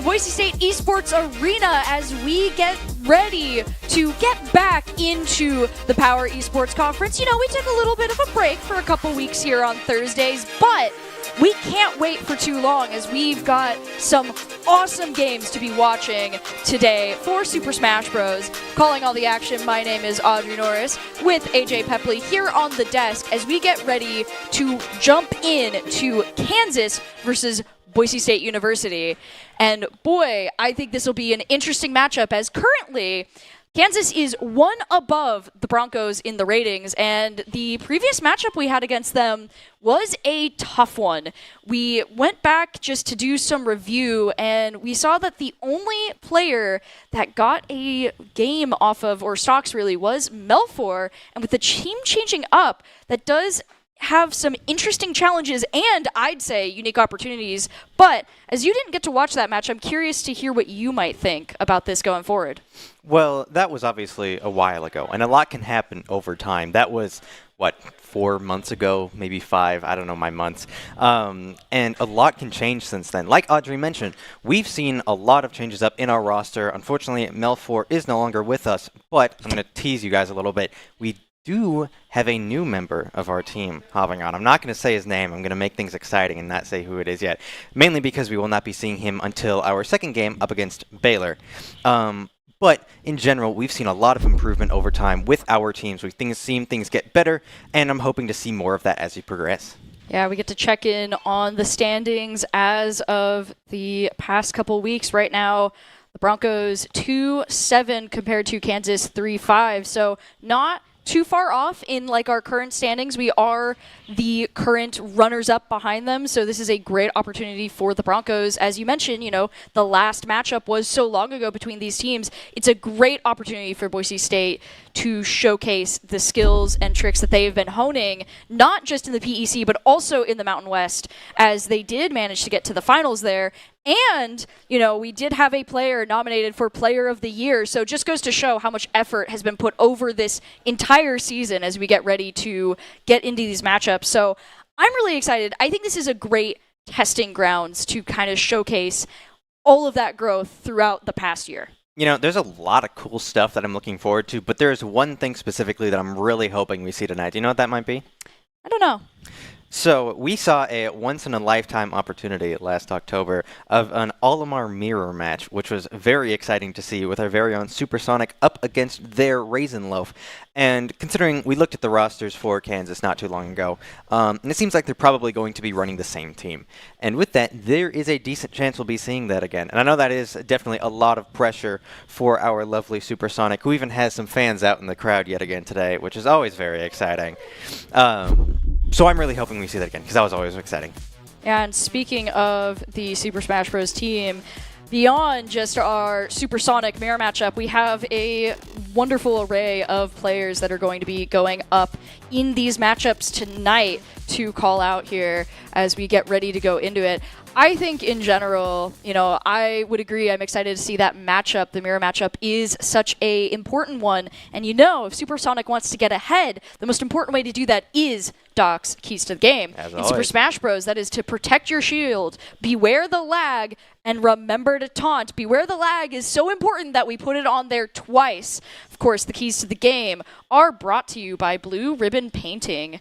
Boise State Esports Arena as we get ready to get back into the Power Esports Conference. You know, we took a little bit of a break for a couple weeks here on Thursdays, but we can't wait for too long as we've got some awesome games to be watching today for Super Smash Bros. Calling all the action, my name is Audrey Norris with AJ Pepley here on the desk as we get ready to jump in to Kansas versus Boise State University. And boy, I think this will be an interesting matchup as currently Kansas is one above the Broncos in the ratings, and the previous matchup we had against them was a tough one. We went back just to do some review, and we saw that the only player that got a game off of, or stocks really, was Melfor, and with the team changing up, that does have some interesting challenges and I'd say unique opportunities. But as you didn't get to watch that match, I'm curious to hear what you might think about this going forward. Well, that was obviously a while ago, and a lot can happen over time. That was, 4 months ago, maybe 5, I don't know my months. And a lot can change since then. Like Audrey mentioned, we've seen a lot of changes up in our roster. Unfortunately, Melfor is no longer with us, but I'm going to tease you guys a little bit. We do have a new member of our team hopping on. I'm not going to say his name. I'm going to make things exciting and not say who it is yet, mainly because we will not be seeing him until our second game up against Baylor. But in general, we've seen a lot of improvement over time with our teams. We've seen things get better, and I'm hoping to see more of that as we progress. Yeah, we get to check in on the standings as of the past couple weeks. Right now, the Broncos 2-7 compared to Kansas 3-5. So not too far off in our current standings. We are the current runners-up behind them, so this is a great opportunity for the Broncos. As you mentioned, the last matchup was so long ago between these teams. It's a great opportunity for Boise State to showcase the skills and tricks that they've been honing, not just in the PEC, but also in the Mountain West, as they did manage to get to the finals there. And, we did have a player nominated for Player of the Year, so it just goes to show how much effort has been put over this entire season as we get ready to get into these matchups. So I'm really excited. I think this is a great testing grounds to kind of showcase all of that growth throughout the past year. There's a lot of cool stuff that I'm looking forward to, but there's one thing specifically that I'm really hoping we see tonight. Do you know what that might be? I don't know. So we saw a once-in-a-lifetime opportunity last October of an Olimar mirror match, which was very exciting to see with our very own Supersonic up against their Raisin Loaf. And considering we looked at the rosters for Kansas not too long ago, and it seems like they're probably going to be running the same team. And with that, there is a decent chance we'll be seeing that again. And I know that is definitely a lot of pressure for our lovely Supersonic, who even has some fans out in the crowd yet again today, which is always very exciting. So I'm really hoping we see that again, because that was always exciting. And speaking of the Super Smash Bros. Team, beyond just our Supersonic mirror matchup, we have a wonderful array of players that are going to be going up in these matchups tonight to call out here as we get ready to go into it. I think in general, I would agree. I'm excited to see that matchup. The mirror matchup is such a important one. And if Supersonic wants to get ahead, the most important way to do that is Doc's Keys to the Game. In Super Smash Bros, that is to protect your shield, beware the lag, and remember to taunt. Beware the lag is so important that we put it on there twice. Of course, the Keys to the Game are brought to you by Blue Ribbon Painting.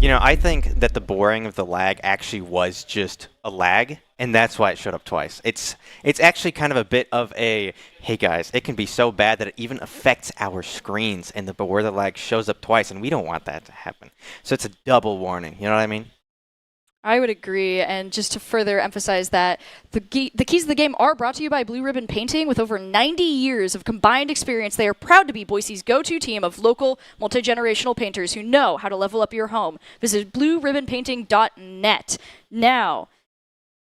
I think that the boring of the lag actually was just a lag, and that's why it showed up twice. It's actually kind of a bit of a, hey guys, it can be so bad that it even affects our screens, and the beware the lag shows up twice, and we don't want that to happen. So it's a double warning, you know what I mean? I would agree, and just to further emphasize that, the Keys of the Game are brought to you by Blue Ribbon Painting. With over 90 years of combined experience, they are proud to be Boise's go-to team of local, multi-generational painters who know how to level up your home. Visit blueribbonpainting.net. Now,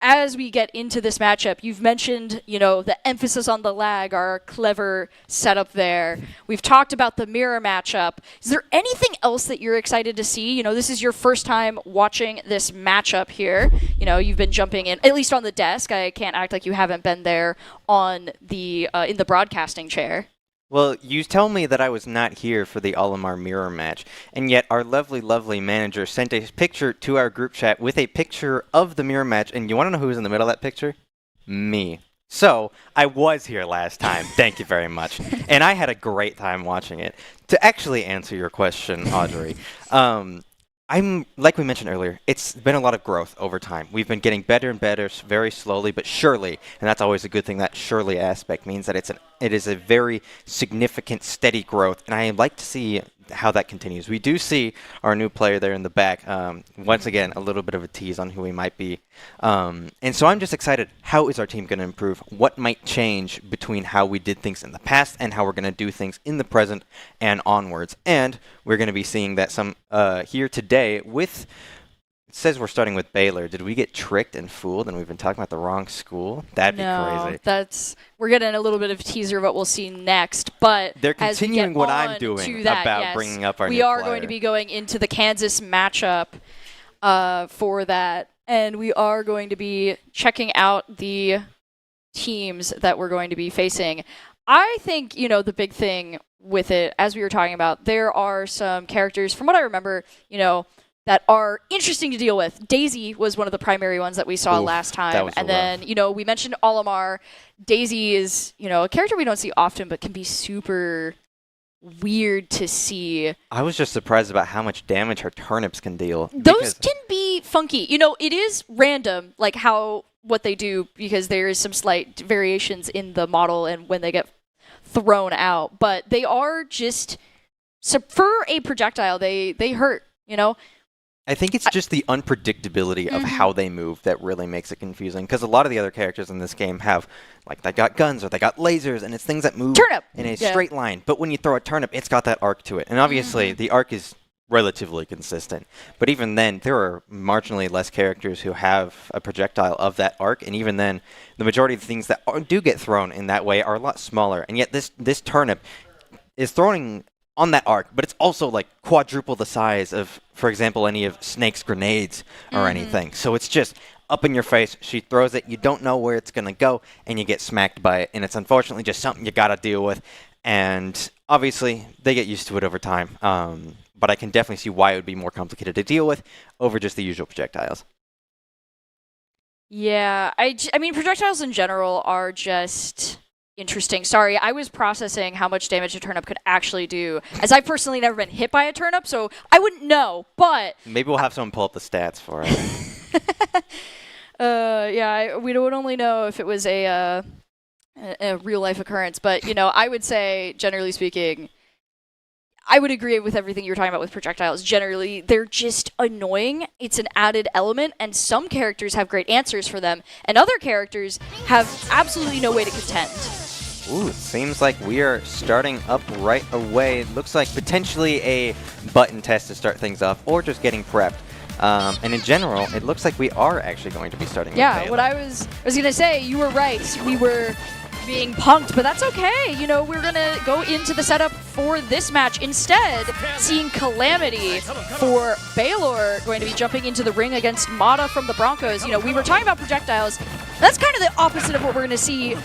as we get into this matchup, you've mentioned, the emphasis on the lag, our clever setup there. We've talked about the mirror matchup. Is there anything else that you're excited to see? This is your first time watching this matchup here. You've been jumping in, at least on the desk. I can't act like you haven't been there on the in the broadcasting chair. Well, you tell me that I was not here for the Olimar mirror match, and yet our lovely, lovely manager sent a picture to our group chat with a picture of the mirror match, and you want to know who was in the middle of that picture? Me. So, I was here last time. Thank you very much. And I had a great time watching it. To actually answer your question, Audrey, I'm like we mentioned earlier, it's been a lot of growth over time. We've been getting better and better very slowly but surely, and that's always a good thing. That surely aspect means that it is a very significant, steady growth, and I like to see how that continues. We do see our new player there in the back. Once again, a little bit of a tease on who he might be. And so I'm just excited. How is our team going to improve? What might change between how we did things in the past and how we're going to do things in the present and onwards? And we're going to be seeing that some here today with... It says we're starting with Baylor. Did we get tricked and fooled and we've been talking about the wrong school? That'd be crazy. We're getting a little bit of a teaser of what we'll see next. But they're continuing what I'm doing about bringing up our new player. We are going to be going into the Kansas matchup for that. And we are going to be checking out the teams that we're going to be facing. I think, the big thing with it, as we were talking about, there are some characters, from what I remember, that are interesting to deal with. Daisy was one of the primary ones that we saw last time. And then, we mentioned Olimar. Daisy is, a character we don't see often, but can be super weird to see. I was just surprised about how much damage her turnips can deal. Those can be funky. It is random, like what they do, because there is some slight variations in the model and when they get thrown out. But they are just, for a projectile, they hurt, I think it's just the unpredictability of how they move that really makes it confusing. Because a lot of the other characters in this game have, they got guns or they got lasers, and it's things that move in a straight line. But when you throw a turnip, it's got that arc to it. And obviously, the arc is relatively consistent. But even then, there are marginally less characters who have a projectile of that arc. And even then, the majority of the things that do get thrown in that way are a lot smaller. And yet, this turnip is throwing on that arc, but it's also quadruple the size of, for example, any of Snake's grenades or anything. So it's just up in your face. She throws it. You don't know where it's going to go, and you get smacked by it. And it's unfortunately just something you got to deal with. And obviously, they get used to it over time. But I can definitely see why it would be more complicated to deal with over just the usual projectiles. Yeah, I mean, projectiles in general are just... interesting. Sorry, I was processing how much damage a turnip could actually do, as I've personally never been hit by a turnip, so I wouldn't know, but... Maybe we'll have someone pull up the stats for it. We would only know if it was a real-life occurrence, but, I would say, generally speaking, I would agree with everything you were talking about with projectiles. Generally, they're just annoying. It's an added element, and some characters have great answers for them, and other characters have absolutely no way to contend. Ooh, it seems like we are starting up right away. It looks like potentially a button test to start things off, or just getting prepped. And in general, it looks like we are actually going to be starting with Baylor. What I was going to say, you were right. We were being punked, but that's okay. We're going to go into the setup for this match. Instead, seeing Calamity for Baylor going to be jumping into the ring against Mata from the Broncos. We were talking about projectiles. That's kind of the opposite of what we're going to see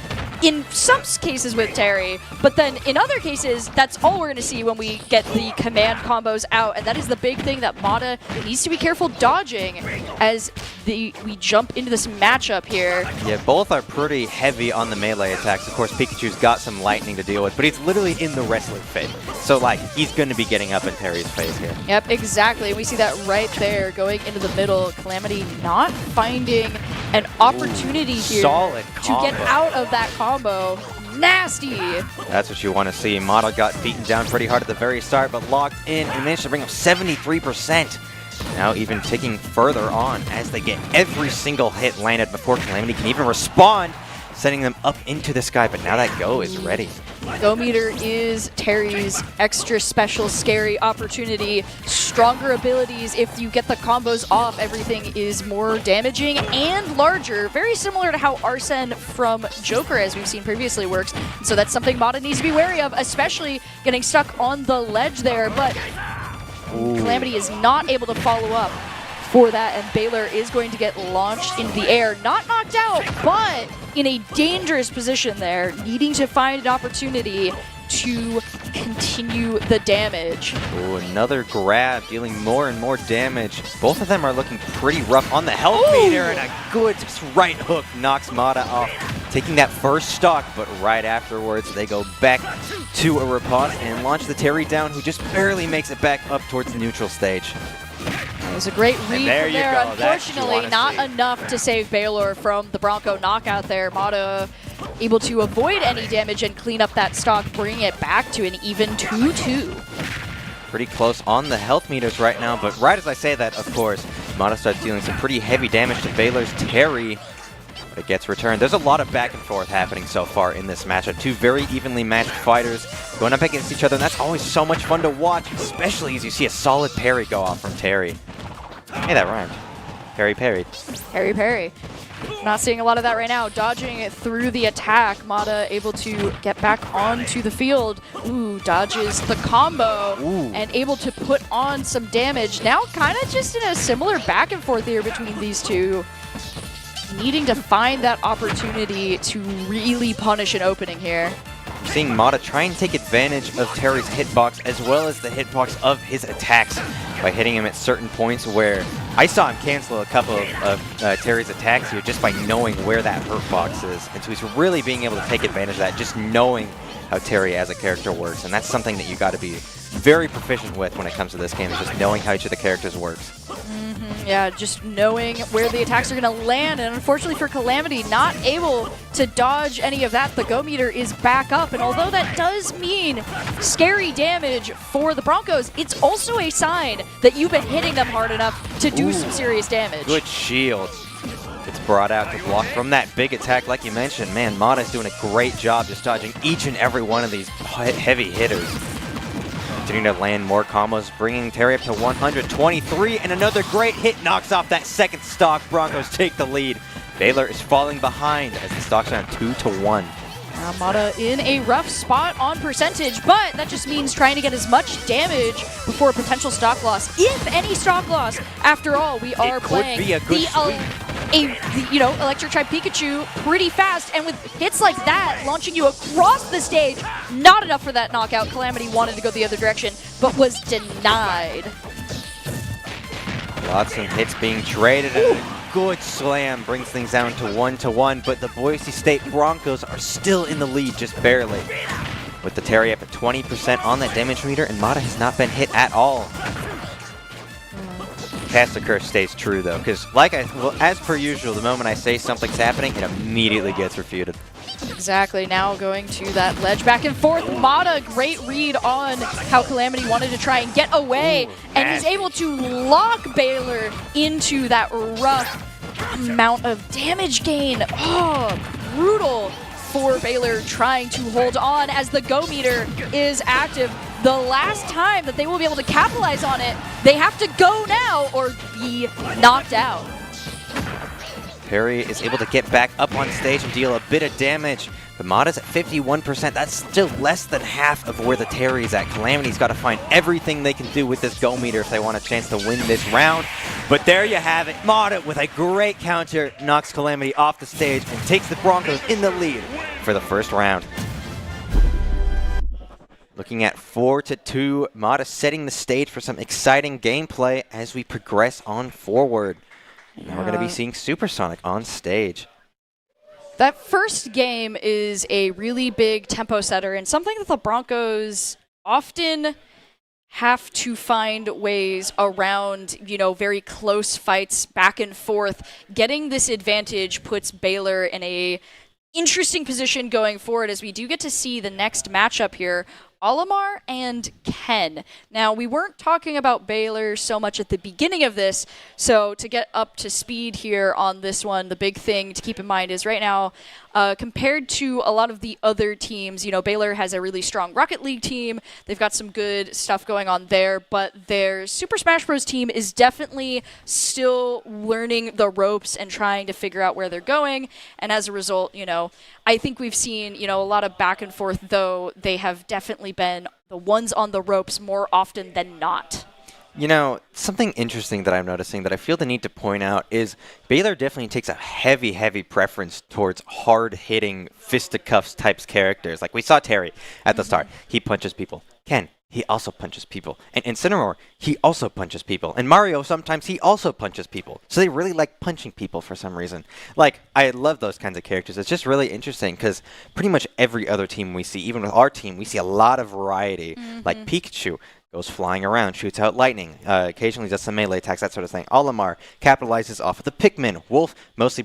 in some cases with Terry, but then in other cases, that's all we're going to see when we get the command combos out, and that is the big thing that Mata needs to be careful dodging as we jump into this matchup here. Yeah, both are pretty heavy on the melee attacks. Of course, Pikachu's got some lightning to deal with, but he's literally in the wrestling fit. So, he's going to be getting up in Terry's face here. Yep, exactly. We see that right there going into the middle. Calamity not finding an opportunity here to get out of that combo. Nasty! That's what you want to see. Mata got beaten down pretty hard at the very start, but locked in and managed to bring up 73%. Now even ticking further on as they get every single hit landed before Calamity can even respond, sending them up into the sky, but now that Go is ready. Go meter is Terry's extra special scary opportunity. Stronger abilities, if you get the combos off, everything is more damaging and larger. Very similar to how Arsene from Joker, as we've seen previously, works. So that's something Mata needs to be wary of, especially getting stuck on the ledge there. But Calamity is not able to follow up for that, and Baylor is going to get launched into the air. Not knocked out, but in a dangerous position there, needing to find an opportunity to continue the damage. Ooh, another grab, dealing more and more damage. Both of them are looking pretty rough on the health meter, and a good right hook knocks Mata off, taking that first stock, but right afterwards they go back to a riposte and launch the Terry down, who just barely makes it back up towards the neutral stage. It was a great read there from there. Unfortunately, not see. enough to save Baylor from the Bronco knockout there. Mata able to avoid any damage and clean up that stock, bringing it back to an even 2-2. Pretty close on the health meters right now, but right as I say that, of course, Mata starts dealing some pretty heavy damage to Baylor's Terry, but it gets returned. There's a lot of back and forth happening so far in this matchup. Two very evenly matched fighters going up against each other, and that's always so much fun to watch, especially as you see a solid parry go off from Terry. Hey, that rhymed. Parry parried. Parry parry. Not seeing a lot of that right now. Dodging it through the attack. Mata able to get back onto the field. Ooh, dodges the combo. Ooh. And able to put on some damage. Now kind of just in a similar back and forth here between these two. Needing to find that opportunity to really punish an opening here. We're seeing Mata try and take advantage of Terry's hitbox as well as the hitbox of his attacks by hitting him at certain points where I saw him cancel a couple of Terry's attacks here just by knowing where that hurt box is. And so he's really being able to take advantage of that, just knowing how Terry as a character works. And that's something that you got to be very proficient with when it comes to this game, is just knowing how each of the characters works. Yeah, just knowing where the attacks are going to land, and unfortunately for Calamity, not able to dodge any of that. The go meter is back up, and although that does mean scary damage for the Broncos, it's also a sign that you've been hitting them hard enough to do some serious damage. Good shield. It's brought out to block from that big attack like you mentioned. Man, Mata's doing a great job just dodging each and every one of these heavy hitters. Continuing to land more combos, bringing Terry up to 123, and another great hit knocks off that second stock. Broncos take the lead. Baylor is falling behind as the stock's on 2-1. Now Mata in a rough spot on percentage, but that just means trying to get as much damage before a potential stock loss, if any stock loss. After all, we are playing be a good Electric Tribe Pikachu pretty fast, and with hits like that launching you across the stage, not enough for that knockout. Calamity wanted to go the other direction, but was denied. Lots of hits being traded, and a good slam brings things down to 1-1, but the Boise State Broncos are still in the lead, just barely. With the Terry up at 20% on that damage meter, and Mata has not been hit at all. Cast the Curse stays true though, because as per usual, the moment I say something's happening, it immediately gets refuted. Exactly. Now going to that ledge back and forth. Mata, great read on how Calamity wanted to try and get away. And he's able to lock Baylor into that rough amount of damage gain. Oh, brutal for Baylor trying to hold on as the go meter is active. The last time that they will be able to capitalize on it, they have to go now or be knocked out. Terry is able to get back up on stage and deal a bit of damage, but Mata's at 51%. That's still less than half of where the Terry's at. Calamity's got to find everything they can do with this go meter if they want a chance to win this round. But there you have it. Mata with a great counter knocks Calamity off the stage and takes the Broncos in the lead for the first round. Looking at 4-2, Mata setting the stage for some exciting gameplay as we progress on forward. Now we're going to be seeing Supersonic on stage. That first game is a really big tempo setter and something that the Broncos often have to find ways around, very close fights back and forth. Getting this advantage puts Baylor in a interesting position going forward as we do get to see the next matchup here. Olimar and Ken. Now, we weren't talking about Baylor so much at the beginning of this, so to get up to speed here on this one, the big thing to keep in mind is right now, compared to a lot of the other teams, Baylor has a really strong Rocket League team. They've got some good stuff going on there, but their Super Smash Bros. Team is definitely still learning the ropes and trying to figure out where they're going, and as a result, I think we've seen, a lot of back and forth, though they have definitely been the ones on the ropes more often than not. You know, something interesting that I'm noticing that I feel the need to point out is Baylor definitely takes a heavy, heavy preference towards hard-hitting fisticuffs types characters. Like we saw Terry at the start. He punches people. Ken, he also punches people. And Incineroar, he also punches people. And Mario, sometimes he also punches people. So they really like punching people for some reason. Like, I love those kinds of characters. It's just really interesting because pretty much every other team we see, even with our team, we see a lot of variety. Like Pikachu goes flying around, shoots out lightning, occasionally does some melee attacks, that sort of thing. Olimar capitalizes off of the Pikmin. Wolf mostly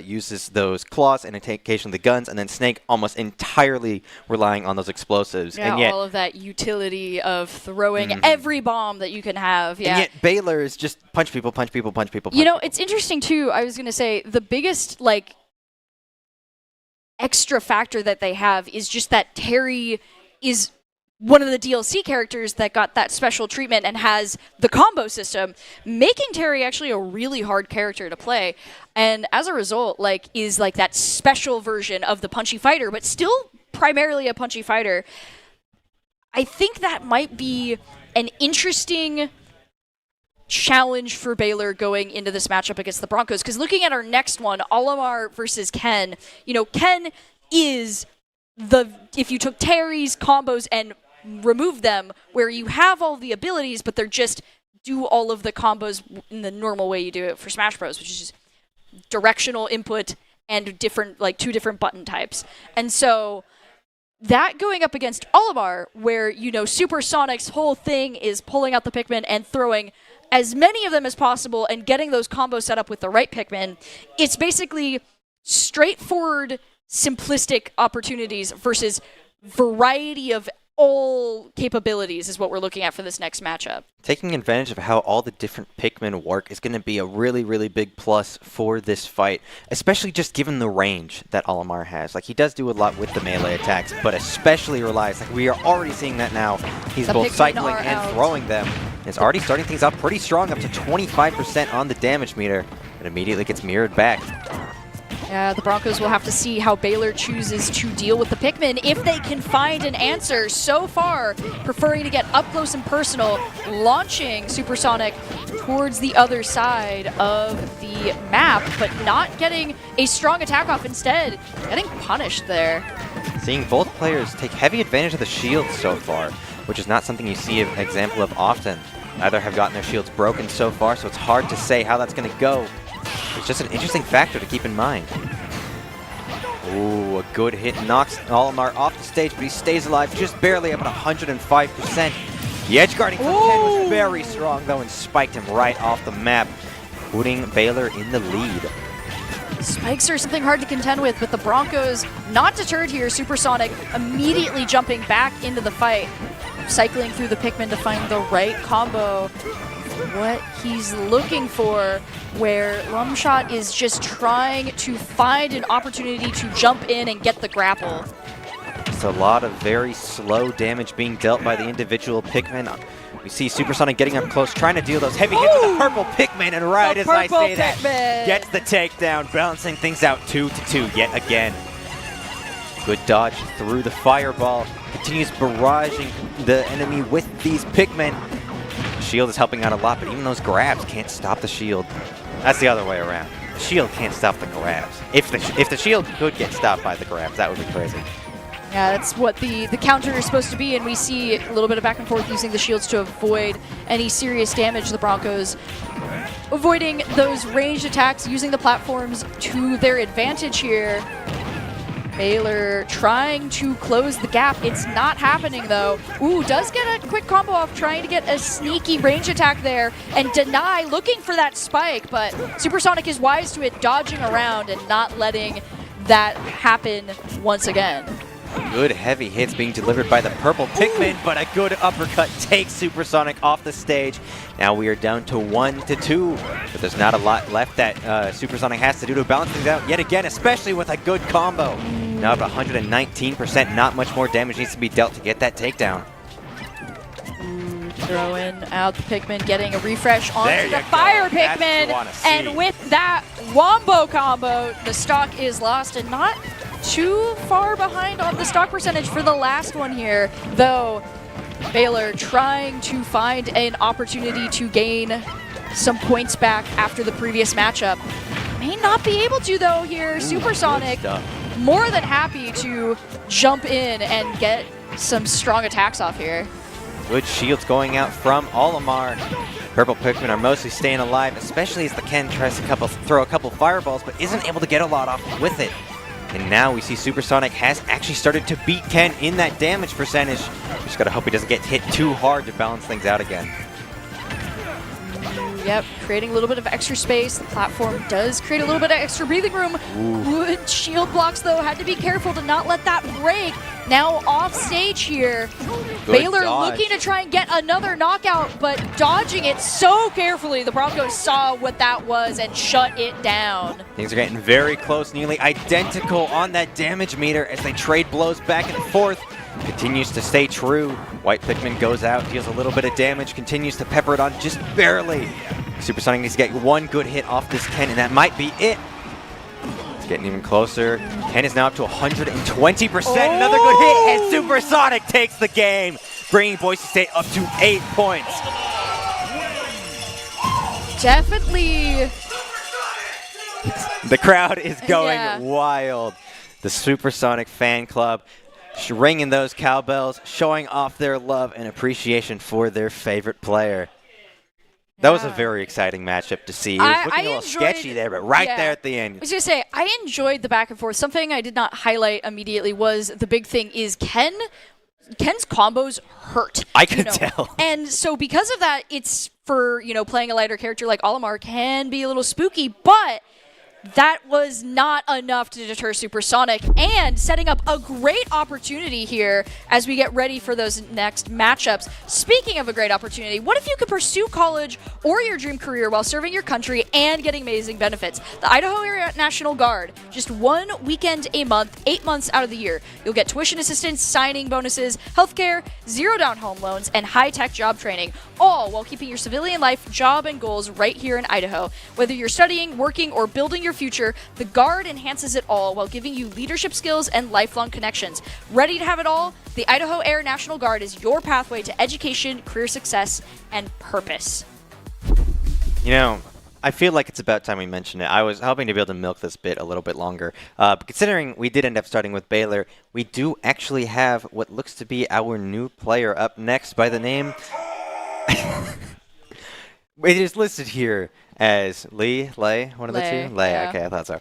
uses those claws and occasionally the guns, and then Snake almost entirely relying on those explosives. Yeah, and yet, all of that utility of throwing every bomb that you can have. Yeah. And yet Baylor is just punch people, punch people, punch people, punch You know, people. it's interesting too. I was going to say the biggest like extra factor that they have is just that Terry is one of the DLC characters that got that special treatment and has the combo system, making Terry actually a really hard character to play. And as a result, like, is like that special version of the punchy fighter, but still primarily a punchy fighter. I think that might be an interesting challenge for Baylor going into this matchup against the Broncos. Because looking at our next one, Olimar versus Ken, you know, Ken is if you took Terry's combos and remove them, where you have all the abilities, but they're just do all of the combos in the normal way you do it for Smash Bros, which is just directional input and different, like 2 different button types. And so that going up against Olimar, where, you know, Supersonic's whole thing is pulling out the Pikmin and throwing as many of them as possible and getting those combos set up with the right Pikmin, it's basically straightforward, simplistic opportunities versus variety of all capabilities is what we're looking at for this next matchup. Taking advantage of how all the different Pikmin work is going to be a really, really big plus for this fight, especially just given the range that Olimar has. Like, he does do a lot with the melee attacks, but especially relies, like we are already seeing that now. He's both cycling and throwing them. It's already starting things out pretty strong, up to 25% on the damage meter, and immediately gets mirrored back. The Broncos will have to see how Baylor chooses to deal with the Pikmin if they can find an answer. So far, preferring to get up close and personal, launching Supersonic towards the other side of the map, but not getting a strong attack off. Instead, getting punished there. Seeing both players take heavy advantage of the shields so far, which is not something you see an example of often. Neither have gotten their shields broken so far, so it's hard to say how that's going to go. It's just an interesting factor to keep in mind. Ooh, a good hit knocks Olimar off the stage, but he stays alive just barely up at 105%. The edge guarding from Ken was very strong, though, and spiked him right off the map, putting Baylor in the lead. Spikes are something hard to contend with, but the Broncos, not deterred here, Supersonic immediately jumping back into the fight, cycling through the Pikmin to find the right combo. What he's looking for, where Lumshot is just trying to find an opportunity to jump in and get the grapple. It's a lot of very slow damage being dealt by the individual Pikmin. We see Supersonic getting up close, trying to deal those heavy hits with the purple Pikmin, and right as I say that, gets the takedown, balancing things out 2-2 yet again. Good dodge through the fireball, continues barraging the enemy with these Pikmin. Shield is helping out a lot, but even those grabs can't stop the shield. That's the other way around. The shield can't stop the grabs. If the shield could get stopped by the grabs, that would be crazy. Yeah, that's what the counter is supposed to be, and we see a little bit of back and forth using the shields to avoid any serious damage. The Broncos avoiding those ranged attacks, using the platforms to their advantage here. Baylor trying to close the gap. It's not happening, though. Ooh, does get a quick combo off, trying to get a sneaky range attack there, and Deny looking for that spike, but Supersonic is wise to it, dodging around and not letting that happen once again. Good heavy hits being delivered by the purple Pikmin, but a good uppercut takes Supersonic off the stage. Now we are down to 1-2, but there's not a lot left that Supersonic has to do to balance things out yet again, especially with a good combo. Now up 119%, not much more damage needs to be dealt to get that takedown. Throwing out the Pikmin, getting a refresh onto the fire Pikmin, and with that wombo combo, the stock is lost and not too far behind on the stock percentage for the last one here, though Baylor trying to find an opportunity to gain some points back after the previous matchup. May not be able to, though, here. Supersonic more than happy to jump in and get some strong attacks off here. Good shields going out from Olimar. Purple Pikmin are mostly staying alive, especially as the Ken tries to throw a couple fireballs, but isn't able to get a lot off with it. And now we see Supersonic has actually started to beat Ken in that damage percentage. Just gotta hope he doesn't get hit too hard to balance things out again. Yep, creating a little bit of extra space. The platform does create a little bit of extra breathing room. Good shield blocks, though. Had to be careful to not let that break. Now off stage here. Baylor looking to try and get another knockout, but dodging it so carefully. The Broncos saw what that was and shut it down. Things are getting very close, nearly identical on that damage meter as they trade blows back and forth. Continues to stay true. White Pikmin goes out, deals a little bit of damage, continues to pepper it on just barely. Supersonic needs to get one good hit off this Ken, and that might be it. It's getting even closer. Ken is now up to 120%. Another good hit, and Supersonic takes the game, bringing Boise State up to 8 points. Definitely. The crowd is going wild. The Supersonic fan club ringing those cowbells, showing off their love and appreciation for their favorite player. That was a very exciting matchup to see. It was looking a little sketchy there, but there at the end. I was going to say, I enjoyed the back and forth. Something I did not highlight immediately was the big thing is Ken's combos hurt. I could tell. And so because of that, it's for, playing a lighter character like Olimar can be a little spooky, but that was not enough to deter Supersonic, and setting up a great opportunity here as we get ready for those next matchups. Speaking of a great opportunity, what if you could pursue college or your dream career while serving your country and getting amazing benefits? The Idaho Area National Guard, just 1 weekend a month, 8 months out of the year. You'll get tuition assistance, signing bonuses, healthcare, zero-down home loans, and high-tech job training, all while keeping your civilian life, job, and goals right here in Idaho. Whether you're studying, working, or building your future, the Guard enhances it all while giving you leadership skills and lifelong connections. Ready to have it all? The Idaho Air National Guard is your pathway to education, career success, and purpose. I feel like it's about time we mention it. I was hoping to be able to milk this bit a little bit longer. But considering we did end up starting with Baylor, we do actually have what looks to be our new player up next by the name... It is listed here as Lay, one of the two? Lay, yeah. Okay, I thought so.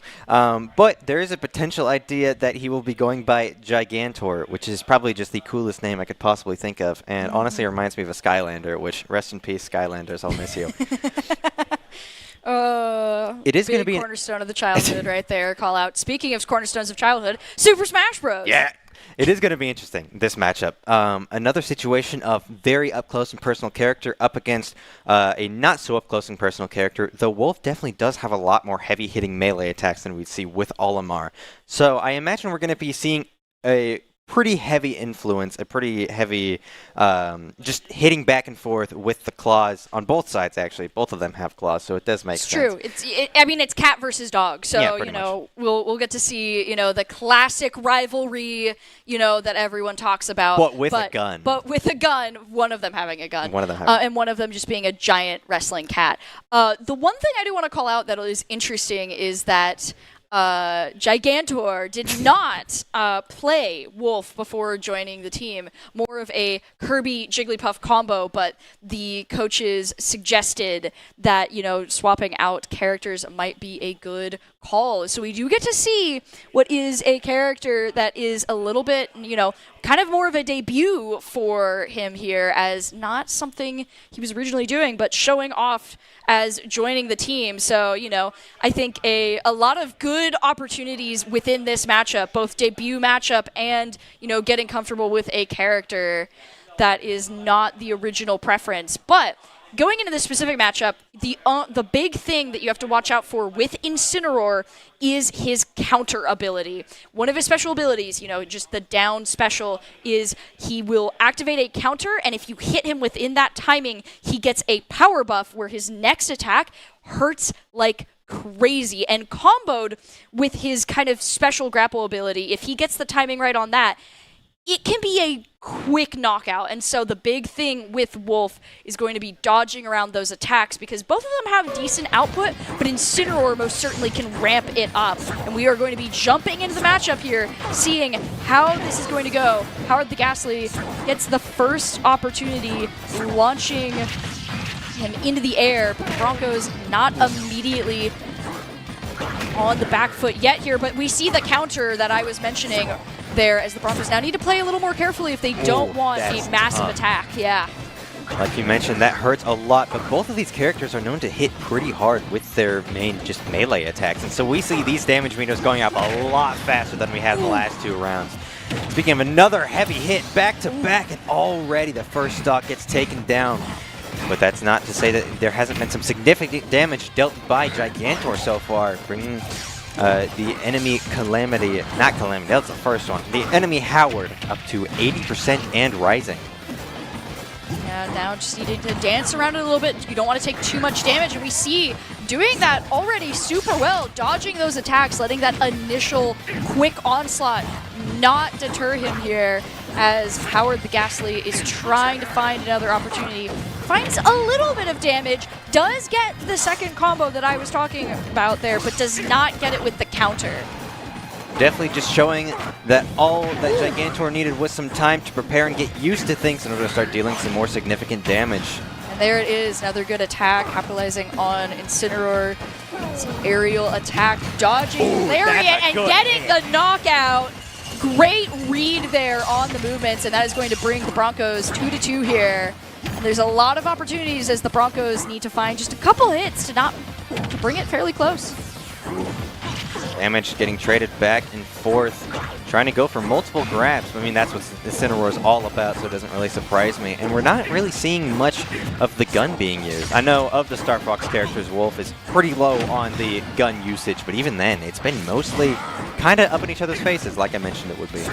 But there is a potential idea that he will be going by Gigantor, which is probably just the coolest name I could possibly think of, and honestly reminds me of a Skylander, which, rest in peace, Skylanders, I'll miss you. It is going to be cornerstone of the childhood right there. Call out. Speaking of cornerstones of childhood, Super Smash Bros. Yeah. It is going to be interesting, this matchup. Another situation of very up-close and personal character up against a not-so-up-close and personal character. The Wolf definitely does have a lot more heavy-hitting melee attacks than we'd see with Olimar. So I imagine we're going to be seeing a pretty heavy influence, a pretty heavy just hitting back and forth with the claws on both sides, actually. Both of them have claws, so it does make sense. It's true. It's cat versus dog. So, we'll get to see, the classic rivalry, that everyone talks about. But with a gun. But with a gun, one of them having a gun. One of them having and one of them just being a giant wrestling cat. The one thing I do want to call out that is interesting is that Gigantor did not play Wolf before joining the team. More of a Kirby Jigglypuff combo, but the coaches suggested that, swapping out characters might be a good call. So we do get to see what is a character that is a little bit, kind of more of a debut for him here, as not something he was originally doing, but showing off as joining the team. So, I think a lot of good opportunities within this matchup, both debut matchup and, getting comfortable with a character that is not the original preference. But going into this specific matchup, the big thing that you have to watch out for with Incineroar is his counter ability. One of his special abilities, just the down special, is he will activate a counter, and if you hit him within that timing, he gets a power buff where his next attack hurts like crazy. And comboed with his kind of special grapple ability, if he gets the timing right on that, it can be a quick knockout. And so the big thing with Wolf is going to be dodging around those attacks, because both of them have decent output, but Incineroar most certainly can ramp it up. And we are going to be jumping into the matchup here, seeing how this is going to go. Howard the Ghastly gets the first opportunity, launching him into the air, but the Broncos not immediately on the back foot yet here, but we see the counter that I was mentioning there, as the Broncos now need to play a little more carefully if they don't want a massive attack. Yeah. Like you mentioned, that hurts a lot, but both of these characters are known to hit pretty hard with their main just melee attacks, and so we see these damage meters going up a lot faster than we had in the last 2 rounds. Speaking of another heavy hit, back to back, and already the first stock gets taken down. But that's not to say that there hasn't been some significant damage dealt by Gigantor so far, bringing the enemy Calamity, not Calamity, that was the first one, the enemy Howard up to 80% and rising. Yeah, now just needing to dance around it a little bit. You don't want to take too much damage, and we see doing that already super well, dodging those attacks, letting that initial quick onslaught not deter him here, as Howard the Ghastly is trying to find another opportunity. Finds a little bit of damage, does get the second combo that I was talking about there, but does not get it with the counter. Definitely just showing that all that Gigantor needed was some time to prepare and get used to things in order to start dealing some more significant damage. And there it is, another good attack, capitalizing on Incineroar's aerial attack, dodging Lariat and getting the knockout. Great read there on the movements, and that is going to bring the Broncos 2-2 here. And there's a lot of opportunities as the Broncos need to find just a couple hits to bring it fairly close. Damage getting traded back and forth, trying to go for multiple grabs. I mean, that's what Incineroar is all about, so it doesn't really surprise me. And we're not really seeing much of the gun being used. I know of the Star Fox characters, Wolf is pretty low on the gun usage, but even then, it's been mostly kind of up in each other's faces, like I mentioned it would be.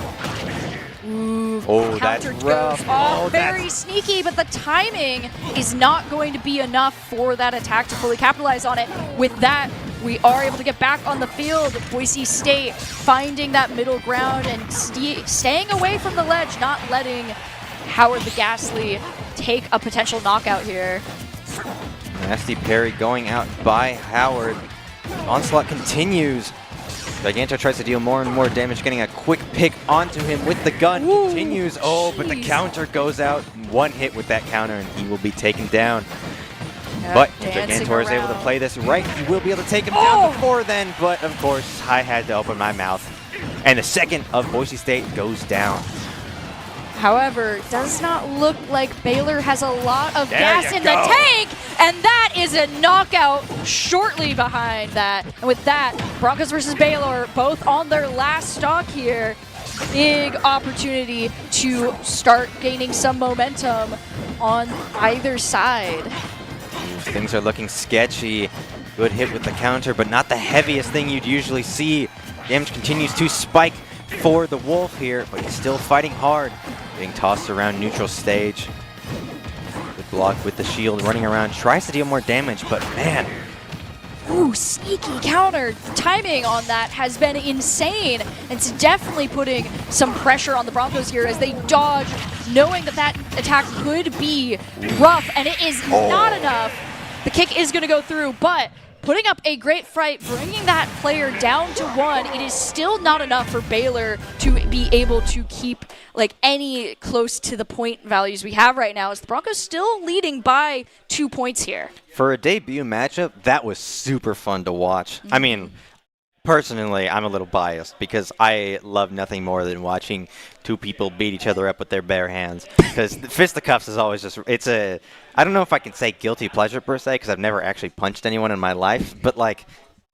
Ooh, oh, that's rough. Oh, very sneaky, but the timing is not going to be enough for that attack to fully capitalize on it. With that, we are able to get back on the field. Boise State finding that middle ground and staying away from the ledge, not letting Howard the Ghastly take a potential knockout here. Nasty parry going out by Howard. Onslaught continues. Gigantor tries to deal more and more damage, getting a quick pick onto him with the gun. Ooh, continues. Oh, but the counter goes out. One hit with that counter, and he will be taken down. But if Gigantor is able to play this right, he will be able to take him down before then. But, of course, I had to open my mouth. And the second of Boise State goes down. However, it does not look like Baylor has a lot of gas in the tank, and that is a knockout shortly behind that. And with that, Broncos versus Baylor, both on their last stock here. Big opportunity to start gaining some momentum on either side. Things are looking sketchy. Good hit with the counter, but not the heaviest thing you'd usually see. Damage continues to spike for the Wolf here, but he's still fighting hard. Being tossed around neutral stage. Good block with the shield, running around, tries to deal more damage, but man. Ooh, sneaky counter. The timing on that has been insane. It's definitely putting some pressure on the Broncos here as they dodge, knowing that that attack could be rough, and it is not enough. The kick is going to go through, but putting up a great fight, bringing that player down to 1, it is still not enough for Baylor to be able to keep like any close to the point values we have right now, as the Broncos still leading by 2 points here. For a debut matchup, that was super fun to watch. I mean, personally, I'm a little biased because I love nothing more than watching two people beat each other up with their bare hands. Because fisticuffs is always just, I don't know if I can say guilty pleasure per se, because I've never actually punched anyone in my life, but like,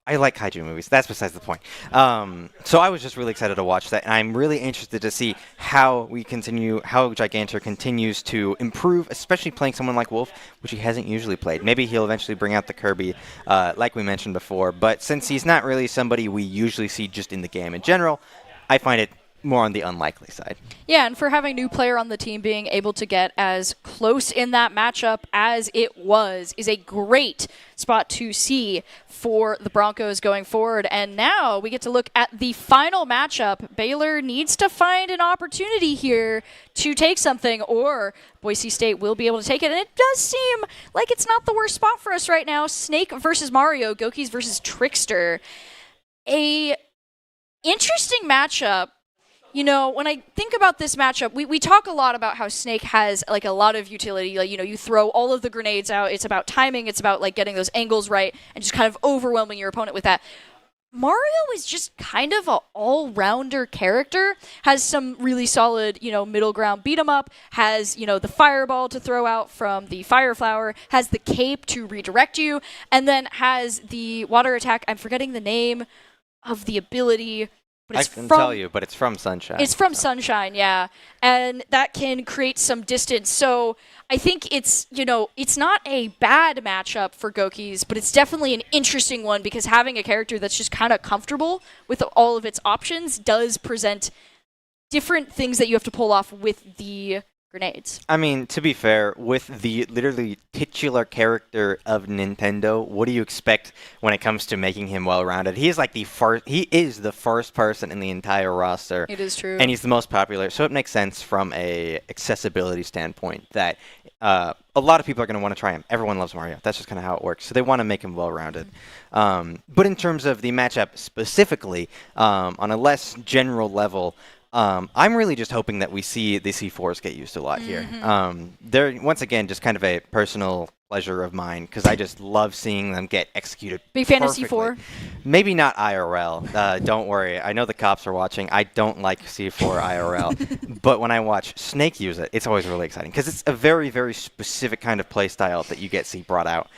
I like kaiju movies. That's besides the point. So I was just really excited to watch that, and I'm really interested to see how Gigantor continues to improve, especially playing someone like Wolf, which he hasn't usually played. Maybe he'll eventually bring out the Kirby, like we mentioned before, but since he's not really somebody we usually see just in the game in general, I find it more on the unlikely side. Yeah, and for having a new player on the team being able to get as close in that matchup as it was is a great spot to see for the Broncos going forward. And now we get to look at the final matchup. Baylor needs to find an opportunity here to take something, or Boise State will be able to take it. And it does seem like it's not the worst spot for us right now. Snake versus Mario, Gokis versus Trickster. A interesting matchup. You know, when I think about this matchup, we talk a lot about how Snake has, like, a lot of utility. Like, you know, you throw all of the grenades out. It's about timing. It's about, like, getting those angles right and just kind of overwhelming your opponent with that. Mario is just kind of an all-rounder character, has some really solid, you know, middle ground beat-em-up, has, you know, the fireball to throw out from the fire flower, has the cape to redirect you, and then has the water attack. I'm forgetting the name of the ability. But I can tell you, but it's from Sunshine. It's from Sunshine, yeah. And that can create some distance. So I think it's, you know, it's not a bad matchup for Gokis, but it's definitely an interesting one because having a character that's just kind of comfortable with all of its options does present different things that you have to pull off with the grenades. I mean, to be fair, with the literally titular character of Nintendo, what do you expect when it comes to making him well-rounded? He is like the first person in the entire roster. It is true. And he's the most popular, so it makes sense from a accessibility standpoint that a lot of people are going to want to try him. Everyone loves Mario. That's just kind of how it works. So they want to make him well-rounded. But in terms of the matchup specifically, on a less general level, I'm really just hoping that we see the C4s get used a lot here. They're, once again, just kind of a personal pleasure of mine because I just love seeing them get executed. Big fan of C4? Maybe not IRL. Don't worry. I know the cops are watching. I don't like C4 IRL. But when I watch Snake use it, it's always really exciting because it's a very, very specific kind of play style that you get see brought out.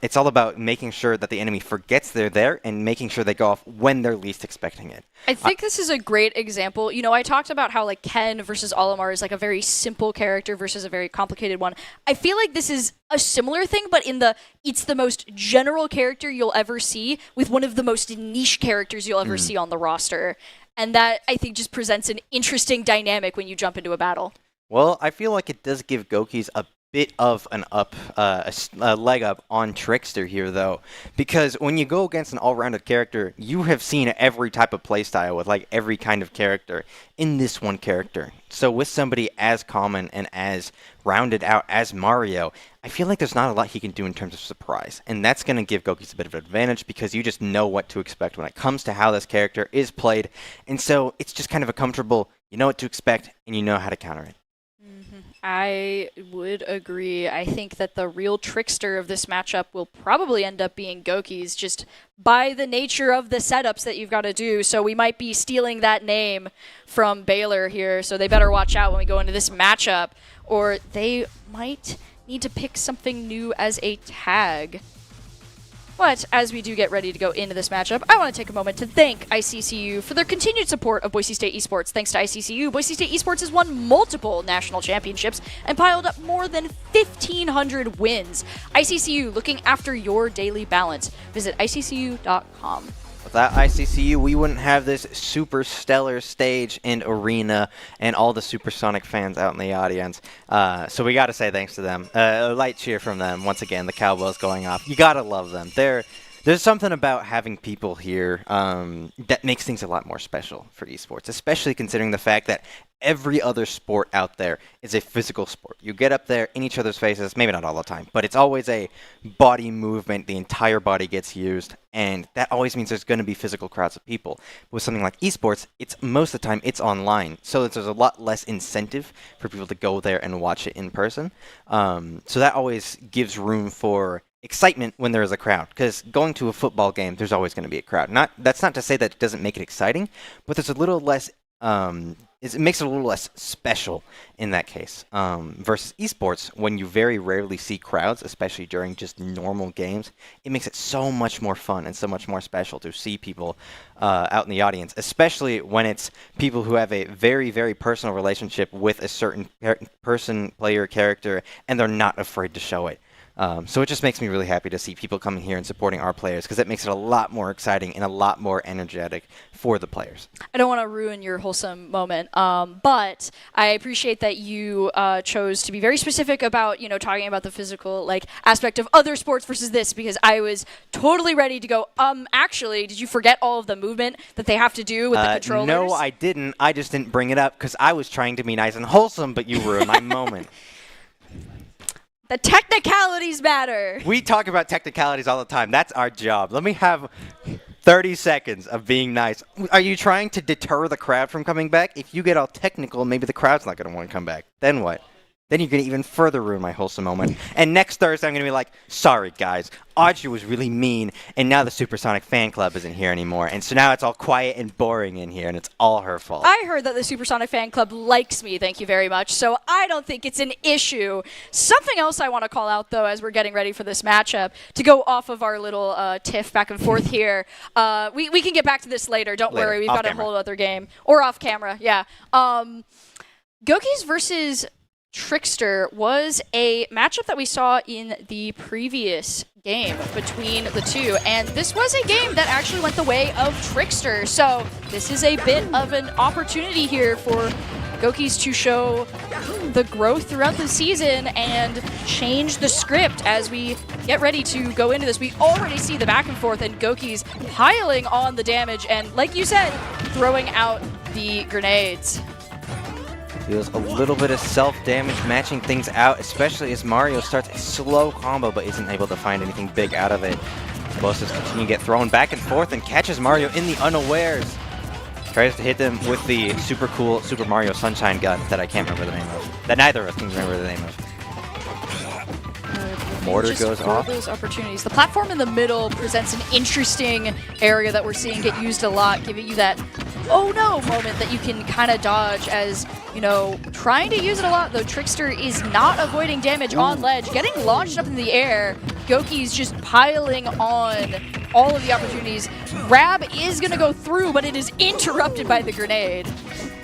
It's all about making sure that the enemy forgets they're there and making sure they go off when they're least expecting it. I think this is a great example. You know, I talked about how, like, Ken versus Olimar is like a very simple character versus a very complicated one. I feel like this is a similar thing, but it's the most general character you'll ever see with one of the most niche characters you'll ever see on the roster. And that, I think, just presents an interesting dynamic when you jump into a battle. Well, I feel like it does give Gokis a bit of an a leg up on Trickster here, though, because when you go against an all-rounded character, you have seen every type of playstyle with like every kind of character in this one character. So with somebody as common and as rounded out as Mario, I feel like there's not a lot he can do in terms of surprise, and that's going to give Gokis a bit of an advantage because you just know what to expect when it comes to how this character is played, and so it's just kind of a comfortable, you know what to expect, and you know how to counter it. I would agree. I think that the real trickster of this matchup will probably end up being Gokis, just by the nature of the setups that you've got to do. So we might be stealing that name from Baylor here, so they better watch out when we go into this matchup, or they might need to pick something new as a tag. But as we do get ready to go into this matchup, I want to take a moment to thank ICCU for their continued support of Boise State Esports. Thanks to ICCU, Boise State Esports has won multiple national championships and piled up more than 1,500 wins. ICCU, looking after your daily balance. Visit ICCU.com. Without ICCU, we wouldn't have this super stellar stage and arena and all the supersonic fans out in the audience. So we got to say thanks to them. A light cheer from them. Once again, the cowbells going off. You got to love them. There's something about having people here that makes things a lot more special for esports, especially considering the fact that every other sport out there is a physical sport. You get up there in each other's faces, maybe not all the time, but it's always a body movement. The entire body gets used, and that always means there's going to be physical crowds of people. With something like esports, it's most of the time it's online, so there's a lot less incentive for people to go there and watch it in person. So that always gives room for excitement when there is a crowd, because going to a football game, there's always going to be a crowd. That's not to say that it doesn't make it exciting, but there's a little less. It makes it a little less special in that case. Versus esports, when you very rarely see crowds, especially during just normal games, it makes it so much more fun and so much more special to see people out in the audience, especially when it's people who have a very, very personal relationship with a certain player character, and they're not afraid to show it. So it just makes me really happy to see people coming here and supporting our players, because it makes it a lot more exciting and a lot more energetic for the players. I don't want to ruin your wholesome moment, but I appreciate that you chose to be very specific about, talking about the physical aspect of other sports versus this, because I was totally ready to go, actually, did you forget all of the movement that they have to do with the controllers? No, I didn't. I just didn't bring it up because I was trying to be nice and wholesome, but you ruined my moment. The technicalities matter. We talk about technicalities all the time. That's our job. Let me have 30 seconds of being nice. Are you trying to deter the crowd from coming back? If you get all technical, maybe the crowd's not going to want to come back. Then what? Then you're going to even further ruin my wholesome moment. And next Thursday, I'm going to be like, sorry, guys. Audrey was really mean, and now the Supersonic fan club isn't here anymore. And so now it's all quiet and boring in here, and it's all her fault. I heard that the Supersonic fan club likes me, thank you very much, so I don't think it's an issue. Something else I want to call out, though, as we're getting ready for this matchup, to go off of our little tiff back and forth here. We can get back to this later. Don't worry. We've got a whole other game. Or off camera, yeah. Gokis versus Trickster was a matchup that we saw in the previous game between the two, and this was a game that actually went the way of Trickster, so this is a bit of an opportunity here for Gokis to show the growth throughout the season and change the script as we get ready to go into this. We already see the back and forth and Gokis piling on the damage and, like you said, throwing out the grenades. Feels a little bit of self-damage matching things out, especially as Mario starts a slow combo but isn't able to find anything big out of it. Explosives continue to get thrown back and forth and catches Mario in the unawares. Tries to hit them with the super cool Super Mario Sunshine gun that I can't remember the name of. That neither of us can remember the name of. Mortar goes off. Those opportunities. The platform in the middle presents an interesting area that we're seeing get used a lot, giving you that oh no moment that you can kind of dodge as, trying to use it a lot, though Trickster is not avoiding damage on ledge, getting launched up in the air. Goki's just piling on all of the opportunities. Grab is going to go through, but it is interrupted by the grenade.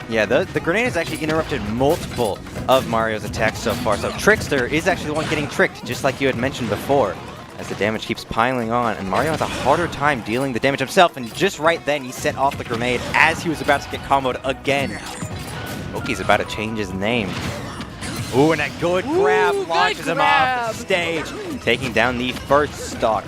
Yeah, the grenade has actually interrupted multiple of Mario's attacks so far, so Trickster is actually the one getting tricked, just like you had mentioned before, as the damage keeps piling on, and Mario has a harder time dealing the damage himself, and just right then he set off the grenade as he was about to get comboed again. Goki's about to change his name. Ooh, and a good grab launches him off the stage, taking down the first stock.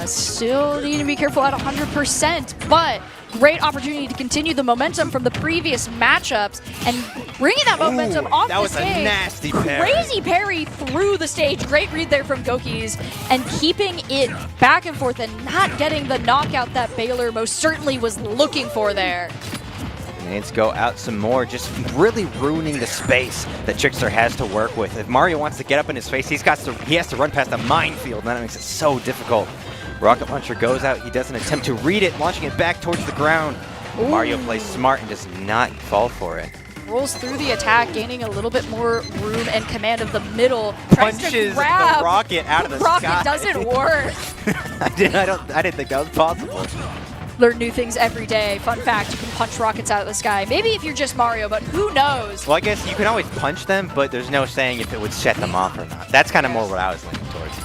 Still need to be careful at 100%, but great opportunity to continue the momentum from the previous matchups and bringing that momentum off the stage. That was a nasty parry. Crazy parry through the stage. Great read there from Gokis and keeping it back and forth and not getting the knockout that Baylor most certainly was looking for there. Grenades go out some more, just really ruining the space that Trickster has to work with. If Mario wants to get up in his face, he has to run past a minefield, and that makes it so difficult. Rocket Launcher goes out. He does an attempt to read it, launching it back towards the ground. Mario plays smart and does not fall for it. Rolls through the attack, gaining a little bit more room and command of the middle. Punches the rocket out of the sky. Rocket doesn't work. I didn't think that was possible. Learn new things every day. Fun fact, you can punch rockets out of the sky. Maybe if you're just Mario, but who knows? Well, I guess you can always punch them, but there's no saying if it would set them off or not. That's kind of more what I was leaning towards.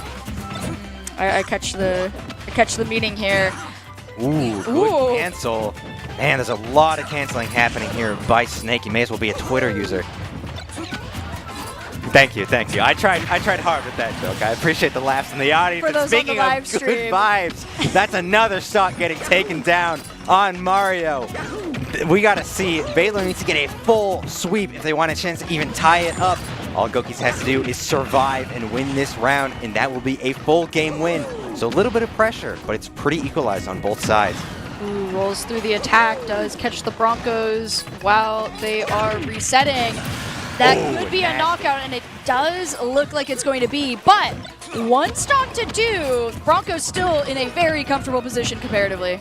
I catch the meaning here. Ooh, good cancel. Man, there's a lot of canceling happening here by Snake. You may as well be a Twitter user. Thank you. I tried hard with that joke. I appreciate the laughs in the audience. For those speaking on the live of stream. good vibes, that's another stock getting taken down on Mario. We gotta see. Baylor needs to get a full sweep if they want a chance to even tie it up. All Gokis has to do is survive and win this round, and that will be a full game win. So a little bit of pressure, but it's pretty equalized on both sides. Ooh, rolls through the attack, does catch the Broncos while they are resetting. That could be a knockout, and it does look like it's going to be, but one stock to do. Broncos still in a very comfortable position comparatively.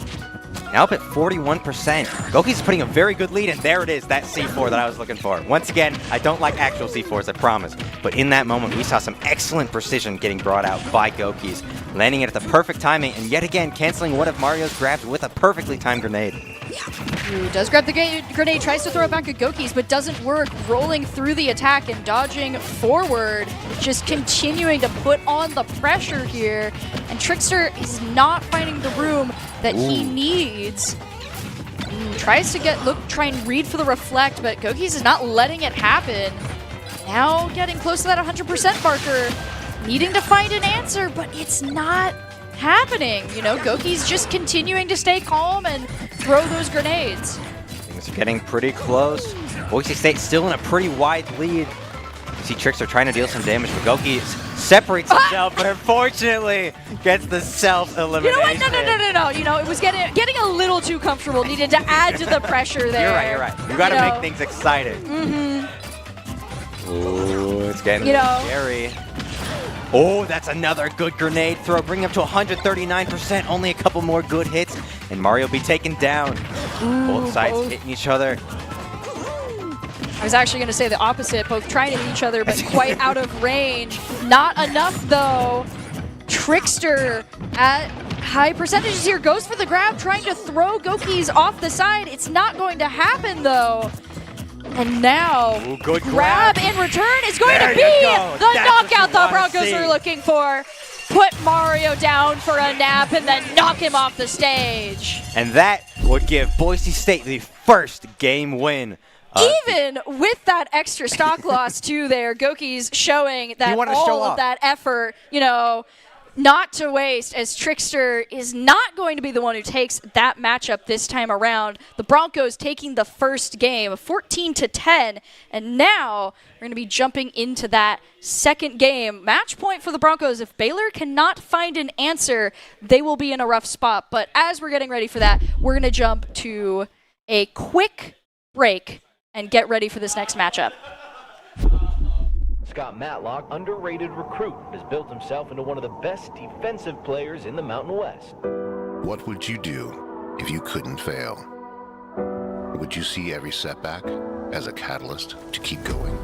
Now up at 41%. Gokis putting a very good lead, and there it is, that C4 that I was looking for. Once again, I don't like actual C4s, I promise. But in that moment, we saw some excellent precision getting brought out by Gokis, landing it at the perfect timing, and yet again, canceling one of Mario's grabs with a perfectly timed grenade. Ooh, does grab the grenade, tries to throw it back at Gokis, but doesn't work. Rolling through the attack and dodging forward, just continuing to put on the pressure here. And Trickster is not finding the room that he needs. Tries to try and read for the reflect, but Gokis is not letting it happen. Now getting close to that 100% marker, needing to find an answer, but it's not happening. You know, Gokis just continuing to stay calm and throw those grenades. Things are getting pretty close. Boise State still in a pretty wide lead. You see Trickster trying to deal some damage, but Gokis separates himself, but unfortunately gets the self-elimination. You know what? No. You know, it was getting a little too comfortable. Needed to add to the pressure there. You're right. You got to make things exciting. Ooh, it's getting scary. Oh, that's another good grenade throw. Bring him to 139%. Only a couple more good hits, and Mario will be taken down. Both sides hitting each other. I was actually going to say the opposite. Both trying to hit each other, but quite out of range. Not enough, though. Trickster at high percentages here. Goes for the grab, trying to throw Gokis off the side. It's not going to happen, though. And now, good grab in return is going to be the knockout the Broncos are looking for. Put Mario down for a nap and then knock him off the stage. And that would give Boise State the first game win. Even with that extra stock loss too there, Gokis showing that all of that effort, you know, not to waste, as Trickster is not going to be the one who takes that matchup this time around. The Broncos taking the first game 14-10, and now we're going to be jumping into that second game. Match point for the Broncos. If Baylor cannot find an answer, they will be in a rough spot. But as we're getting ready for that, we're going to jump to a quick break and get ready for this next matchup. Scott Matlock, underrated recruit, has built himself into one of the best defensive players in the Mountain West. What would you do if you couldn't fail? Would you see every setback as a catalyst to keep going?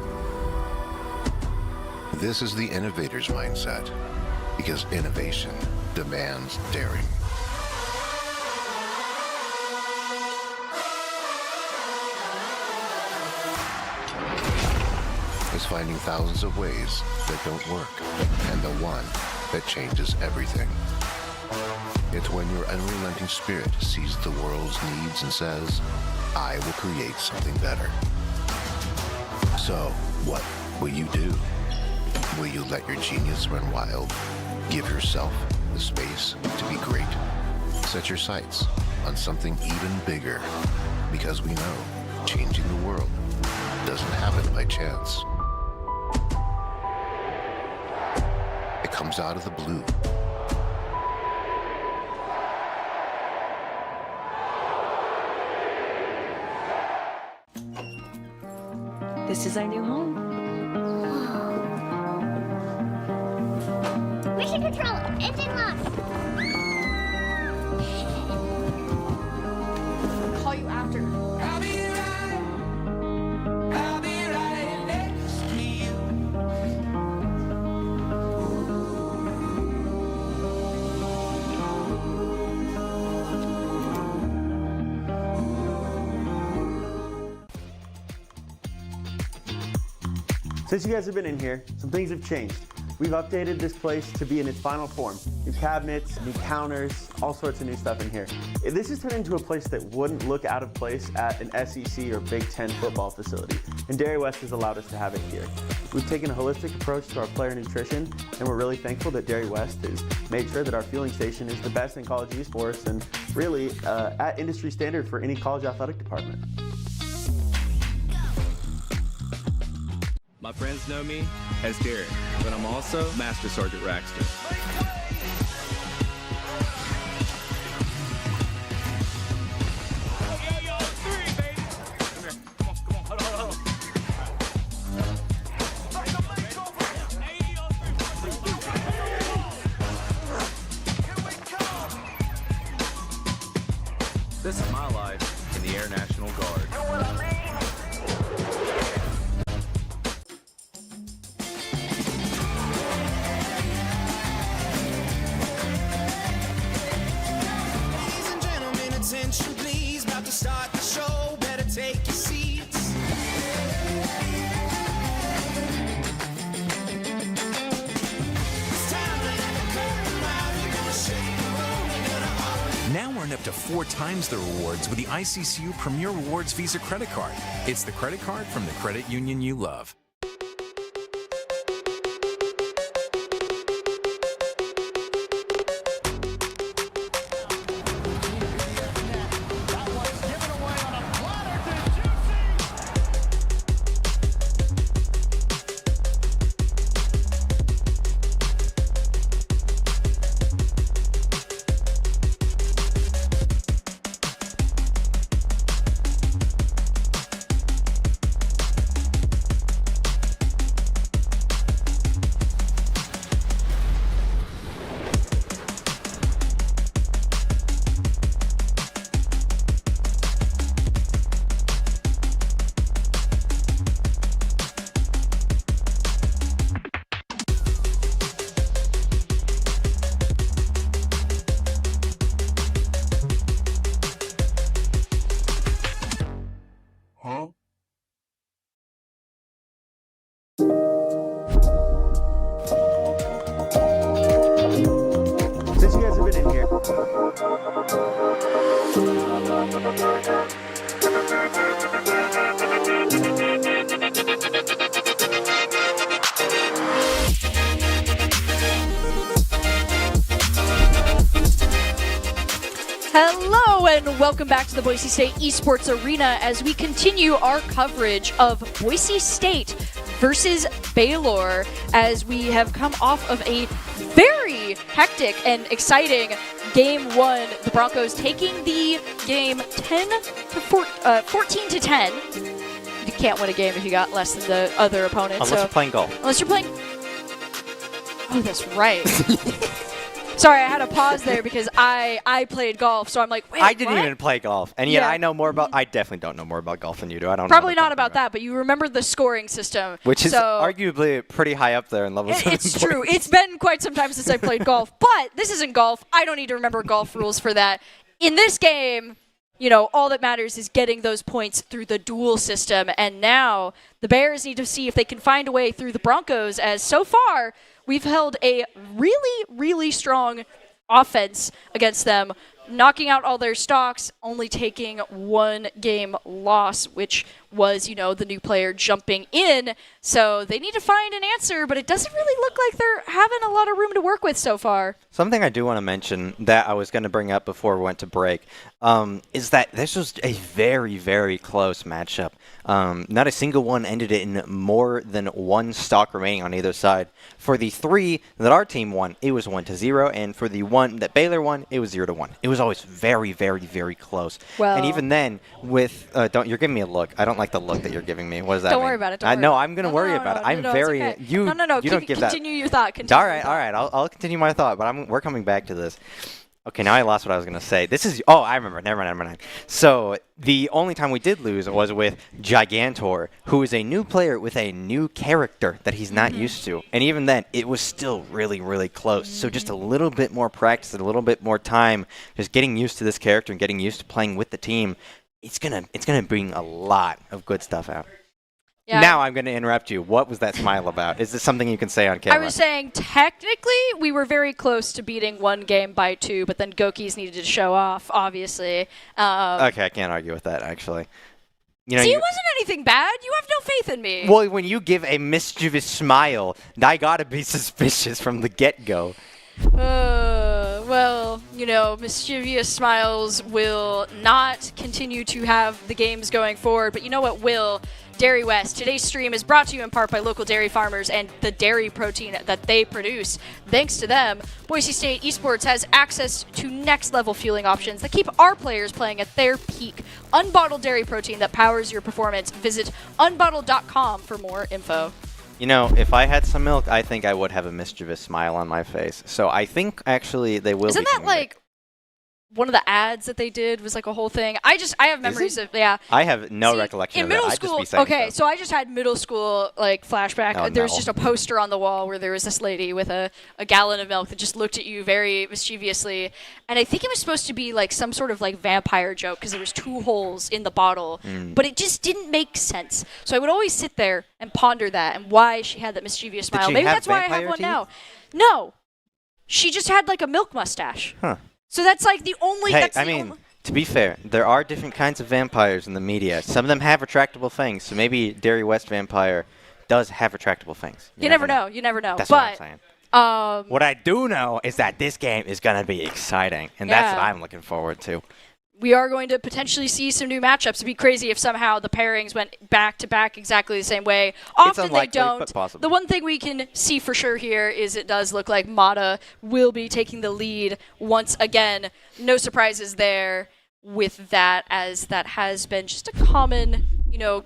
This is the innovator's mindset, because innovation demands daring. Is finding thousands of ways that don't work, and the one that changes everything. It's when your unrelenting spirit sees the world's needs and says, I will create something better. So, what will you do? Will you let your genius run wild? Give yourself the space to be great. Set your sights on something even bigger, because we know changing the world doesn't happen by chance. It comes out of the blue. This is our new home. Mission control, engine lock. I'll call you after. I'll be right next to you. Since you guys have been in here, some things have changed. We've updated this place to be in its final form. New cabinets, new counters, all sorts of new stuff in here. This has turned into a place that wouldn't look out of place at an SEC or Big Ten football facility, and Dairy West has allowed us to have it here. We've taken a holistic approach to our player nutrition, and we're really thankful that Dairy West has made sure that our fueling station is the best in college esports and really at industry standard for any college athletic department. My friends know me as Derek, but I'm also Master Sergeant Raxton. This is my life in the Air National Guard. to 4 times the rewards with the ICCU Premier Rewards Visa credit card. It's the credit card from the credit union you love. Since you guys have been in here, Hello and welcome back to the Boise State Esports Arena as we continue our coverage of Boise State versus Baylor as we have come off of a very hectic and exciting Game 1. The Broncos taking the game 14 to 10. You can't win a game if you got less than the other opponent. Unless you're playing golf. Unless you're playing... Oh, that's right. Sorry, I had to pause there because I played golf, so I'm like, wait, I didn't what? even play golf, and yet Yeah. I know more about. I definitely don't know more about golf than you do. I don't. Probably know not about that, but you remember the scoring system. which is so arguably pretty high up there in levels. of It's importance. true. It's been quite some time since I played golf, but this isn't golf. I don't need to remember golf rules for that. In this game, you know, all that matters is getting those points through the duel system, and now the Bears need to see if they can find a way through the Broncos, as so far we've held a really, really strong offense against them, knocking out all their stocks, only taking 1 game loss, which was, you know, the new player jumping in. So they need to find an answer, but it doesn't really look like they're having a lot of room to work with so far. Something I do want to mention that I was going to bring up before we went to break is that this was a very, very close matchup. Not a single one ended in more than 1 stock remaining on either side. For the 3 that our team won, it was 1-0, and for the 1 that Baylor won, it was 0-1. It was always very, very, very close. Well, and even then, with you're giving me a look. I don't like the look that you're giving me. What does that mean? Don't worry about it. No, I'm going to worry about it. I'm very. It's okay. You. No. You don't give that. Continue your thought. Continue All right. I'll continue my thought, but we're coming back to this. Okay, now I lost what I was going to say. This is... Oh, I remember. Never mind. So, the only time we did lose was with Gigantor, who is a new player with a new character that he's not used to. And even then, it was still really, really close. So, just a little bit more practice and a little bit more time, just getting used to this character and getting used to playing with the team, it's gonna bring a lot of good stuff out. Yeah. Now I'm going to interrupt you. What was that smile about? Is this something you can say on camera? I was saying, technically, we were very close to beating 1 game by 2, but then Gokis needed to show off, obviously. Okay, I can't argue with that, actually. You know, See, it wasn't anything bad. You have no faith in me. Well, when you give a mischievous smile, I got to be suspicious from the get-go. Well, you know, mischievous smiles will not continue to have the games going forward, but you know what will? Dairy West. Today's stream is brought to you in part by local dairy farmers and the dairy protein that they produce. Thanks to them, Boise State Esports has access to next-level fueling options that keep our players playing at their peak. Unbottled dairy protein that powers your performance. Visit unbottled.com for more info. You know, if I had some milk, I think I would have a mischievous smile on my face. So I think, actually, they will Isn't be that coming like back. one of the ads that they did was like a whole thing? I have memories of, yeah. I have no See, recollection in of middle that. school, I'd just be saying okay, stuff. so I just had middle school like flashback. Oh, There was no. just a poster on the wall where there was this lady with a gallon of milk that just looked at you very mischievously, and I think it was supposed to be like some sort of like vampire joke because there was 2 holes in the bottle, but it just didn't make sense. So I would always sit there and ponder that and why she had that mischievous smile. she Maybe have that's why I have vampire one teeth? now. No, she just had like a milk mustache. Huh. So that's like the only. Hey, that's I the mean, only- to be fair, there are different kinds of vampires in the media. Some of them have retractable fangs, so maybe Derry West Vampire does have retractable fangs. You never know. You never know. That's but, what I'm saying. What I do know is that this game is going to be exciting, and that's what I'm looking forward to. We are going to potentially see some new matchups. It'd be crazy if somehow the pairings went back-to-back exactly the same way. Often unlikely, they don't. but possible. The one thing we can see for sure here is it does look like Mata will be taking the lead once again. No surprises there with that, as that has been just a common,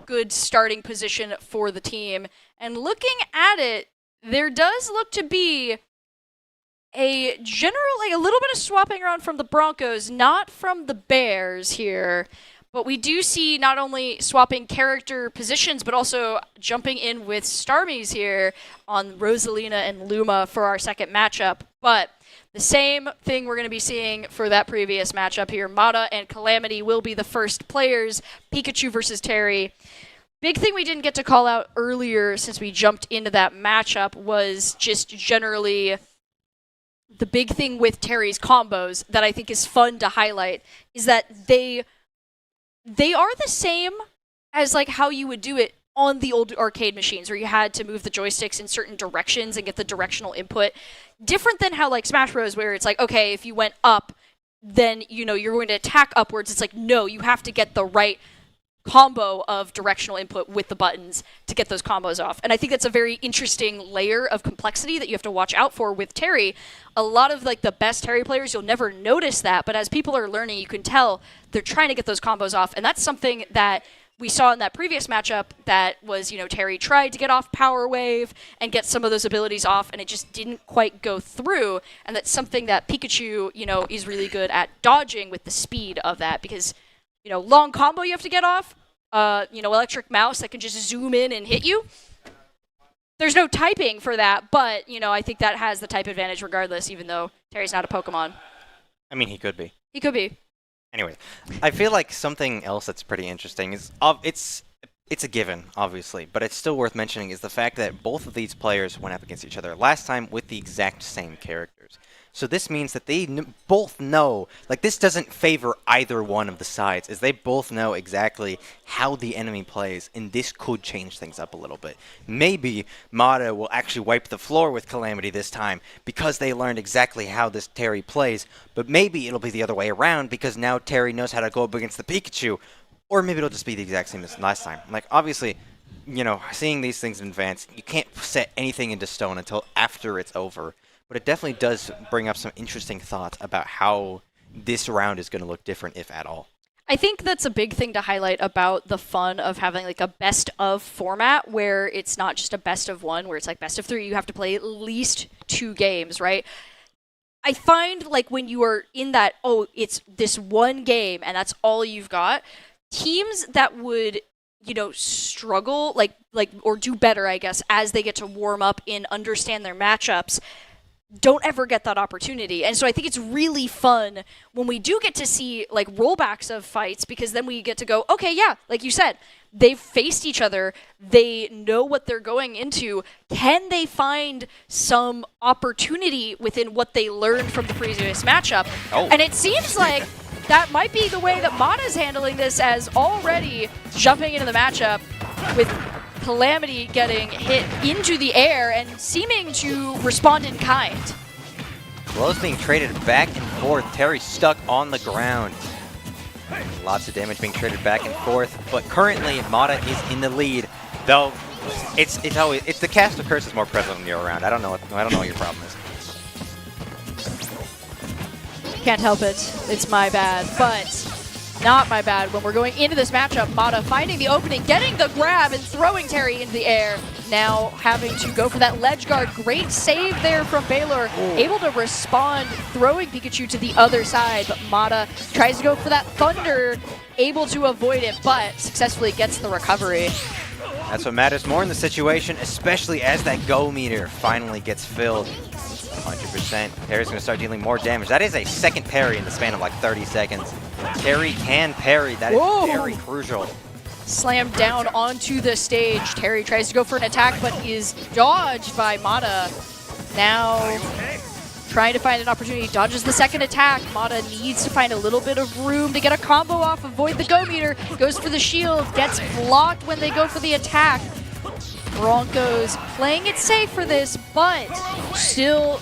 good starting position for the team. And looking at it, there does look to be a little bit of swapping around from the Broncos, not from the Bears here. But we do see not only swapping character positions, but also jumping in with Starmies here on Rosalina and Luma for our second matchup. But the same thing we're going to be seeing for that previous matchup here. Mata and Calamity will be the first players. Pikachu versus Terry. Big thing we didn't get to call out earlier since we jumped into that matchup was just generally the big thing with Terry's combos that I think is fun to highlight is that they are the same as like how you would do it on the old arcade machines where you had to move the joysticks in certain directions and get the directional input. Different than how like Smash Bros. Where it's like, okay, if you went up, then you're going to attack upwards. It's like, no, you have to get the right combo of directional input with the buttons to get those combos off. And I think that's a very interesting layer of complexity that you have to watch out for with Terry. A lot of like the best Terry players, you'll never notice that, but as people are learning, you can tell they're trying to get those combos off. And that's something that we saw in that previous matchup that was, Terry tried to get off Power Wave and get some of those abilities off, and it just didn't quite go through. And that's something that Pikachu, is really good at dodging with the speed of that because long combo you have to get off, electric mouse that can just zoom in and hit you. There's no typing for that, but, I think that has the type advantage regardless, even though Terry's not a Pokemon. I mean, he could be. He could be. Anyway, I feel like something else that's pretty interesting is, it's a given, obviously, but it's still worth mentioning is the fact that both of these players went up against each other last time with the exact same characters. So this means that they both know, like this doesn't favor either one of the sides, as they both know exactly how the enemy plays, and this could change things up a little bit. Maybe Mata will actually wipe the floor with Calamity this time because they learned exactly how this Terry plays, but maybe it'll be the other way around because now Terry knows how to go up against the Pikachu, or maybe it'll just be the exact same as last time. Like, obviously, seeing these things in advance, you can't set anything into stone until after it's over. But it definitely does bring up some interesting thoughts about how this round is going to look different, if at all. I think that's a big thing to highlight about the fun of having like a best of format where it's not just a best of one, where it's like best of three, you have to play at least 2 games, right? I find like when you are in that, it's this one game and that's all you've got, teams that would struggle or do better, I guess, as they get to warm up and understand their matchups, don't ever get that opportunity. And so I think it's really fun when we do get to see like rollbacks of fights, because then we get to go, okay, yeah, like you said, they've faced each other, they know what they're going into. Can they find some opportunity within what they learned from the previous matchup? And it seems like that might be the way that Mata's handling this, as already jumping into the matchup with Calamity getting hit into the air and seeming to respond in kind. Blows being traded back and forth. Terry stuck on the ground. Lots of damage being traded back and forth, but currently Mata is in the lead. Though it's the cast of curse is more present when you're around. I don't know what your problem is. Can't help it. It's my bad, but not my bad when we're going into this matchup. Mata finding the opening, getting the grab, and throwing Terry into the air. Now having to go for that ledge guard. Great save there from Baylor. Able to respond, throwing Pikachu to the other side, but Mata tries to go for that thunder, able to avoid it, but successfully gets the recovery. That's what matters more in the situation, especially as that go meter finally gets filled. 100%. Terry's going to start dealing more damage. That is a second parry in the span of like 30 seconds. Terry can parry. That is very crucial. Slammed down onto the stage. Terry tries to go for an attack, but is dodged by Mata. Now trying to find an opportunity, dodges the second attack. Mata needs to find a little bit of room to get a combo off, avoid the go meter, goes for the shield, gets blocked when they go for the attack. Broncos playing it safe for this, but still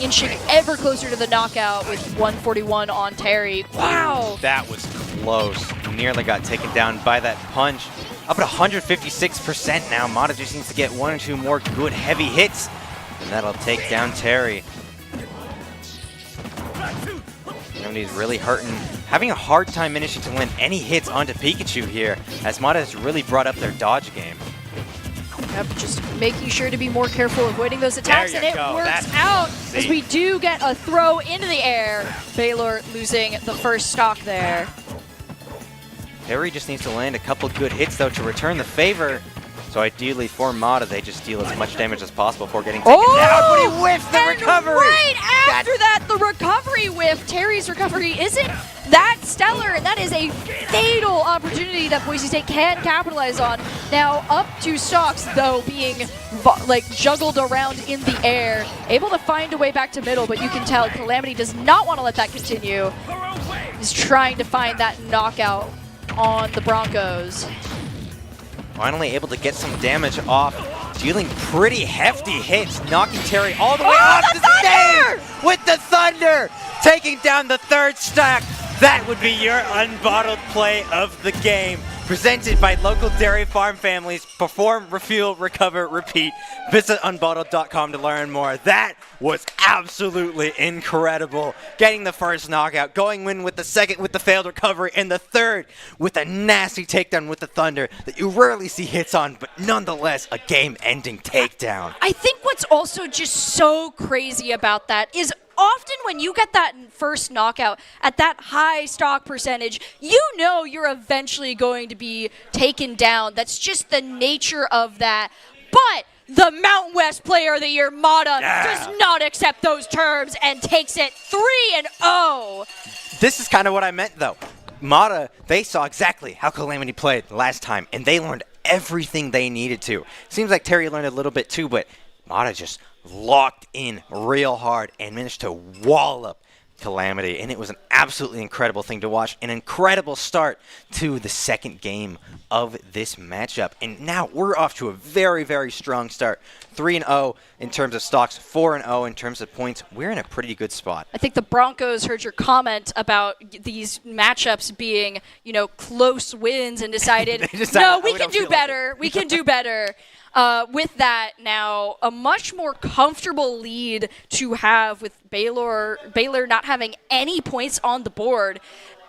inching ever closer to the knockout with 141 on Terry. Wow! That was close. Nearly got taken down by that punch. Up at 156% now. Mata just needs to get 1 or 2 more good heavy hits, and that'll take down Terry. He's really hurting, having a hard time managing to land any hits onto Pikachu here, as Mata has really brought up their dodge game. Yep, just making sure to be more careful avoiding those attacks, and it works out as we do get a throw into the air. Baylor losing the first stock there. Terry just needs to land a couple good hits, though, to return the favor. So ideally for Mata, they just deal as much damage as possible before getting taken down. But he whiffs the recovery! Right after that, the recovery whiff. Terry's recovery isn't that stellar, and that is a fatal opportunity that Boise State can capitalize on. Now up 2 stocks, though, being like juggled around in the air, able to find a way back to middle, but you can tell Calamity does not want to let that continue. He's trying to find that knockout on the Broncos. Finally able to get some damage off, dealing pretty hefty hits, knocking Terry all the way off the stage with the Thunder, taking down the 3rd stack. That would be your unbottled play of the game. Presented by local dairy farm families. Perform, refuel, recover, repeat. Visit unbottled.com to learn more. That was absolutely incredible. Getting the first knockout, going in with the second with the failed recovery, and the third with a nasty takedown with the Thunder that you rarely see hits on, but nonetheless a game-ending takedown. I think what's also just so crazy about that is often when you get that first knockout at that high stock percentage, you know you're eventually going to be taken down. That's just the nature of that. But the Mountain West Player of the Year, Mata, does not accept those terms and takes it 3-0. This is kind of what I meant, though. Mata, they saw exactly how Calamity played last time, and they learned everything they needed to. Seems like Terry learned a little bit too, but Mata just locked in real hard and managed to wallop Calamity, and it was an absolutely incredible thing to watch. An incredible start to the second game of this matchup, and now we're off to a very, very strong start. 3-0 in terms of stocks, 4-0 in terms of points. We're in a pretty good spot. I think the Broncos heard your comment about these matchups being, close wins and decided, no, we can do better. We can do better. With that, now a much more comfortable lead to have with Baylor not having any points on the board.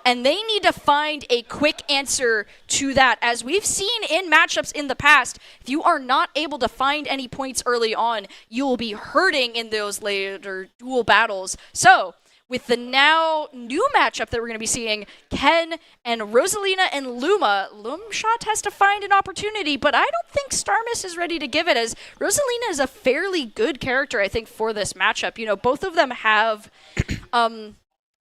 And they need to find a quick answer to that. As we've seen in matchups in the past, if you are not able to find any points early on, you will be hurting in those later duel battles. So, with the now new matchup that we're going to be seeing, Ken and Rosalina and Luma, Lumshot has to find an opportunity, but I don't think Starmus is ready to give it, as Rosalina is a fairly good character, I think, for this matchup. Both of them have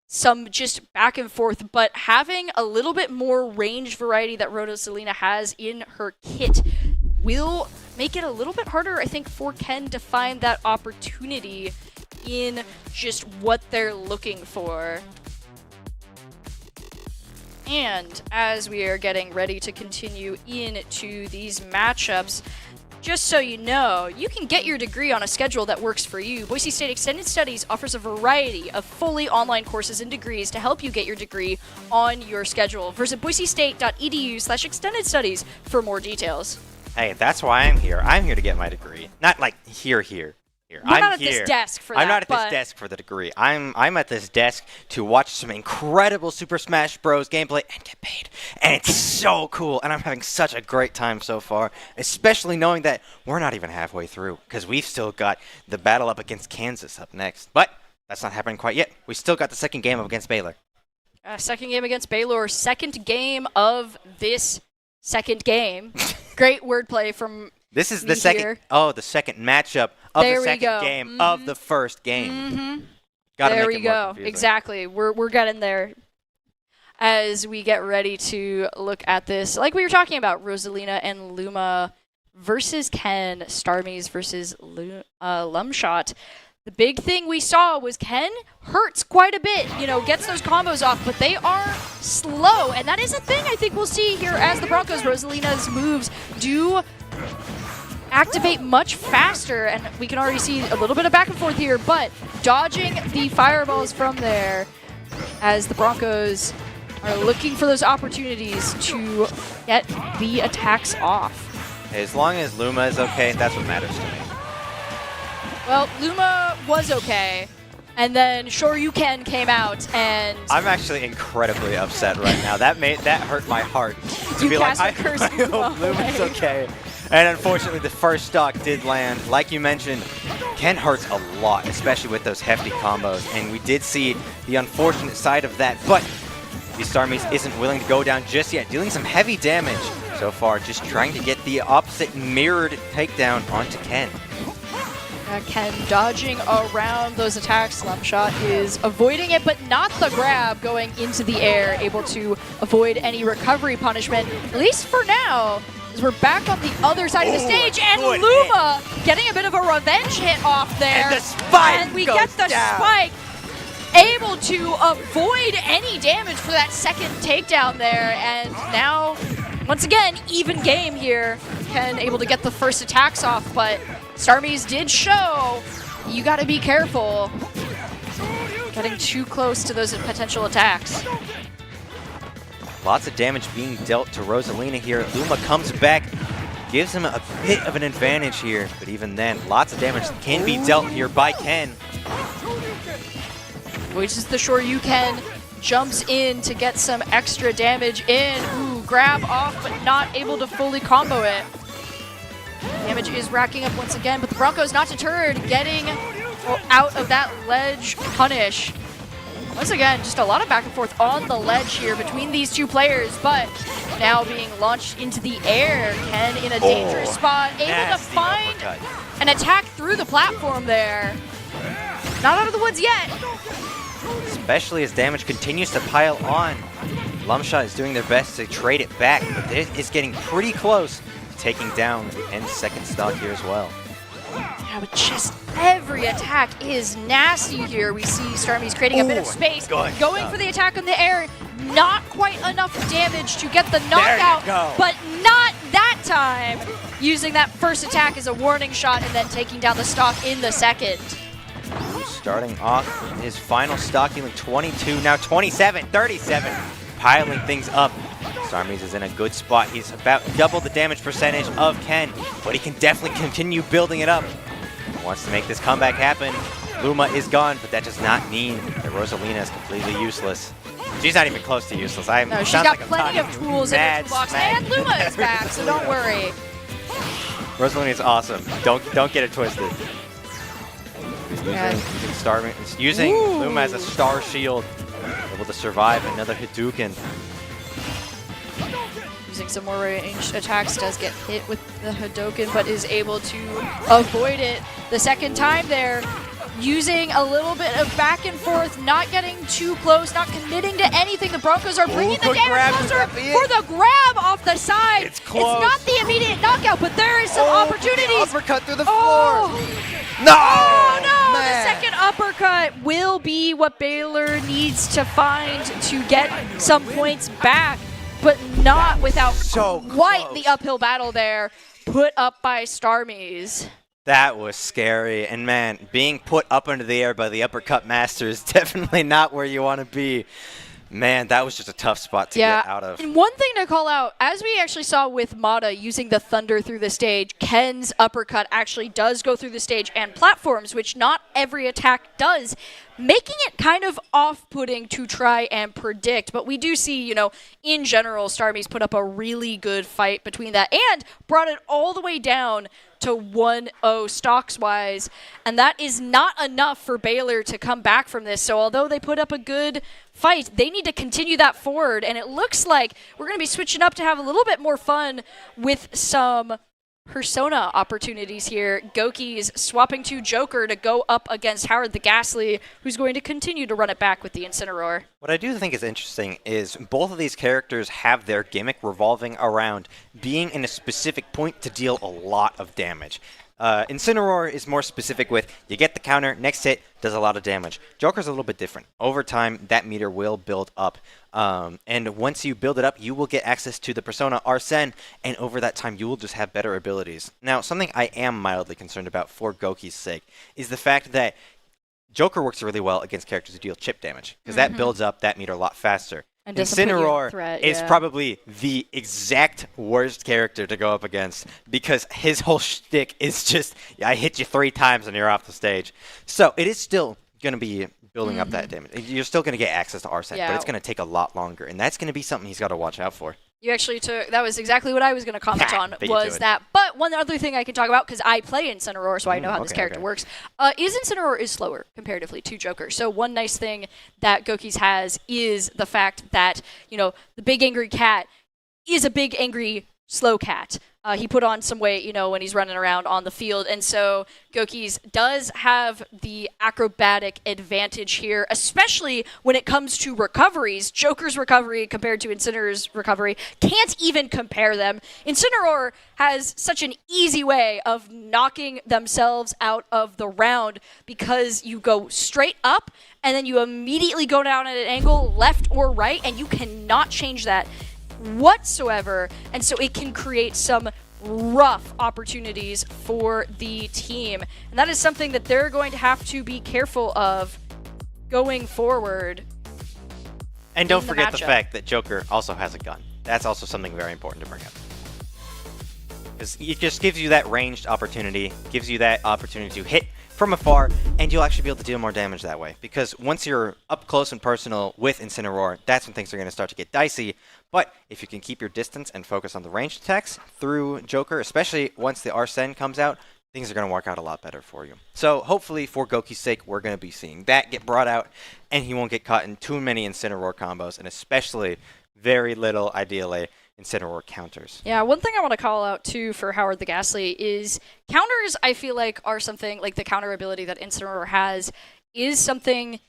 some just back and forth, but having a little bit more range variety that Rosalina has in her kit will make it a little bit harder, I think, for Ken to find that opportunity in just what they're looking for. And as we are getting ready to continue into these matchups, just so you know, you can get your degree on a schedule that works for you. Boise State Extended Studies offers a variety of fully online courses and degrees to help you get your degree on your schedule. Visit boisestate.edu/extended studies for more details. Hey, that's why I'm here. I'm here to get my degree. Not like here. You're not at this desk for that. I'm not at this desk for the degree. I'm at this desk to watch some incredible Super Smash Bros. Gameplay and get paid. And it's so cool, and I'm having such a great time so far, especially knowing that we're not even halfway through, because we've still got the battle up against Kansas up next. But that's not happening quite yet. We still got the second game up against Baylor. Second game against Baylor. Second game of this second game. Great wordplay from This is the second. Oh, the second matchup of the second game of the first game. Gotta there we go. Exactly. We're getting there as we get ready to look at this. Like we were talking about, Rosalina and Luma versus Ken, Starmies versus Lumshot. The big thing we saw was Ken hurts quite a bit, gets those combos off, but they are slow. And that is a thing I think we'll see here as the Broncos. Rosalina's moves do activate much faster, and we can already see a little bit of back and forth here, but dodging the fireballs from there as the Broncos are looking for those opportunities to get the attacks off. As long as Luma is okay, that's what matters to me. Well, Luma was okay, and then Shoryuken came out, and I'm actually incredibly upset right now. That hurt my heart to You be like, cast a curse I hope Luma's okay. And unfortunately, the first stock did land. Like you mentioned, Ken hurts a lot, especially with those hefty combos. And we did see the unfortunate side of that. But the Starmies isn't willing to go down just yet, dealing some heavy damage so far, just trying to get the opposite mirrored takedown onto Ken. Ken dodging around those attacks. Slumshot is avoiding it, but not the grab, going into the air, able to avoid any recovery punishment, at least for now. As we're back on the other side of the stage, and Luma getting a bit of a revenge hit off there. And the spike And we goes get the down. spike, able to avoid any damage for that second takedown there. And now, once again, even game here. Ken able to get the first attacks off, but Starmies did show you got to be careful getting too close to those potential attacks. Lots of damage being dealt to Rosalina here. Luma comes back, gives him a bit of an advantage here, but even then, lots of damage can be dealt here by Ken. Which is the Shoryuken, jumps in to get some extra damage in. Ooh, grab off, but not able to fully combo it. Damage is racking up once again, but the Broncos not deterred, getting out of that ledge punish. Once again, just a lot of back and forth on the ledge here between these two players, but now being launched into the air. Ken in a dangerous spot, able to find an attack through the platform there. Not out of the woods yet. Especially as damage continues to pile on. Lumshot is doing their best to trade it back, but it is getting pretty close to taking down Ken's second stock here as well. Yeah, but just every attack is nasty here. We see Starmies creating a bit of space, going for the attack in the air. Not quite enough damage to get the knockout, but not that time. Using that first attack as a warning shot and then taking down the stock in the second. Starting off his final stock, dealing 22, now 27, 37, piling things up. Starmies is in a good spot. He's about double the damage percentage of Ken, but he can definitely continue building it up. He wants to make this comeback happen. Luma is gone, but that does not mean that Rosalina is completely useless. She's not even close to useless. No, she's got plenty of tools in her toolbox, and Luma is back, so don't worry. Rosalina is awesome. Don't get it twisted. Using Luma as a star shield, able to survive another Hadouken. Using some more ranged attacks, does get hit with the Hadouken, but is able to avoid it the second time there. Using a little bit of back and forth, not getting too close, not committing to anything. The Broncos are bringing the damage closer for the grab off the side. It's close. It's not the immediate knockout, but there is some opportunities. Uppercut through the floor. No! Oh, no! Man. The second uppercut will be what Baylor needs to find to get some points back, but not without quite the uphill battle there put up by Starmies. That was scary, and man, being put up into the air by the uppercut master is definitely not where you want to be. Man, that was just a tough spot to get out of. And one thing to call out, as we actually saw with Mata using the thunder through the stage, Ken's uppercut actually does go through the stage and platforms, which not every attack does, making it kind of off-putting to try and predict. But we do see, in general, Starmies put up a really good fight between that and brought it all the way down to 1-0 stocks-wise. And that is not enough for Baylor to come back from this. So although they put up a good fight, they need to continue that forward. And it looks like we're going to be switching up to have a little bit more fun with some persona opportunities here. Goki's swapping to Joker to go up against Howard the Ghastly, who's going to continue to run it back with the Incineroar. What I do think is interesting is both of these characters have their gimmick revolving around being in a specific point to deal a lot of damage. Incineroar is more specific with you get the counter, next hit does a lot of damage. Joker's a little bit different. Over time, that meter will build up. And once you build it up, you will get access to the persona Arsene, and over that time, you will just have better abilities. Now, something I am mildly concerned about for Goki's sake is the fact that Joker works really well against characters who deal chip damage, because that builds up that meter a lot faster. And Incineroar is probably the exact worst character to go up against because his whole shtick is just, I hit you 3 times and you're off the stage. So it is still going to be building up that damage. You're still going to get access to Arsene, but it's going to take a lot longer, and that's going to be something he's got to watch out for. You actually took, that was exactly what I was going to comment on, was that. But one other thing I can talk about, because I play Incineroar, so I know how this character works, is Incineroar is slower comparatively to Joker. So one nice thing that Goki's has is the fact that, you know, the big angry cat is a big angry slow cat. He put on some weight, you know, when he's running around on the field. And so Goki's does have the acrobatic advantage here, especially when it comes to recoveries. Joker's recovery compared to Incineroar's recovery can't even compare them. Incineroar has such an easy way of knocking themselves out of the round because you go straight up and then you immediately go down at an angle, left or right, and you cannot change that whatsoever, and so it can create some rough opportunities for the team, and that is something that they're going to have to be careful of going forward. And don't forget the fact that Joker also has a gun. That's also something very important to bring up, because it just gives you that ranged opportunity, gives you that opportunity to hit from afar, and you'll actually be able to deal more damage that way. Because once you're up close and personal with Incineroar, that's when things are going to start to get dicey. But if you can keep your distance and focus on the ranged attacks through Joker, especially once the Arsene comes out, things are going to work out a lot better for you. So hopefully, for Goki's sake, we're going to be seeing that get brought out, and he won't get caught in too many Incineroar combos, and especially very little, ideally, Incineroar counters. Yeah, one thing I want to call out too for Howard the Ghastly is counters. I feel like are something like the counter ability that Incineroar has is something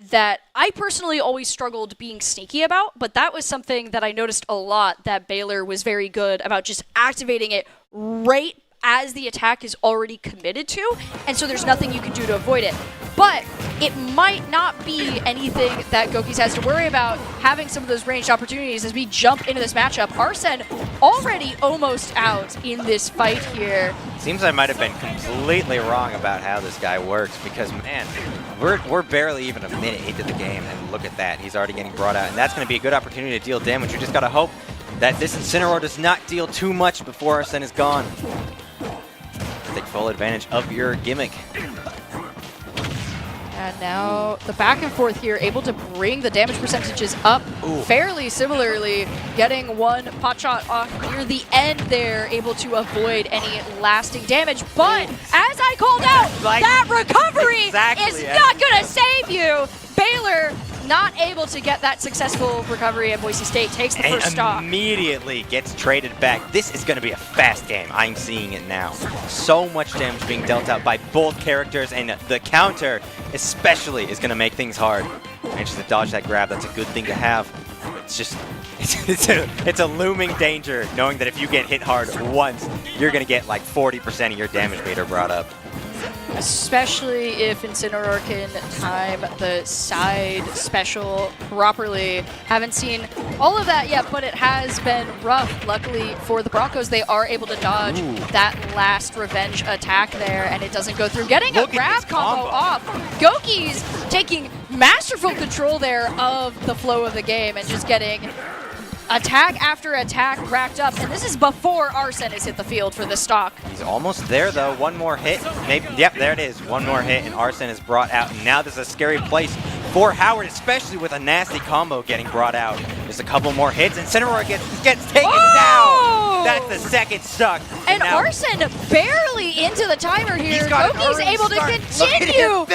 that I personally always struggled being sneaky about, but that was something that I noticed a lot that Baylor was very good about, just activating it right as the attack is already committed to, and so there's nothing you can do to avoid it. But it might not be anything that Goki's has to worry about, having some of those ranged opportunities as we jump into this matchup. Arsene already almost out in this fight here. Seems I might have been completely wrong about how this guy works, because, man, we're barely even a minute into the game, and look at that. He's already getting brought out, and that's going to be a good opportunity to deal damage. You just got to hope that this Incineroar does not deal too much before Arsene is gone. Take full advantage of your gimmick. And now the back and forth here, able to bring the damage percentages up fairly similarly, getting one pot shot off near the end there, able to avoid any lasting damage. But as I called out, that recovery is not going to save you. Baylor not able to get that successful recovery at Boise State, takes the first stock. And immediately gets traded back. This is going to be a fast game. I'm seeing it now. So much damage being dealt out by both characters, and the counter especially is going to make things hard. Manages to dodge that grab. That's a good thing to have. It's just, it's a looming danger, knowing that if you get hit hard once, you're going to get like 40% of your damage meter brought up. Especially if Incineroar can time the side special properly. Haven't seen all of that yet, but it has been rough. Luckily for the Broncos, they are able to dodge that last revenge attack there, and it doesn't go through. Getting a grab combo off. Goki's taking masterful control there of the flow of the game and just getting attack after attack racked up, and this is before Arsene has hit the field for the stock. He's almost there, though. One more hit. Maybe, yep, there it is. One more hit, and Arsene is brought out. And now this is a scary place for Howard, especially with a nasty combo getting brought out. There's a couple more hits, and Incineroar gets taken down. That's the second stock. And Arsene barely into the timer here. Goki's able to continue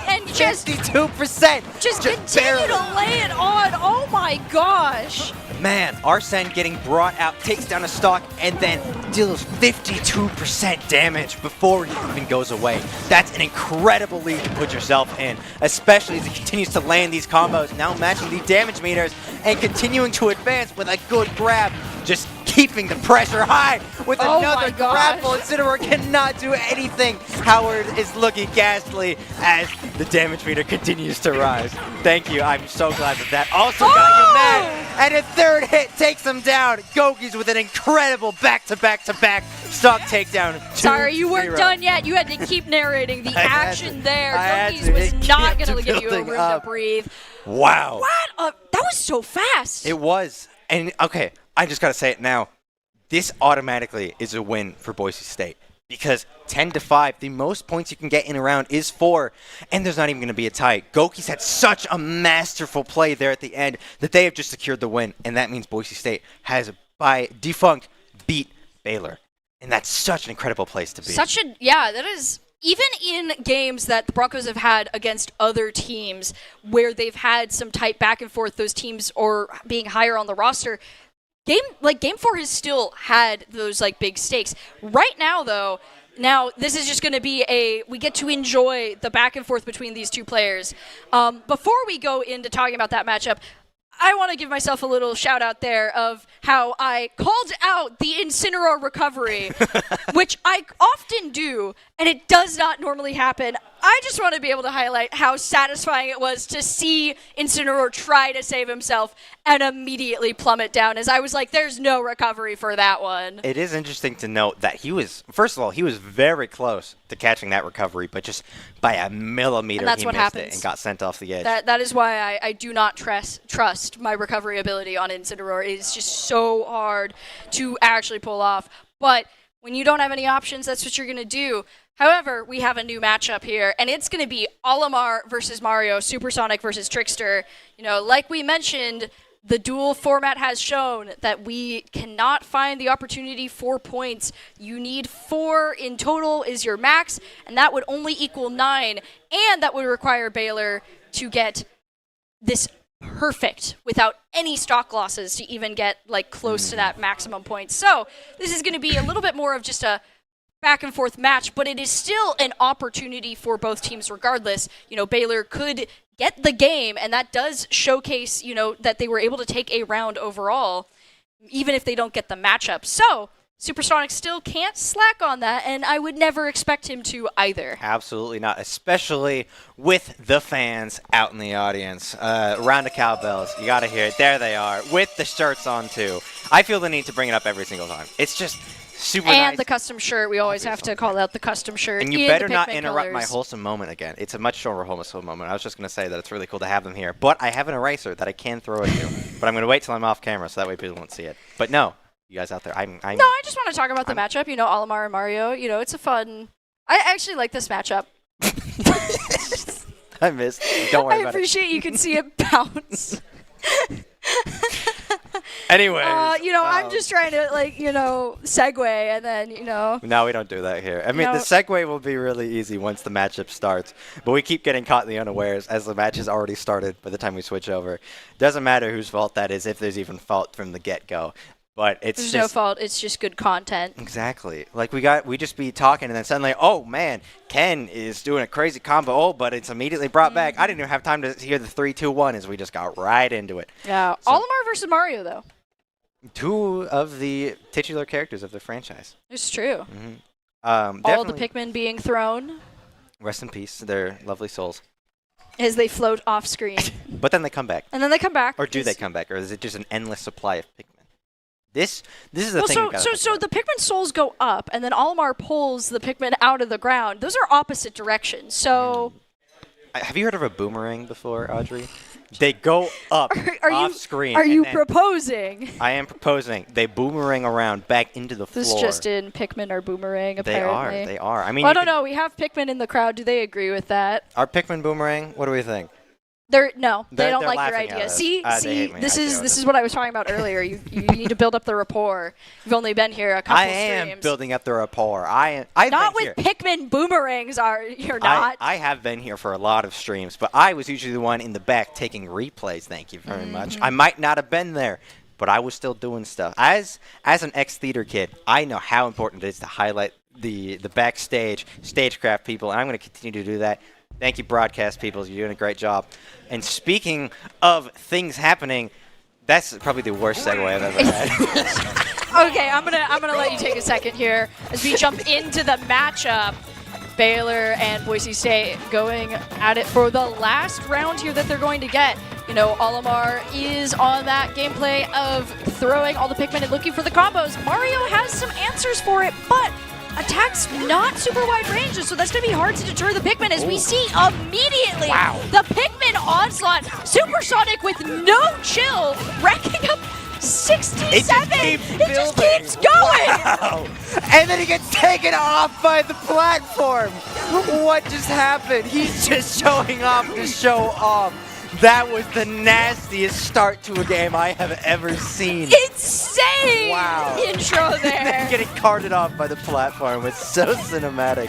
and just 52%. Just continue to lay it on. Oh my gosh. Man, Arsene getting brought out, takes down a stock, and then deals 52% damage before he even goes away. That's an incredible lead to put yourself in, especially as he continues to land these combos, now matching the damage meters and continuing to advance with a good grab. Just keeping the pressure high with Oh another my gosh. grapple. Incineroar cannot do anything. Howard is looking ghastly as the damage meter continues to rise. Thank you. I'm so glad that also got you mad. And a third hit takes him down. Goki's with an incredible back-to-back-to-back stock takedown. Sorry, you weren't 2-0. done yet. You had to keep narrating the action there. I had Goki's to. was It not kept going to give you a building room up. to breathe. Wow. What? That was so fast. It was. And, okay, I just got to say it now. This automatically is a win for Boise State. Because 10-5, the most points you can get in a round is 4, and there's not even going to be a tie. Goki's had such a masterful play there at the end that they have just secured the win, and that means Boise State has, by defunct, beat Baylor. And that's such an incredible place to be. That is, even in games that the Broncos have had against other teams where they've had some tight back and forth, those teams or being higher on the roster, Game 4 has still had those big stakes. Right now, though, this is just going to be we get to enjoy the back and forth between these two players. Before we go into talking about that matchup, I want to give myself a little shout out there of how I called out the Incineroar recovery, which I often do, and it does not normally happen. I just want to be able to highlight how satisfying it was to see Incineroar try to save himself and immediately plummet down, as I was like, there's no recovery for that one. It is interesting to note that first of all, he was very close to catching that recovery, but just by a millimeter And that's he what missed happens. it and got sent off the edge. That is why I do not trust my recovery ability on Incineroar. It is just so hard to actually pull off. But when you don't have any options, that's what you're going to do. However, we have a new matchup here, and it's going to be Olimar versus Mario, Supersonic versus Trickster. Like we mentioned, the dual format has shown that we cannot find the opportunity for points. You need 4 in total is your max, and that would only equal 9, and that would require Baylor to get this perfect without any stock losses to even get close to that maximum point. So this is going to be a little bit more of just a back and forth match, but it is still an opportunity for both teams regardless. Baylor could get the game, and that does showcase, that they were able to take a round overall, even if they don't get the matchup. So Supersonic still can't slack on that, and I would never expect him to either. Absolutely not, especially with the fans out in the audience. Round of cowbells, you got to hear it. There they are, with the shirts on too. I feel the need to bring it up every single time. It's just super nice. And the custom shirt. We always have to call out the custom shirt. And you in better the not Pikmin interrupt my colors. wholesome moment again. It's a much shorter wholesome moment. I was just going to say that it's really cool to have them here. But I have an eraser that I can throw at you. But I'm going to wait till I'm off camera so that way people won't see it. But no, you guys out there, No, I just want to talk about the matchup. Olimar and Mario. It's a fun. I actually like this matchup. I missed. Don't worry I about it. appreciate you can see it bounce. Anyways. I'm just trying to segue and then No, we don't do that here. I mean, the segue will be really easy once the matchup starts, but we keep getting caught in the unawares as the match has already started by the time we switch over. Doesn't matter whose fault that is, if there's even fault from the get-go. But there's no fault. It's just good content. Exactly. We just be talking and then suddenly, oh man, Ken is doing a crazy combo, but it's immediately brought back. I didn't even have time to hear the 3-2-1 as we just got right into it. Yeah. So, Olimar versus Mario, though. 2 of the titular characters of the franchise. It's true. Mm-hmm. All the Pikmin being thrown. Rest in peace, their lovely souls. As they float off screen. But then they come back. And then they come back. Or do they come back? Or is it just an endless supply of Pikmin? This is the thing. So the Pikmin souls go up, and then Olimar pulls the Pikmin out of the ground. Those are opposite directions. So, have you heard of a boomerang before, Audrey? They go up off screen. Are you proposing? I am proposing. They boomerang around back into the floor. This just in, Pikmin are boomerang, apparently. They are. I mean, well, I don't know. We have Pikmin in the crowd. Do they agree with that? Are Pikmin boomerang? What do we think? They don't like your laughing at idea. us. See, They hate me. this is what I was talking about earlier. You need to build up the rapport. You've only been here a couple I streams. am building up the rapport. I've not been with here. Pikmin boomerangs. You're not. I have been here for a lot of streams, but I was usually the one in the back taking replays. Thank you very much. I might not have been there, but I was still doing stuff. As an ex-theater kid, I know how important it is to highlight the backstage, stagecraft people, and I'm going to continue to do that. Thank you, broadcast people. You're doing a great job. And speaking of things happening, That's probably the worst segue I've ever had. Okay, I'm gonna let you take a second here as we jump into the matchup. Baylor and Boise State going at it for the last round here that they're going to get. You know, Olimar is on that gameplay of throwing all the Pikmin and looking for the combos. Mario has some answers for it, but attack's not super wide range, so that's going to be hard to deter the Pikmin as we see immediately the Pikmin onslaught. Supersonic with no chill, racking up 67. It just keeps going. Wow. And then he gets taken off by the platform. What just happened? He's just showing off to show off. That was the nastiest start to a game I have ever seen. Insane intro there. Then getting carted off by the platform was so cinematic.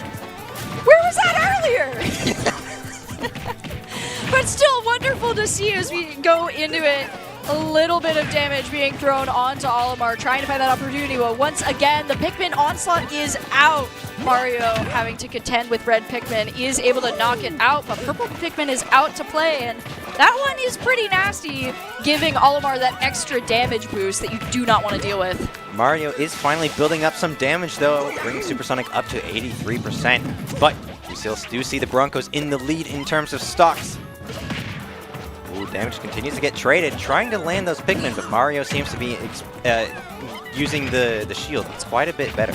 Where was that earlier? But still wonderful to see as we go into it. A little bit of damage being thrown onto Olimar, trying to find that opportunity. Well, once again, the Pikmin onslaught is out. Mario having to contend with red Pikmin is able to knock it out, but purple Pikmin is out to play, and that one is pretty nasty, giving Olimar that extra damage boost that you do not want to deal with. Mario is finally building up some damage, though, bringing Supersonic up to 83%. But we still do see the Broncos in the lead in terms of stocks. Ooh, damage continues to get traded, trying to land those Pikmin, but Mario seems to be using the shield. It's quite a bit better.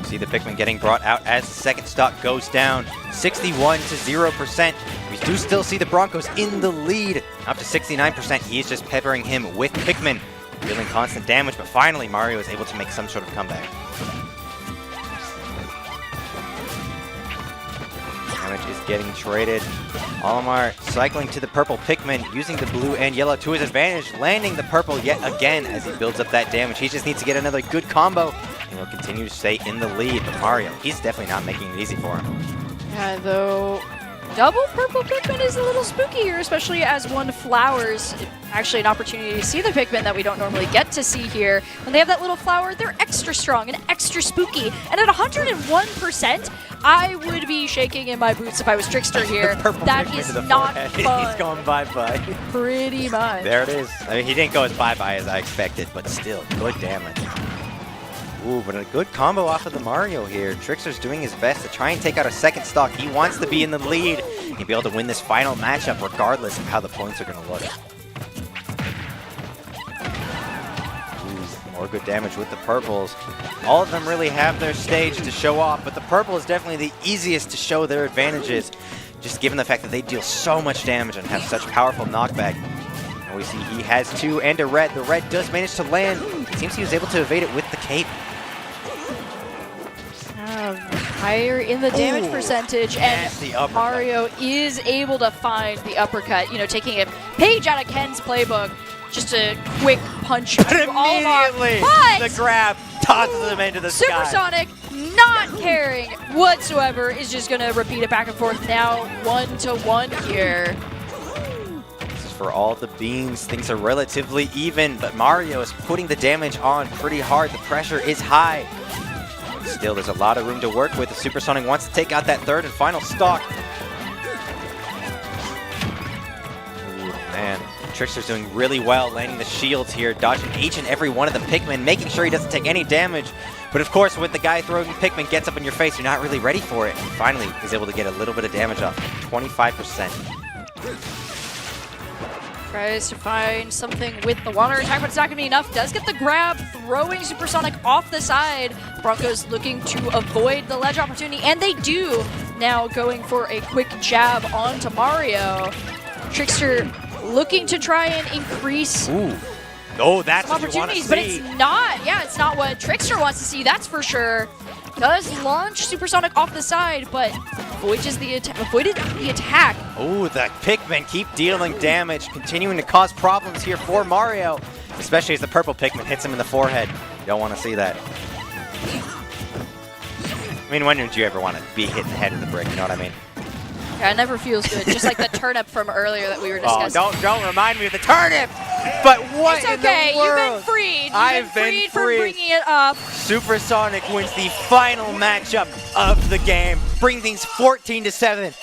See the Pikmin getting brought out as the second stock goes down, 61 to 0%. We do still see the Broncos in the lead, up to 69%. He is just peppering him with Pikmin, dealing constant damage, but finally Mario is able to make some sort of comeback. Damage is getting traded. Olimar cycling to the purple Pikmin, using the blue and yellow to his advantage, landing the purple yet again as he builds up that damage. He just needs to get another good combo, and he'll continue to stay in the lead. But Mario, he's definitely not making it easy for him. Yeah, though, double purple Pikmin is a little spooky here, especially as one flowers. Actually, an opportunity to see the Pikmin that we don't normally get to see here. When they have that little flower, they're extra strong and extra spooky. And at 101%, I would be shaking in my boots if I was Trickster here. That is not fun. He's going bye-bye. Pretty much. There it is. I mean, he didn't go as bye-bye as I expected, but still, good damage. Ooh, but a good combo off of the Mario here. Trickster's doing his best to try and take out a second stock. He wants to be in the lead and be able to win this final matchup regardless of how the points are going to look. Ooh, more good damage with the purples. All of them really have their stage to show off, but the purple is definitely the easiest to show their advantages, just given the fact that they deal so much damage and have such powerful knockback. And we see he has two and a red. The red does manage to land. It seems he was able to evade it with the cape. Higher in the damage percentage, and Mario is able to find the uppercut, you know, taking a page out of Ken's playbook. Just a quick punch to Olimar, but the grab tosses him into the sky. Supersonic, not caring whatsoever, is just going to repeat it back and forth. Now 1-1 here. This is for all the beans. Things are relatively even, but Mario is putting the damage on pretty hard. The pressure is high. Still, there's a lot of room to work with. The Supersonic wants to take out that third and final stock. Ooh, man. Trickster's doing really well, landing the shields here, dodging each and every one of the Pikmin, making sure he doesn't take any damage. But of course, when the guy throwing Pikmin gets up in your face, you're not really ready for it. And finally, is able to get a little bit of damage off, 25%. Tries to find something with the water attack, but it's not going to be enough. Does get the grab, throwing Supersonic off the side. Broncos looking to avoid the ledge opportunity, and they do. Now going for a quick jab onto Mario. Trickster looking to try and increase that's opportunities, but it's not. Yeah, it's not what Trickster wants to see, that's for sure. Does launch Supersonic off the side, but avoided the attack. Oh, the Pikmin keep dealing damage, continuing to cause problems here for Mario, especially as the purple Pikmin hits him in the forehead. You don't want to see that. I mean, when did you ever want to be hit in the head with a brick, you know what I mean? Yeah, it never feels good, just like the turnip from earlier that we were discussing. Oh, don't remind me of the turnip! But what it's okay, in the world? You've been freed. I've been freed from bringing it up. Supersonic wins the final matchup of the game, bringing things 14-7.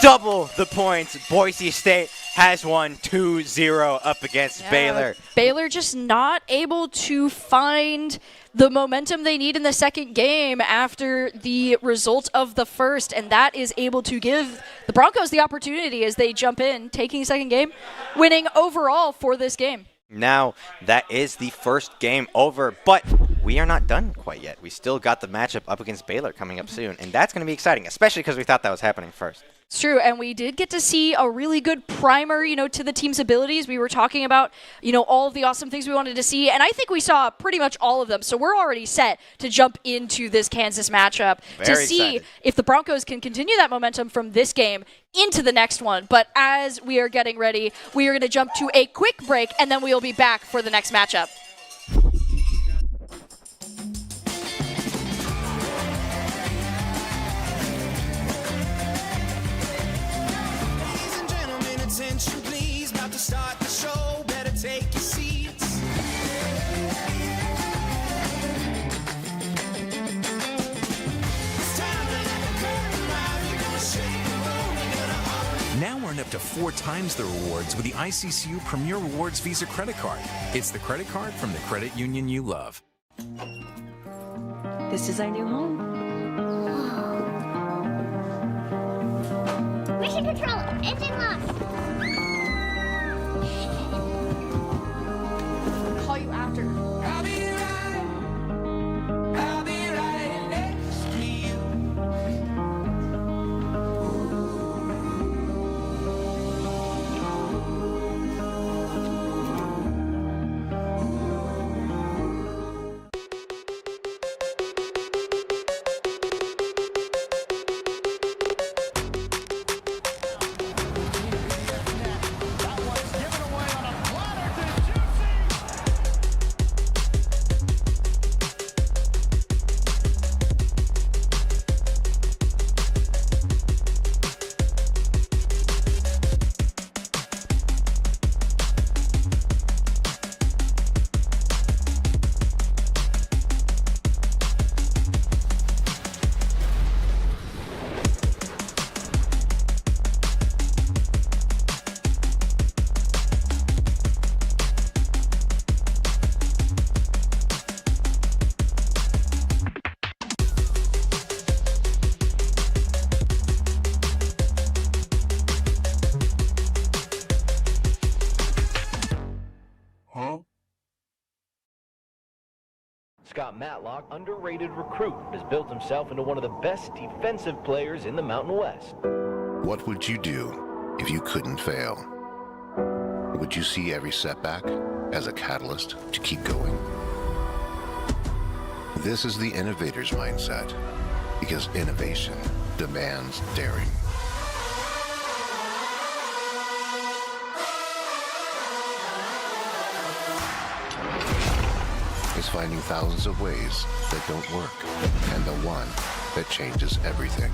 double the points. Boise State has won 2-0 up against Baylor. Baylor just not able to find the momentum they need in the second game after the result of the first, and that is able to give the Broncos the opportunity as they jump in, taking the second game, winning overall for this game. Now, that is the first game over, but we are not done quite yet. We still got the matchup up against Baylor coming up soon, and that's going to be exciting, especially because we thought that was happening first. It's true, and we did get to see a really good primer, to the team's abilities. We were talking about, all of the awesome things we wanted to see, and I think we saw pretty much all of them. So we're already set to jump into this Kansas matchup to see if the Broncos can continue that momentum from this game into the next one. But as we are getting ready, we are going to jump to a quick break, and then we will be back for the next matchup. Attention, please. About to start the show. Better take your seats. It's time to let the curtain rise. We're gonna shake the room. We're gonna Now earn up to 4 times the rewards with the ICCU Premier Rewards Visa credit card. It's the credit card from the credit union you love. This is our new home. Mission control, engine lock. Call you after. I'll be right next to you. Scott Matlock, underrated recruit, has built himself into one of the best defensive players in the Mountain West. What would you do if you couldn't fail? Would you see every setback as a catalyst to keep going? This is the innovator's mindset, because innovation demands daring. Is finding thousands of ways that don't work, and the one that changes everything.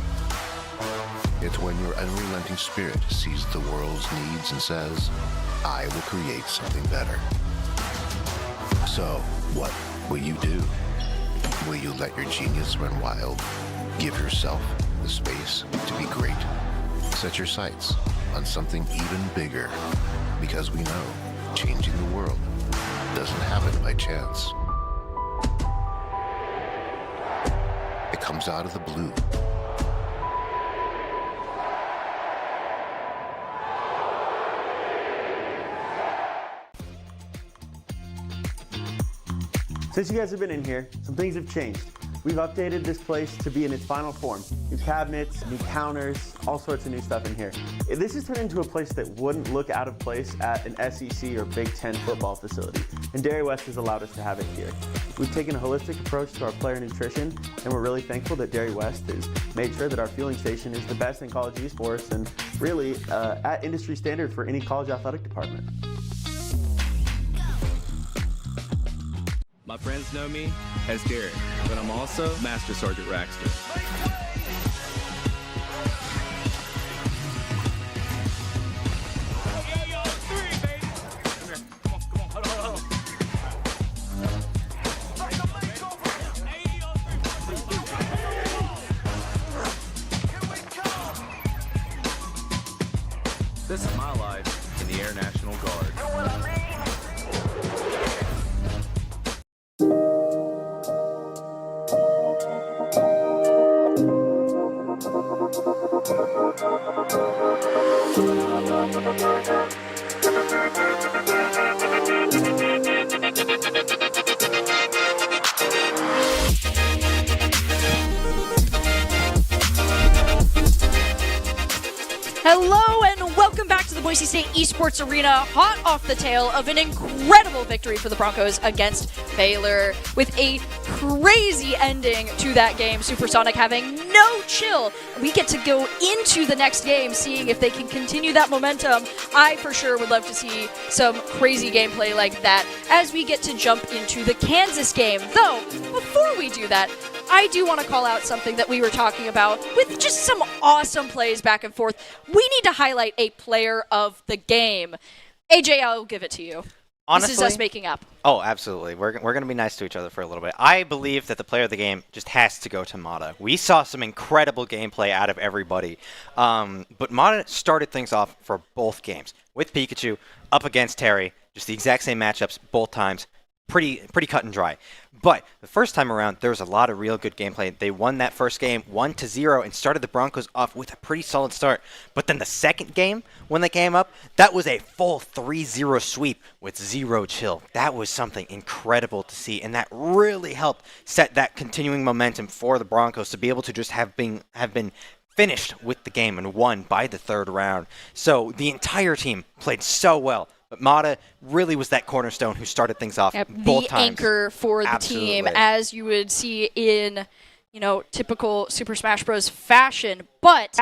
It's when your unrelenting spirit sees the world's needs and says, I will create something better. So, what will you do? Will you let your genius run wild? Give yourself the space to be great? Set your sights on something even bigger, because we know changing the world doesn't happen by chance. It comes out of the blue. Since you guys have been in here, some things have changed. We've updated this place to be in its final form. New cabinets, new counters, all sorts of new stuff in here. This has turned into a place that wouldn't look out of place at an SEC or Big Ten football facility, and Dairy West has allowed us to have it here. We've taken a holistic approach to our player nutrition, and we're really thankful that Dairy West has made sure that our fueling station is the best in college esports and really at industry standard for any college athletic department. My friends know me as Derek, but I'm also Master Sergeant Raxter. This is my life in the Air National Guard. Hello and welcome back to the Boise State Esports Arena, hot off the tail of an incredible victory for the Broncos against Baylor with a crazy ending to that game. Supersonic having no chill. We get to go into the next game seeing if they can continue that momentum. I for sure would love to see some crazy gameplay like that as we get to jump into the Kansas game. Though, before we do that, I do want to call out something that we were talking about with just some awesome plays back and forth. We need to highlight a player of the game. AJ, I'll give it to you. Honestly, this is us making up. Oh, absolutely. We're going to be nice to each other for a little bit. I believe that the player of the game just has to go to Mata. We saw some incredible gameplay out of everybody. But Mata started things off for both games. With Pikachu, up against Terry, just the exact same matchups both times. Pretty cut and dry. But the first time around, there was a lot of real good gameplay. They won that first game 1-0 and started the Broncos off with a pretty solid start. But then the second game, when they came up, that was a full 3-0 sweep with zero chill. That was something incredible to see, and that really helped set that continuing momentum for the Broncos to be able to just have been finished with the game and won by the third round. So the entire team played so well. But Mata really was that cornerstone who started things off both the times. Anchor for the team, as you would see in, typical Super Smash Bros. Fashion. But.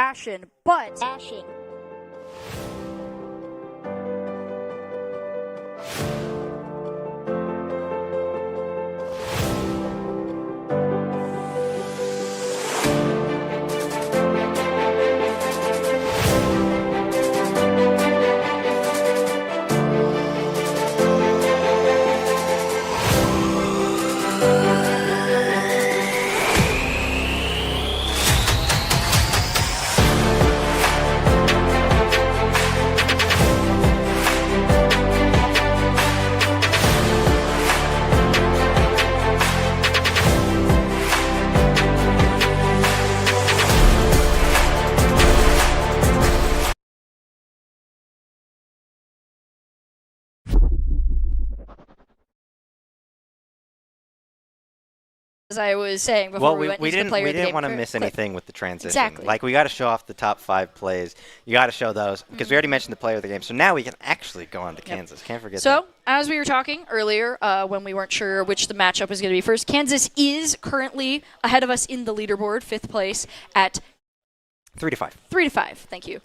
As I was saying before we went into the player of the game. We didn't want to miss anything with the transition. Exactly. Like, we got to show off the top 5 plays. You got to show those because we already mentioned the player of the game. So now we can actually go on to Kansas. Can't forget that. So, as we were talking earlier, when we weren't sure which the matchup was going to be first, Kansas is currently ahead of us in the leaderboard, 5th place at 3-5. 3-5, thank you.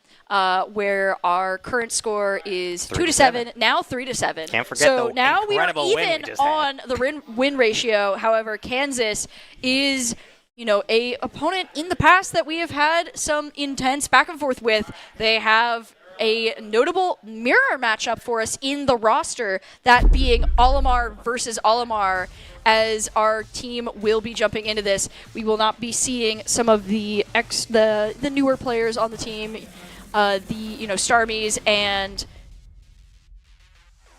Where our current score is 2-7, now 3-7. Can't forget the now we are incredible win we even just on had. the win ratio. However, Kansas is, a opponent in the past that we have had some intense back and forth with. They have a notable mirror matchup for us in the roster, that being Olimar versus Olimar. As our team will be jumping into this, we will not be seeing some of the newer players on the team, Starmies and.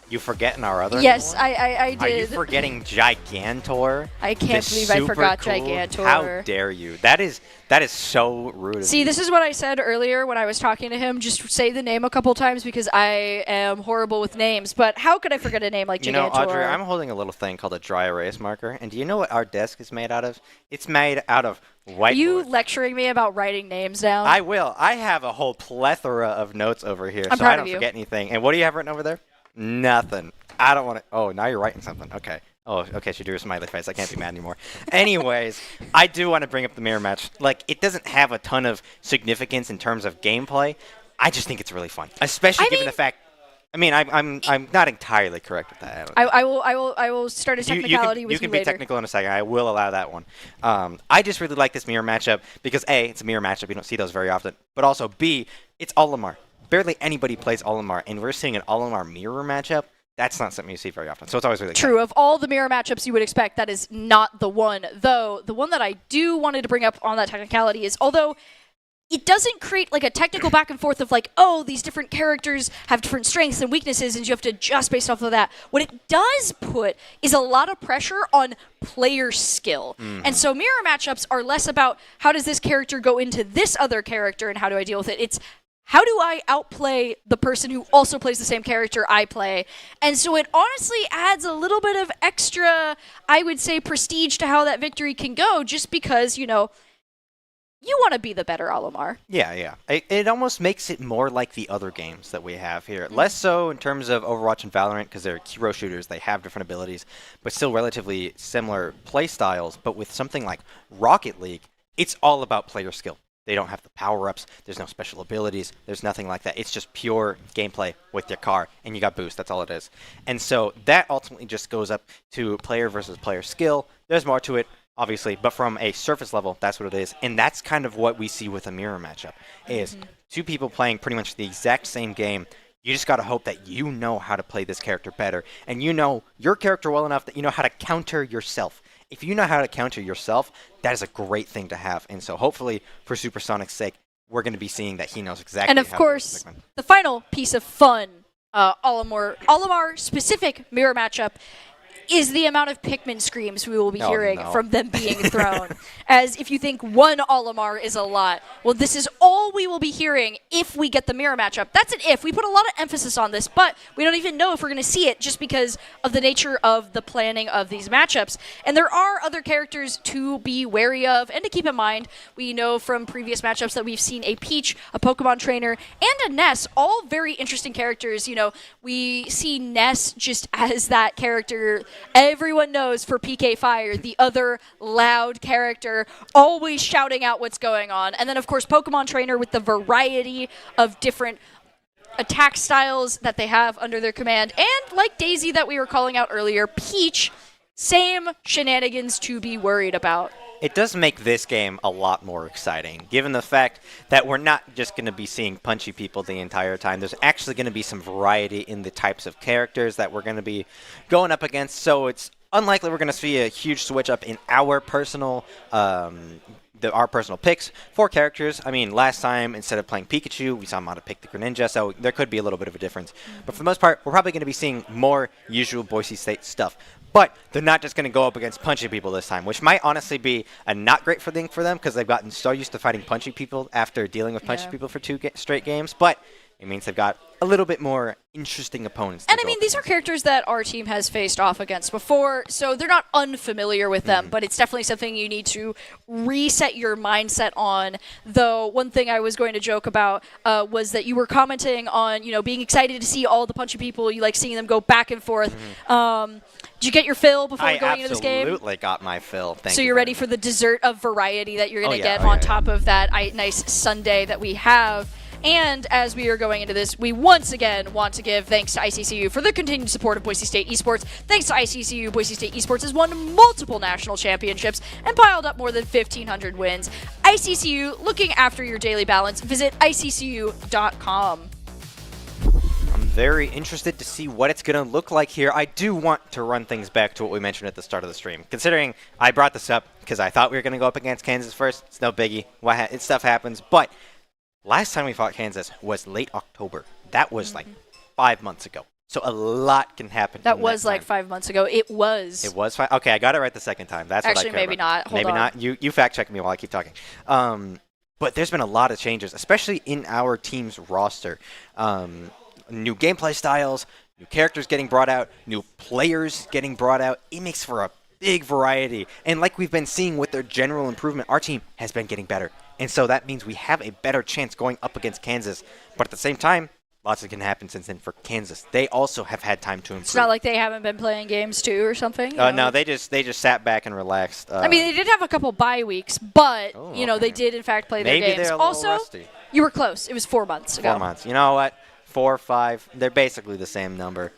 You forgetting our other? Yes, one? I did. Are you forgetting Gigantor? I can't believe I forgot cool? Gigantor. How dare you? That is so rude of See, you. this is what I said earlier when I was talking to him. Just say the name a couple times because I am horrible with names. But how could I forget a name like Gigantor? Audrey, I'm holding a little thing called a dry erase marker. And do you know what our desk is made out of? It's made out of whiteboard. Are you lecturing me about writing names down? I will. I have a whole plethora of notes over here, I'm so proud I don't of you. forget anything. And what do you have written over there? Nothing. I don't want to. Oh, now you're writing something. Okay. Oh, okay. She drew a smiley face. I can't be mad anymore. Anyways, I do want to bring up the mirror match. Like, it doesn't have a ton of significance in terms of gameplay. I just think it's really fun, especially given the fact. I mean, I'm not entirely correct with that. I will start a technicality with you can later. be technical in a second. I will allow that one. I just really like this mirror matchup because A, it's a mirror matchup. You don't see those very often. But also B, it's Olimar. Barely anybody plays Olimar, and we're seeing an Olimar mirror matchup. That's not something you see very often, so it's always really true. Cool. Of all the mirror matchups you would expect, that is not the one. Though, the one that I do wanted to bring up on that technicality is, although it doesn't create like a technical back and forth of like, oh, these different characters have different strengths and weaknesses and you have to adjust based off of that. What it does put is a lot of pressure on player skill. And so mirror matchups are less about how does this character go into this other character and how do I deal with it. It's how do I outplay the person who also plays the same character I play? And so it honestly adds a little bit of extra, I would say, prestige to how that victory can go just because, you know, you want to be the better Olimar. Yeah. It almost makes it more like the other games that we have here. Less so in terms of Overwatch and Valorant because they're hero shooters. They have different abilities, but still relatively similar play styles. But with something like Rocket League, it's all about player skill. They don't have the power-ups. There's no special abilities. There's nothing like that. It's just pure gameplay with your car, and you got boost. That's all it is. And so that ultimately just goes up to player versus player skill. There's more to it, obviously, but from a surface level, that's what it is. And that's kind of what we see with a mirror matchup, is two people playing pretty much the exact same game. You just got to hope that you know how to play this character better, and you know your character well enough that you know how to counter yourself. If you know how to counter yourself, that is a great thing to have. And so hopefully, for Supersonic's sake, we're going to be seeing that he knows exactly and of how course, to the final piece of fun Olimar-specific mirror matchup is the amount of Pikmin screams we will be hearing from them being thrown. As if you think one Olimar is a lot, well, this is all we will be hearing if we get the mirror matchup. That's an if. We put a lot of emphasis on this, but we don't even know if we're going to see it just because of the nature of the planning of these matchups. And there are other characters to be wary of and to keep in mind. We know from previous matchups that we've seen a Peach, a Pokemon trainer, and a Ness, all very interesting characters. You know, we see Ness just as that character everyone knows for PK Fire, the other loud character, always shouting out what's going on. And then, of course, Pokemon Trainer with the variety of different attack styles that they have under their command. And like Daisy that we were calling out earlier, Peach, same shenanigans to be worried about. It does make this game a lot more exciting, given the fact that we're not just going to be seeing punchy people the entire time. There's actually going to be some variety in the types of characters that we're going to be going up against, so it's unlikely we're going to see a huge switch up in our personal picks for characters. I mean, last time, instead of playing Pikachu, we saw him how to pick the Greninja, so there could be a little bit of a difference. But for the most part, we're probably going to be seeing more usual Boise State stuff. But they're not just going to go up against punchy people this time, which might honestly be a not great thing for them because they've gotten so used to fighting punchy people after dealing with punchy people for two straight games. But it means they've got a little bit more interesting opponents. And I mean, these are characters that our team has faced off against before, so they're not unfamiliar with them, but it's definitely something you need to reset your mindset on. Though one thing I was going to joke about was that you were commenting on, you know, being excited to see all the punchy people. You like seeing them go back and forth. Did you get your fill before going into this game? I absolutely got my fill. So you're ready for the dessert of variety that you're going to get on top of that nice sundae that we have. And as we are going into this, we once again want to give thanks to ICCU for the continued support of Boise State esports. Thanks to ICCU, Boise State esports has won multiple national championships and piled up more than 1,500 wins. ICCU, looking after your daily balance. Visit iccu.com. I'm very interested to see what it's going to look like here. I do want to run things back to what we mentioned at the start of the stream. Considering I brought this up because I thought we were going to go up against Kansas first. It's no biggie. Stuff happens. But last time we fought Kansas was late October. That was like 5 months ago. So a lot can happen. That was like 5 months ago. It was. It was 5. Okay, I got it right the second time. That's actually what I maybe not. Maybe not. You fact check me while I keep talking. But there's been a lot of changes, especially in our team's roster. New gameplay styles, new characters getting brought out, new players getting brought out. It makes for a big variety. And like we've been seeing with their general improvement, our team has been getting better. And so that means we have a better chance going up against Kansas. But at the same time, lots can happen since then for Kansas. They also have had time to improve. It's not like they haven't been playing games too or something. No, they just sat back and relaxed. I mean, they did have a couple bye weeks, but they did in fact play their games. They're a also, rusty. You were close. It was 4 months ago. 4 months. You know what? 4 or 5. They're basically the same number.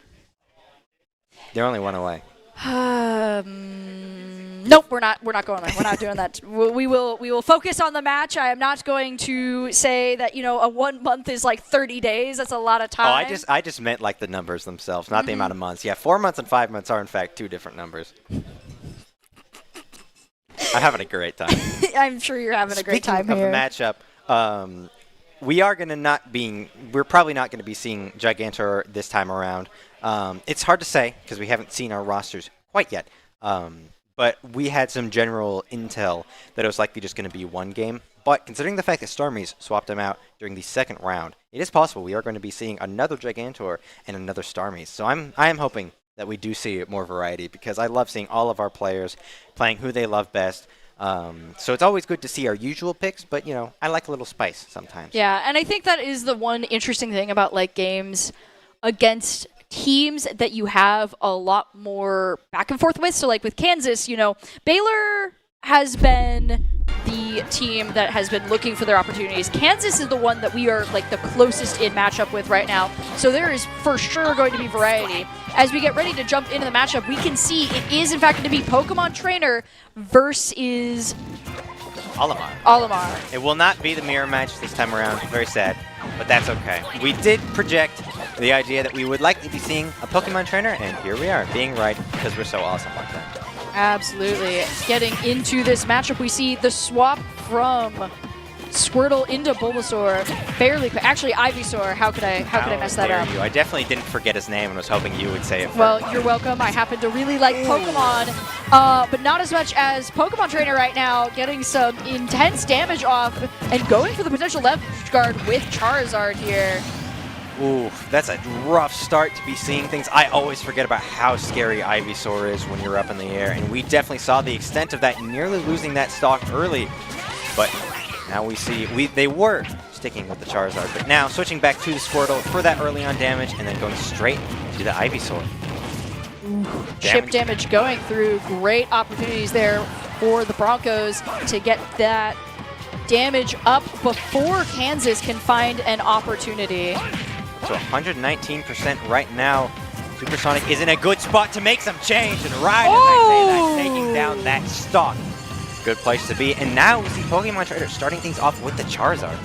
They're only one away. Nope, we're not going there. We're not doing that. We will focus on the match. I am not going to say that a 1 month is like 30 days. That's a lot of time. Oh, I just meant like the numbers themselves, not the amount of months. Yeah, 4 months and 5 months are in fact two different numbers. I'm having a great time. I'm sure you're having a great time Speaking here. of a matchup, We are going to not being. We're probably not going to be seeing Gigantor this time around. It's hard to say because we haven't seen our rosters quite yet. But we had some general intel that it was likely just going to be one game. But considering the fact that Starmies swapped them out during the second round, it is possible we are going to be seeing another Gigantor and another Starmies. So I am hoping that we do see more variety because I love seeing all of our players playing who they love best. So it's always good to see our usual picks, but, I like a little spice sometimes. Yeah, and I think that is the one interesting thing about like games against teams that you have a lot more back and forth with. So like with Kansas, Baylor has been the team that has been looking for their opportunities. Kansas is the one that we are like the closest in matchup with right now. So there is for sure going to be variety. As we get ready to jump into the matchup, we can see it is in fact going to be Pokemon Trainer versus Olimar. It will not be the mirror match this time around. Very sad, but that's okay. We did project the idea that we would likely be seeing a Pokemon Trainer, and here we are, being right because we're so awesome like that. Absolutely. Getting into this matchup, we see the swap from Squirtle into Bulbasaur fairly quick. Actually, Ivysaur. How could I mess that up? I definitely didn't forget his name and was hoping you would say it first. Well, you're welcome. I happen to really like Pokemon, but not as much as Pokemon Trainer right now, getting some intense damage off and going for the potential left guard with Charizard here. Ooh, that's a rough start to be seeing things. I always forget about how scary Ivysaur is when you're up in the air, and we definitely saw the extent of that, nearly losing that stock early. But now we see they were sticking with the Charizard, but now switching back to the Squirtle for that early on damage, and then going straight to the Ivysaur. Chip damage going through. Great opportunities there for the Broncos to get that damage up before Kansas can find an opportunity. So 119% right now. Supersonic is in a good spot to make some change, and right as I say that, taking down that stock. Good place to be, and now we see Pokemon Trainer starting things off with the Charizard.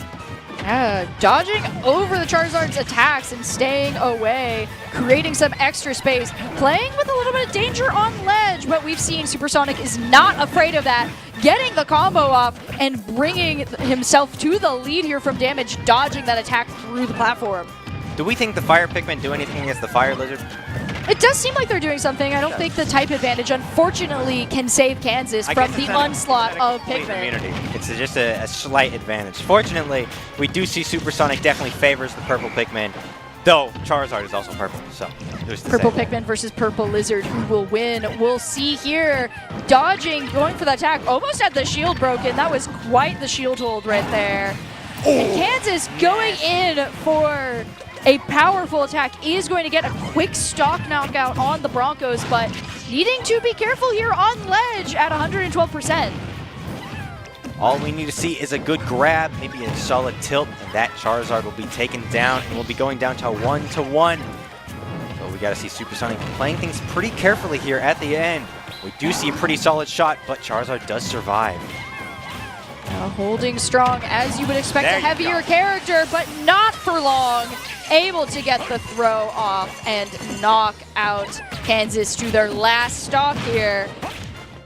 Dodging over the Charizard's attacks and staying away, creating some extra space, playing with a little bit of danger on ledge, but we've seen Supersonic is not afraid of that, getting the combo off and bringing himself to the lead here from damage, dodging that attack through the platform. Do we think the Fire Pikmin do anything against the Fire Lizard? It does seem like they're doing something. I don't think the type advantage, unfortunately, can save Kansas from the onslaught of Pikmin. It's just a slight advantage. Fortunately, we do see Supersonic definitely favors the purple Pikmin, though Charizard is also purple, so who's to Purple say? Pikmin versus Purple Lizard, who will win? We'll see here. Dodging, going for the attack, almost had the shield broken. That was quite the shield hold right there. And Kansas going in for a powerful attack, is going to get a quick stock knockout on the Broncos, but needing to be careful here on ledge at 112%. All we need to see is a good grab, maybe a solid tilt, and that Charizard will be taken down, and we'll be going down to 1-1. So we got to see Supersonic playing things pretty carefully here at the end. We do see a pretty solid shot, but Charizard does survive. Now holding strong, as you would expect a heavier character, but not for long. Able to get the throw off and knock out Kansas to their last stock here.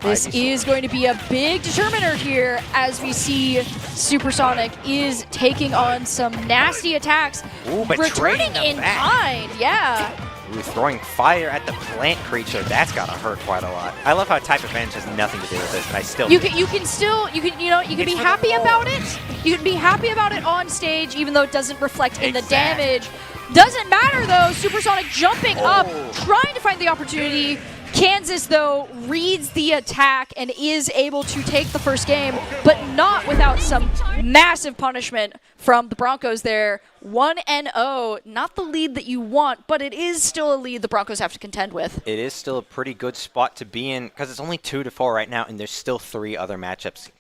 This is going to be a big determiner here as we see Supersonic is taking on some nasty attacks. Ooh, but returning in kind, yeah. Ooh, throwing fire at the plant creature, that's gotta hurt quite a lot. I love how type advantage has nothing to do with this, and I still you can be happy about it. You can be happy about it on stage, even though it doesn't reflect in the damage. Doesn't matter though. Supersonic jumping up, trying to find the opportunity. Kansas, though, reads the attack and is able to take the first game, but not without some massive punishment from the Broncos there. 1-0, not the lead that you want, but it is still a lead the Broncos have to contend with. It is still a pretty good spot to be in because it's only 2-4 right now, and there's still 3 other matchups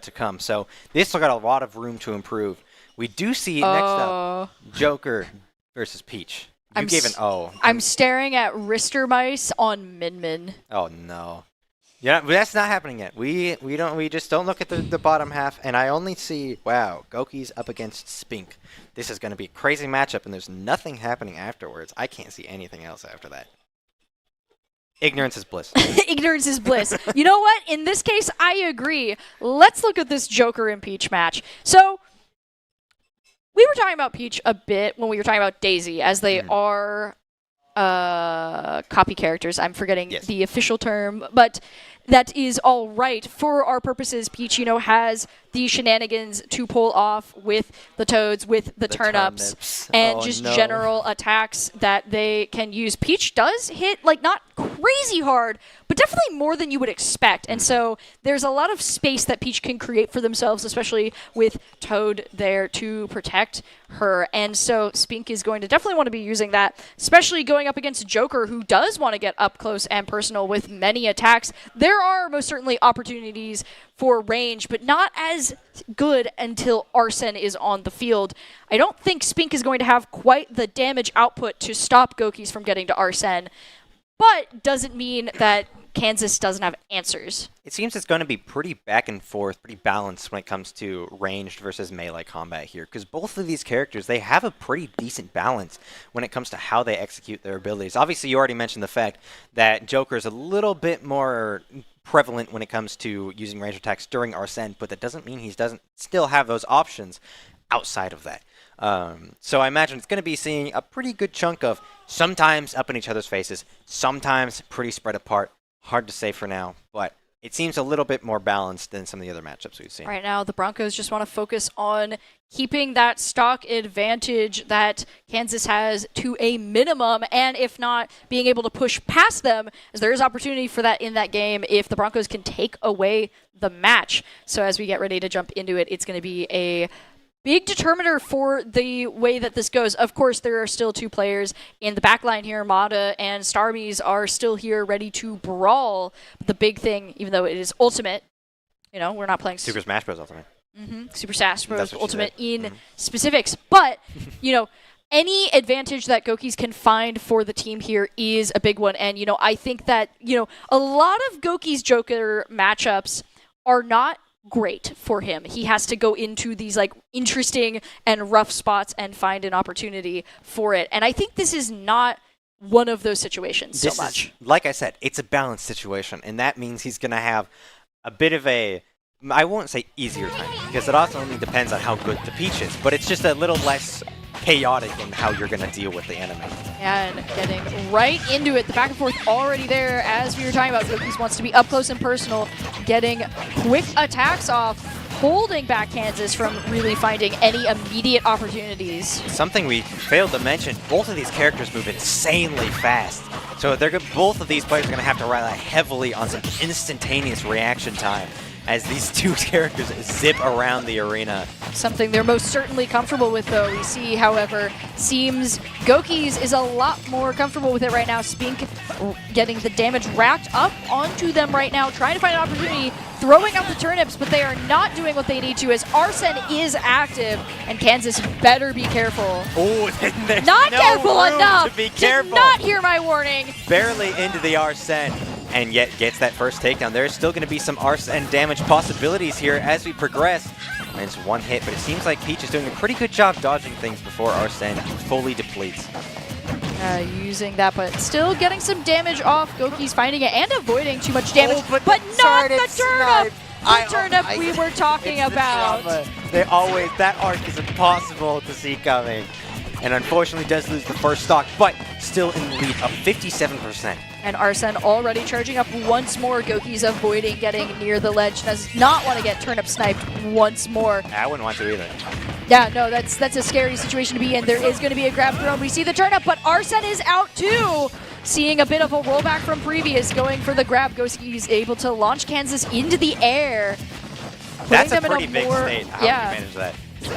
to come. So they still got a lot of room to improve. We do see next up Joker versus Peach. You gave an O. I'm staring at Rister Mice on Min Min. Oh no. Yeah, but that's not happening yet. We just don't look at the bottom half, and I only see, wow, Goki's up against Spink. This is going to be a crazy matchup, and there's nothing happening afterwards. I can't see anything else after that. Ignorance is bliss. Ignorance is bliss. You know what? In this case, I agree. Let's look at this Joker and Peach match. So, We were talking about Peach a bit when we were talking about Daisy, as they are copy characters. I'm forgetting the official term, but that is all right. For our purposes, Peach, has the shenanigans to pull off with the Toads, with the turnips, and general attacks that they can use. Peach does hit, not crazy hard, but definitely more than you would expect. And so there's a lot of space that Peach can create for themselves, especially with Toad there to protect her. And so Spink is going to definitely want to be using that, especially going up against Joker, who does want to get up close and personal with many attacks. There are most certainly opportunities for range, but not as good until Arsene is on the field. I don't think Spink is going to have quite the damage output to stop Gokis from getting to Arsene, but doesn't mean that Kansas doesn't have answers. It seems it's going to be pretty back and forth, pretty balanced when it comes to ranged versus melee combat here, because both of these characters, they have a pretty decent balance when it comes to how they execute their abilities. Obviously, you already mentioned the fact that Joker is a little bit more prevalent when it comes to using range attacks during Arsene, but that doesn't mean he doesn't still have those options outside of that. So I imagine it's going to be seeing a pretty good chunk of sometimes up in each other's faces, sometimes pretty spread apart. Hard to say for now, but it seems a little bit more balanced than some of the other matchups we've seen. Right now, the Broncos just want to focus on keeping that stock advantage that Kansas has to a minimum, and if not, being able to push past them, as there is opportunity for that in that game if the Broncos can take away the match. So as we get ready to jump into it, it's going to be a big determiner for the way that this goes. Of course, there are still two players in the backline here. Mata and Starmies are still here ready to brawl. But the big thing, even though it is Ultimate, we're not playing Super Smash Bros. Ultimate. Super Smash Bros. Ultimate in specifics. But, any advantage that Gokis can find for the team here is a big one. And, I think that, a lot of Gokis Joker matchups are not great for him. He has to go into these interesting and rough spots and find an opportunity for it. And I think this is not one of those situations so much. Like I said, it's a balanced situation, and that means he's going to have a bit of a, I won't say easier time, because it also only depends on how good the Peach is, but it's just a little less chaotic in how you're going to deal with the enemy. And getting right into it. The back and forth already there. As we were talking about, Gokis wants to be up close and personal, getting quick attacks off, holding back Kansas from really finding any immediate opportunities. Something we failed to mention, both of these characters move insanely fast. So both of these players are going to have to rely heavily on some instantaneous reaction time as these two characters zip around the arena. Something they're most certainly comfortable with, though. We see, however, seems Gokis is a lot more comfortable with it right now. Spink getting the damage racked up onto them right now, trying to find an opportunity, throwing out the turnips, but they are not doing what they need to as Arsene is active, and Kansas better be careful. Oh, there's not no careful room enough. to be careful. Did not hear my warning. Barely into the Arsene, and yet gets that first takedown. There's still going to be some Arsene damage possibilities here as we progress. And it's one hit, but it seems like Peach is doing a pretty good job dodging things before Arsene fully depletes. Using that, but still getting some damage off. Gokis finding it and avoiding too much damage, but not the turnip! The turnip we were talking about. That arc is impossible to see coming. And unfortunately does lose the first stock, but still in the lead of 57%. And Arsene already charging up once more. Gokis avoiding getting near the ledge. Does not want to get turnip sniped once more. I wouldn't want to either. Yeah, no, that's a scary situation to be in. There is going to be a grab thrown. We see the turnip, but Arsene is out too. Seeing a bit of a rollback from previous, going for the grab. Gokis able to launch Kansas into the air. That's a pretty big state. How do you manage that?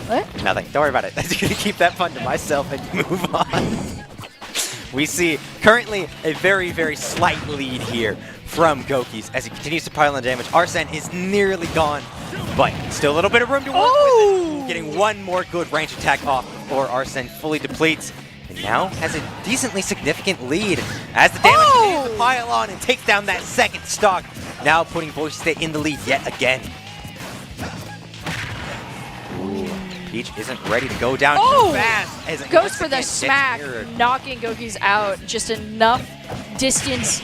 What? Nothing. Don't worry about it. I'm just going to keep that fun to myself and move on. We see currently a very, very slight lead here from Gokis as he continues to pile on damage. Arsene is nearly gone, but still a little bit of room to work with it. Getting one more good range attack off before Arsene fully depletes. And now has a decently significant lead as the damage continues to pile on and takes down that second stock. Now putting Boise in the lead yet again. Peach isn't ready to go down too fast. As it goes for the smack, knocking Gokis out. Just enough distance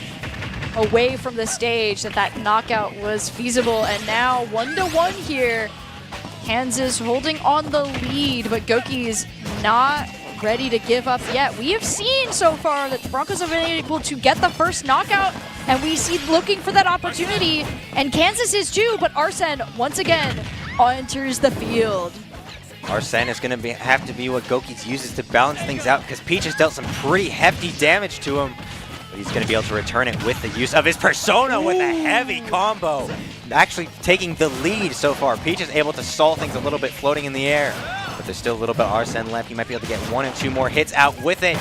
away from the stage that knockout was feasible. And now 1-1 here. Kansas holding on the lead, but Goki is not ready to give up yet. We have seen so far that the Broncos have been able to get the first knockout, and we see looking for that opportunity, and Kansas is too, but Arsene once again enters the field. Arsene is going to have to be what Goki uses to balance things out, because Peach has dealt some pretty hefty damage to him. But he's going to be able to return it with the use of his Persona with a heavy combo. Actually taking the lead so far. Peach is able to stall things a little bit floating in the air. But there's still a little bit of Arsene left. He might be able to get 1 or 2 more hits out with it.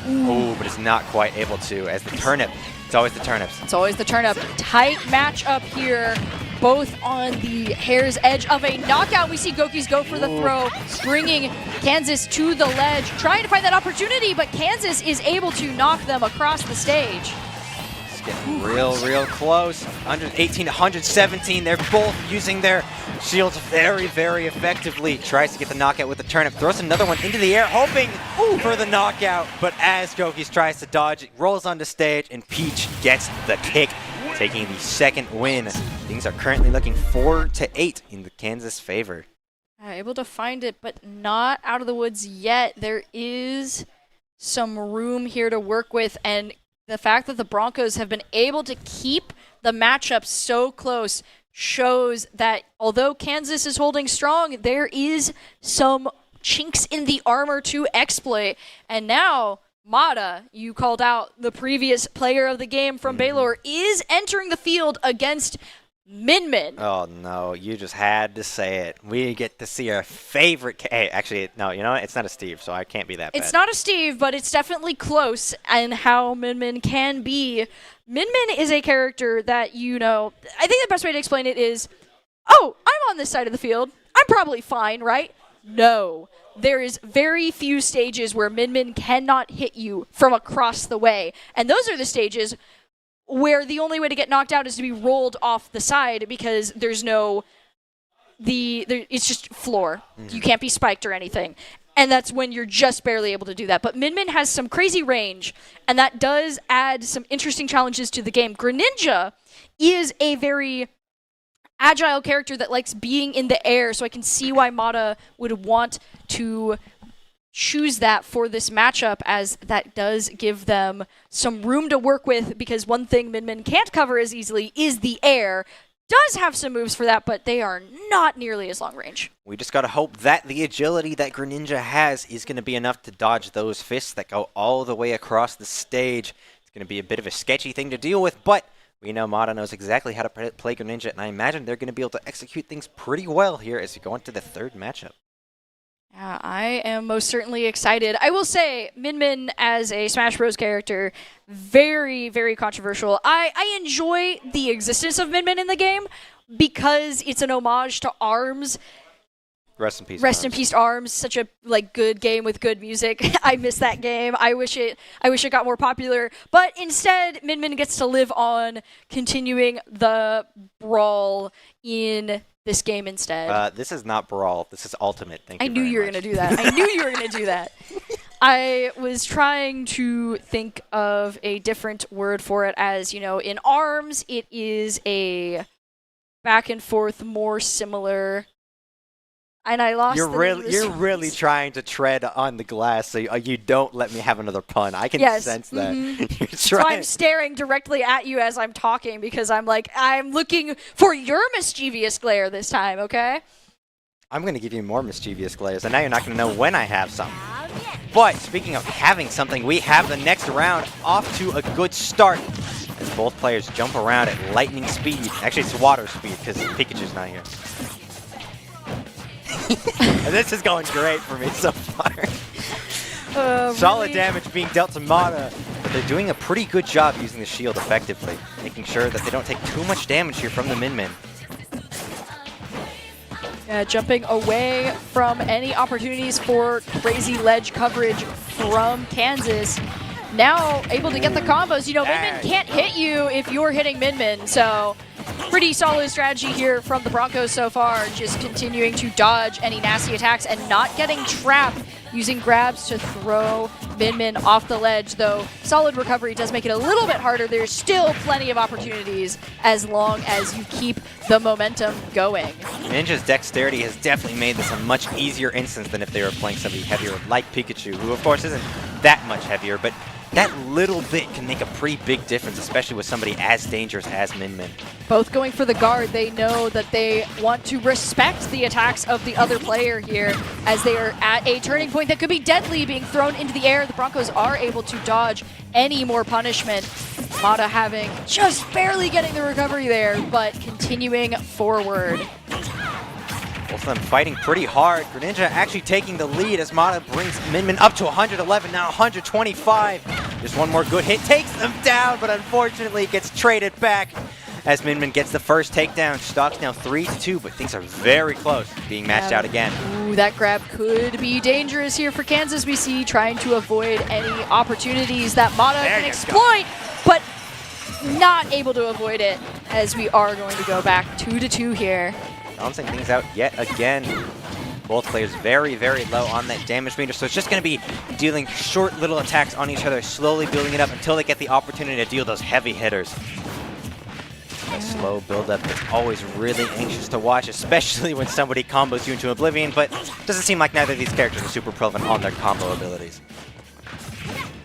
Ooh, but it's not quite able to, as the turnip. It's always the turnips. It's always the turnip. Tight matchup here, both on the hair's edge of a knockout. We see Gokis go for the throw, bringing Kansas to the ledge, trying to find that opportunity, but Kansas is able to knock them across the stage. It's getting real close. 118 to 117. They're both using their shields very, very effectively. Tries to get the knockout with the turnip. Throws another one into the air, hoping for the knockout. But as Gokis tries to dodge, it rolls onto stage, and Peach gets the kick, taking the second win. Things are currently looking 4-8 in the Kansas favor. Able to find it, but not out of the woods yet. There is some room here to work with, and the fact that the Broncos have been able to keep the matchup so close shows that although Kansas is holding strong, there is some chinks in the armor to exploit. And now Mata, you called out the previous player of the game from Baylor, is entering the field against Min. Oh no, you just had to say it. We get to see our favorite. Hey, actually, no, you know what? It's not a Steve, so I can't be that bad. It's not a Steve, but it's definitely close and how Min can be. Min is a character that, you know, I think the best way to explain it is, oh, I'm on this side of the field. I'm probably fine, right? No. There is very few stages where Min cannot hit you from across the way. And those are the stages where the only way to get knocked out is to be rolled off the side because there's no, it's just floor. You can't be spiked or anything. And that's when you're just barely able to do that. But Min has some crazy range, and that does add some interesting challenges to the game. Greninja is a very agile character that likes being in the air, so I can see why Mata would want to choose that for this matchup, as that does give them some room to work with, because one thing Min can't cover as easily is the air. Does have some moves for that, but they are not nearly as long range. We just gotta hope that the agility that Greninja has is gonna be enough to dodge those fists that go all the way across the stage. It's gonna be a bit of a sketchy thing to deal with, but we know Mata knows exactly how to play Greninja, and I imagine they're gonna be able to execute things pretty well here as we go into the third matchup. Yeah, I am most certainly excited. I will say, Min as a Smash Bros. Character, very, very controversial. I enjoy the existence of Min in the game because it's an homage to ARMS. Rest in peace. Rest in peace, ARMS. Such a good game with good music. I miss that game. I wish it got more popular. But instead, Min gets to live on, continuing the brawl in this game instead. This is not Brawl. This is Ultimate. I knew you were going to do that. I knew you were going to do that. I was trying to think of a different word for it, as, you know, in ARMS, it is a back and forth, more similar. And I lost You're really trying to tread on the glass so you don't let me have another pun. I can sense that. You're so I'm staring directly at you as I'm talking because I'm looking for your mischievous glare this time, okay? I'm going to give you more mischievous glares, and now you're not going to know when I have some. But speaking of having something, we have the next round off to a good start as both players jump around at lightning speed. Actually, it's water speed because Pikachu's not here. This is going great for me so far. Solid damage being dealt to Mata, but they're doing a pretty good job using the shield effectively, making sure that they don't take too much damage here from the Min. Jumping away from any opportunities for crazy ledge coverage from Kansas. Now able to get the combos. You know, Min can't hit you if you're hitting Min, so Pretty solid strategy here from the Broncos so far, just continuing to dodge any nasty attacks and not getting trapped, using grabs to throw Min Min off the ledge, though solid recovery does make it a little bit harder. There's still plenty of opportunities as long as you keep the momentum going. Ninja's dexterity has definitely made this a much easier instance than if they were playing somebody heavier like Pikachu, who of course isn't that much heavier, but that little bit can make a pretty big difference, especially with somebody as dangerous as Min Min. Both going for the guard. They know that they want to respect the attacks of the other player here, as they are at a turning point that could be deadly, being thrown into the air. The Broncos are able to dodge any more punishment. Mata having just barely getting the recovery there, but continuing forward. Both of them fighting pretty hard. Greninja actually taking the lead as Mata brings Min Min up to 111, now 125. Just one more good hit takes them down, but unfortunately gets traded back as Min Min gets the first takedown. Stock's now 3-2, but things are very close to being matched out again. Ooh, that grab could be dangerous here for Kansas BC, trying to avoid any opportunities that Mata can exploit, but not able to avoid it, as we are going to go back 2-2 here. Balancing things out yet again. Both players very, very low on that damage meter, so it's just going to be dealing short little attacks on each other, slowly building it up until they get the opportunity to deal those heavy hitters. A slow build-up that's always really anxious to watch, especially when somebody combos you into oblivion, but it doesn't seem like neither of these characters are super relevant on their combo abilities.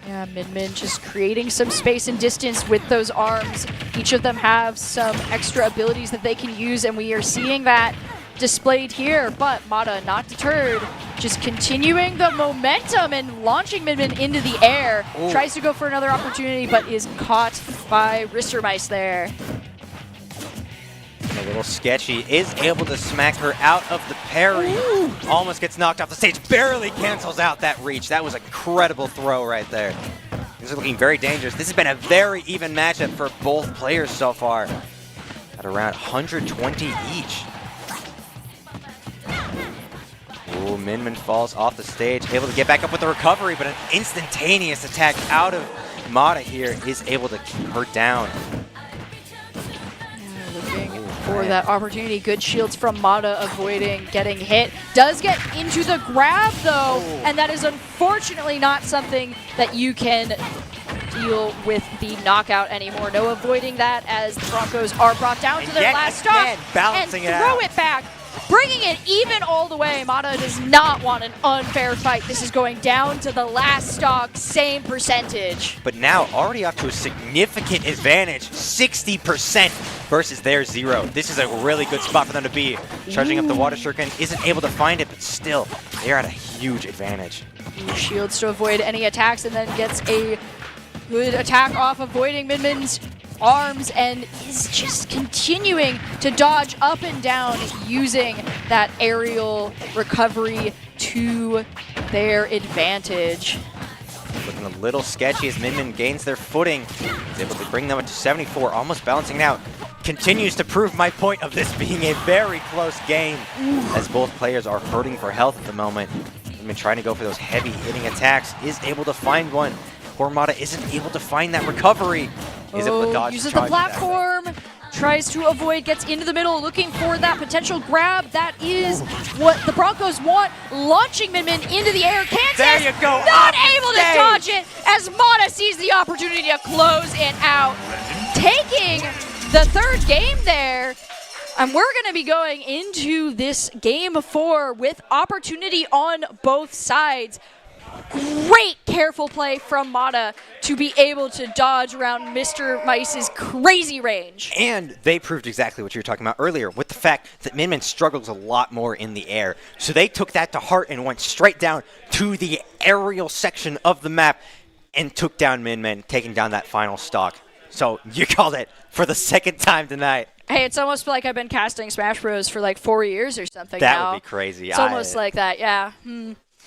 Yeah, Min Min just creating some space and distance with those arms. Each of them have some extra abilities that they can use, and we are seeing that displayed here. But Mata, not deterred, just continuing the momentum and launching Min Min into the air. Ooh. Tries to go for another opportunity, but is caught by Ristermice there. A little sketchy, is able to smack her out of the parry. Ooh. Almost gets knocked off the stage, barely cancels out that reach. That was an incredible throw right there. These are looking very dangerous. This has been a very even matchup for both players so far, at around 120 each. Ooh, Min Min falls off the stage, able to get back up with the recovery, but an instantaneous attack out of Mata here is able to keep her down. Looking for that opportunity. Good shields from Mata, avoiding getting hit. Does get into the grab though, and that is unfortunately not something that you can deal with the knockout anymore. No avoiding that, as the Broncos are brought down to their last stop and throw it back. Bringing it even all the way. Mata does not want an unfair fight. This is going down to the last stock, same percentage. But now already up to a significant advantage, 60% versus their 0. This is a really good spot for them to be. Charging up the water shuriken, isn't able to find it, but still, they're at a huge advantage. Shields to avoid any attacks, and then gets a good attack off, avoiding Min Min's arms, and is just continuing to dodge up and down, using that aerial recovery to their advantage. Looking a little sketchy as Min Min gains their footing. Is able to bring them up to 74, almost balancing it out. Continues to prove my point of this being a very close game, as both players are hurting for health at the moment. Min Min trying to go for those heavy hitting attacks, is able to find one. Poor Mata isn't able to find that recovery. Is able to dodge, uses the platform, tries to avoid, gets into the middle, looking for that potential grab. That is what the Broncos want. Launching Min Min into the air. Kansas there you go, not able to dodge it, as Mata sees the opportunity to close it out. Taking the third game there. And we're going to be going into this game 4 with opportunity on both sides. Great careful play from Mata to be able to dodge around Mr. Mice's crazy range. And they proved exactly what you were talking about earlier, with the fact that Min Min struggles a lot more in the air. So they took that to heart and went straight down to the aerial section of the map and took down Min Min, taking down that final stock. So you called it for the second time tonight. Hey, it's almost like I've been casting Smash Bros. For like 4 years or something that now. That would be crazy. It's almost like that, yeah.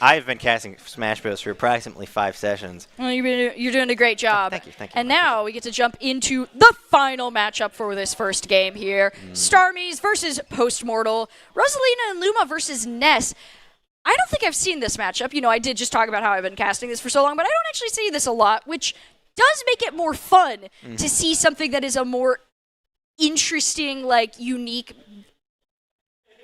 I've been casting Smash Bros. For approximately 5 sessions. Well, you're doing a great job. Thank you. And now we get to jump into the final matchup for this first game here. Starmies versus Postmortal. Rosalina and Luma versus Ness. I don't think I've seen this matchup. You know, I did just talk about how I've been casting this for so long, but I don't actually see this a lot, which does make it more fun to see something that is a more interesting, like, unique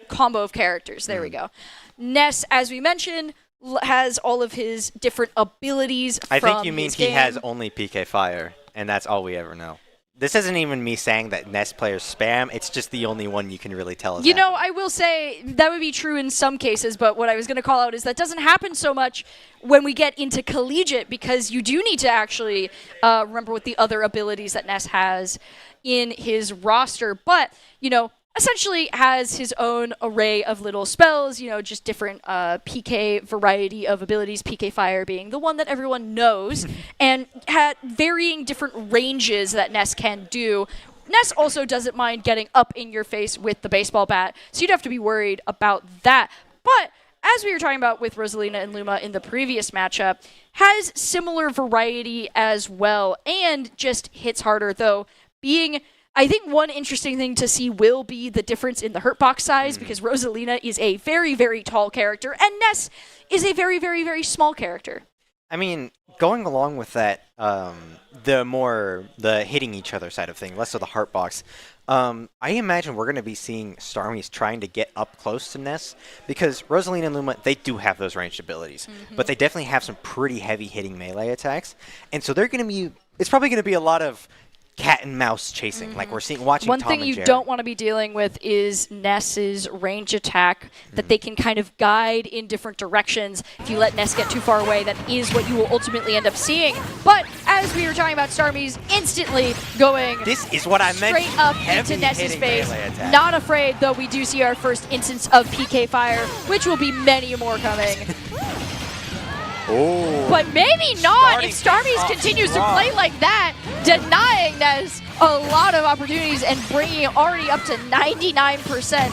combo of characters. There we go. Ness, as we mentioned, has all of his different abilities. I from think you mean his he game. has only PK Fire, and that's all we ever know. This isn't even me saying that Ness players spam. It's just the only one you can really tell. You know, I will say that would be true in some cases, but what I was going to call out is that doesn't happen so much when we get into collegiate, because you do need to actually remember what the other abilities that Ness has in his roster. But, you know, essentially has his own array of little spells, you know, just different PK variety of abilities, PK Fire being the one that everyone knows, and had varying different ranges that Ness can do. Ness also doesn't mind getting up in your face with the baseball bat, so you'd have to be worried about that. But as we were talking about with Rosalina and Luma in the previous matchup, has similar variety as well, and just hits harder, though being... I think one interesting thing to see will be the difference in the hurt box size, because Rosalina is a very, very tall character, and Ness is a very, very, very small character. I mean, going along with that, the hitting each other side of thing, less of the heart box, I imagine we're going to be seeing Starmies trying to get up close to Ness, because Rosalina and Luma, they do have those ranged abilities, but they definitely have some pretty heavy hitting melee attacks, and so they're going to be, it's probably going to be a lot of cat and mouse chasing, like we're watching One Tom thing and you Jerry. don't want to be dealing with is Ness's range attack that they can kind of guide in different directions. If you let Ness get too far away, that is what you will ultimately end up seeing. But as we were talking about, Starmies instantly going This is what I meant. straight up into Ness's face. Not afraid, though we do see our first instance of PK Fire, which will be many more coming. Oh. But maybe not if Starmies continues to play like that, denying Ness a lot of opportunities and bringing it already up to 99%.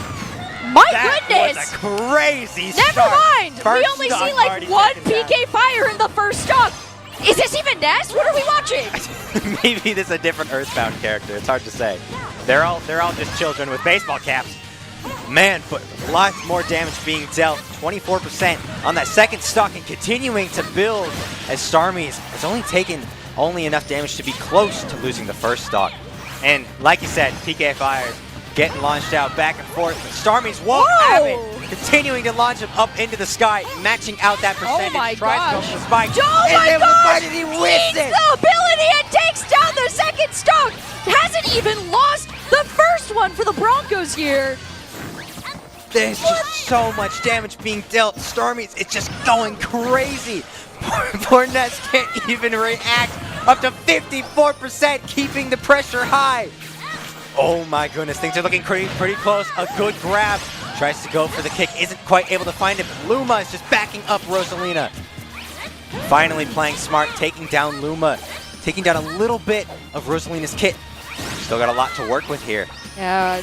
My goodness! That was a crazy Never start. mind! First We only stock see like already one taken down. PK Fire in the first stock. Is this even Ness? What are we watching? Maybe this is a different Earthbound character. It's hard to say. They're all just children with baseball caps. Man, but lots more damage being dealt. 24% on that second stock and continuing to build as Starmies has only taken enough damage to be close to losing the first stock. And like you said, PK Fire getting launched out back and forth. Starmies won't have it. Continuing to launch him up into the sky, matching out that percentage. Oh my Tries to go gosh. for the spike. Oh and my then gosh! with he whiffs Needs it. the ability and takes down the second stock. Hasn't even lost the first one for the Broncos here. There's just so much damage being dealt. Starmies is just going crazy. Poor Ness can't even react. Up to 54%, keeping the pressure high. Oh my goodness, things are looking pretty close. A good grab. Tries to go for the kick, isn't quite able to find it. But Luma is just backing up Rosalina. Finally playing smart, taking down Luma. Taking down a little bit of Rosalina's kit. Still got a lot to work with here. Yeah,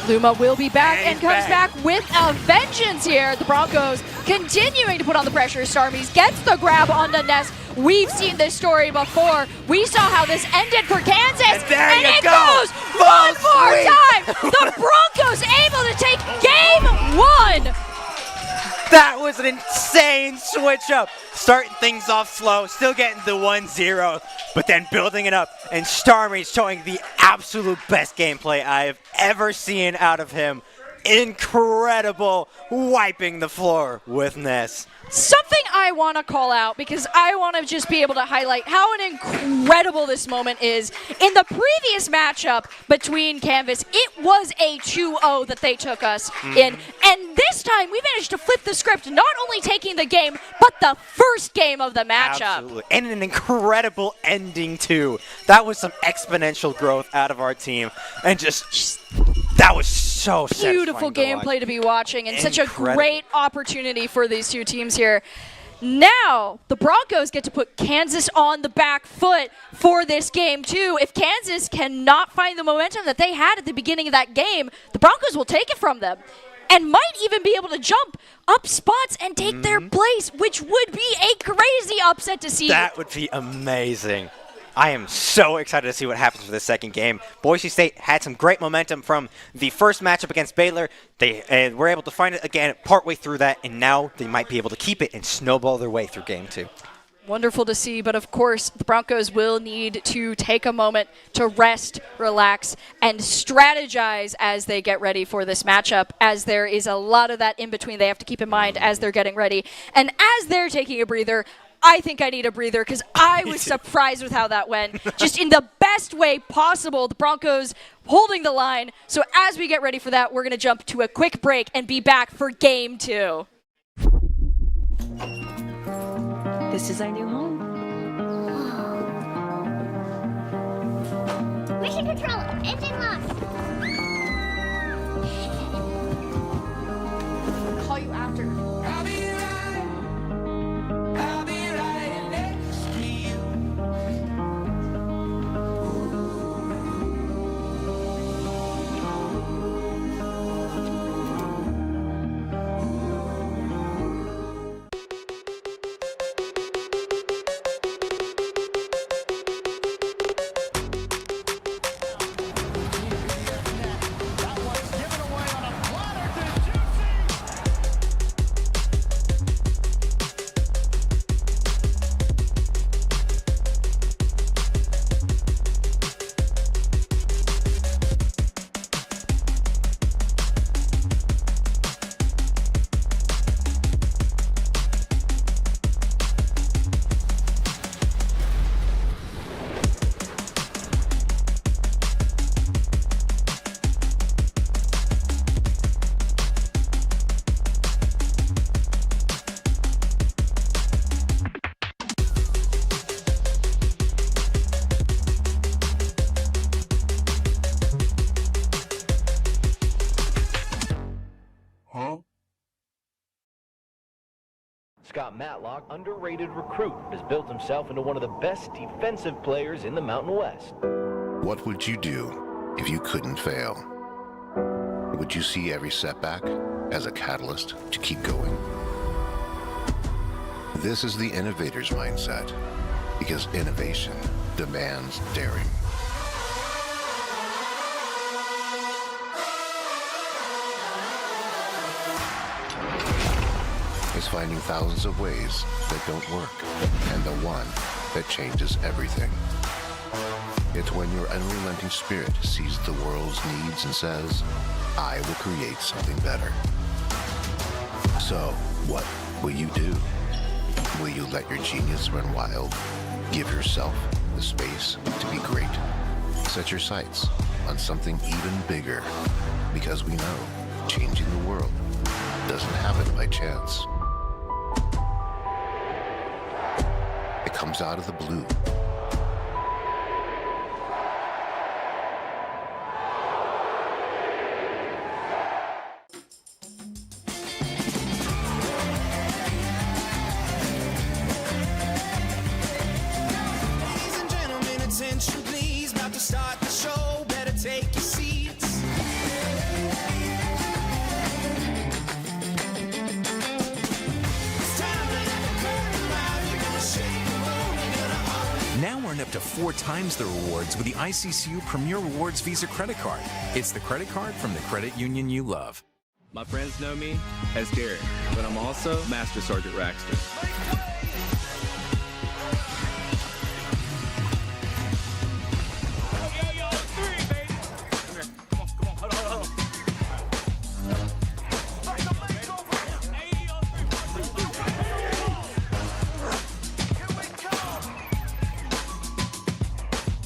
Luma will be back And and comes back. back with a vengeance here. The Broncos continuing to put on the pressure. Starmies gets the grab onto Ness. We've seen this story before. We saw how this ended for Kansas. And there you it go. goes Full one more sweep. time. The Broncos able to take game one. That was an insane switch up. Starting things off slow, still getting the 1-0, but then building it up. And Starmies showing the absolute best gameplay I have ever seen out of him. Incredible, wiping the floor with Ness. Something I want to call out, because I want to just be able to highlight how an incredible this moment is. In the previous matchup between Canvas, it was a 2-0 that they took us in. And this time, we managed to flip the script, not only taking the game, but the first game of the matchup. Absolutely. And an incredible ending, too. That was some exponential growth out of our team. And just that was so Beautiful satisfying to watch. gameplay to be watching, and such a Incredible. great opportunity for these two teams here. Now, the Broncos get to put Kansas on the back foot for this game, too. If Kansas cannot find the momentum that they had at the beginning of that game, the Broncos will take it from them and might even be able to jump up spots and take their place, which would be a crazy upset to see. That would be amazing. I am so excited to see what happens for this second game. Boise State had some great momentum from the first matchup against Baylor. They were able to find it again partway through that, and now they might be able to keep it and snowball their way through game two. Wonderful to see, but of course the Broncos will need to take a moment to rest, relax, and strategize as they get ready for this matchup, as there is a lot of that in between they have to keep in mind as they're getting ready. And as they're taking a breather, I think I need a breather because I was surprised with how that went. Just in the best way possible, the Broncos holding the line. So as we get ready for that, we're going to jump to a quick break and be back for Game 2. This is our new home. Mission control, engine lock. I'll call you after. I'll be right next to you. Scott Matlock, underrated recruit, has built himself into one of the best defensive players in the Mountain West. What would you do if you couldn't fail? Would you see every setback as a catalyst to keep going? This is the innovator's mindset, because innovation demands daring. Is finding thousands of ways that don't work, and the one that changes everything. It's when your unrelenting spirit sees the world's needs and says, I will create something better. So, what will you do? Will you let your genius run wild? Give yourself the space to be great? Set your sights on something even bigger, because we know changing the world doesn't happen by chance. It comes out of the blue. Ladies and gentlemen, attention please. About to start the show, better take your seats. It's time to let the curtain rise. We're gonna shake the room, we're gonna Now earn up to 4 times the rewards with the ICCU Premier Rewards Visa credit card. It's the credit card from the credit union you love. My friends know me as Derek, but I'm also Master Sergeant Raxter.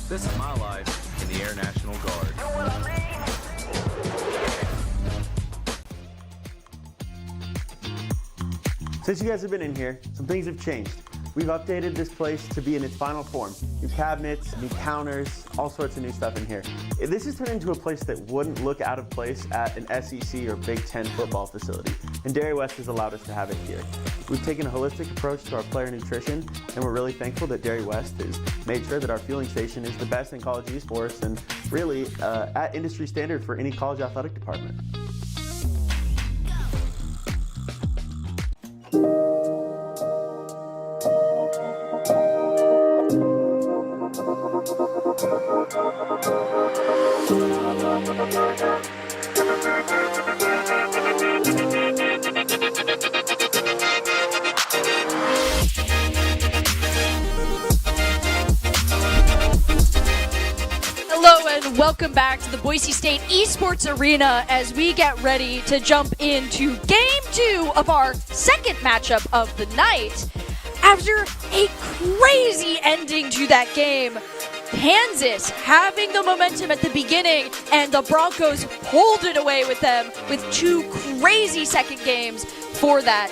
This is my life in the Air National Guard. Since you guys have been in here, some things have changed. We've updated this place to be in its final form. New cabinets, new counters, all sorts of new stuff in here. This has turned into a place that wouldn't look out of place at an SEC or Big Ten football facility, and Dairy West has allowed us to have it here. We've taken a holistic approach to our player nutrition, and we're really thankful that Dairy West has made sure that our fueling station is the best in college esports and really at industry standard for any college athletic department. welcome back to the Boise State Esports Arena as we get ready to jump into Game 2 of our second matchup of the night. After a crazy ending to that game, Kansas having the momentum at the beginning, and the Broncos pulled it away with them with 2 crazy second games for that,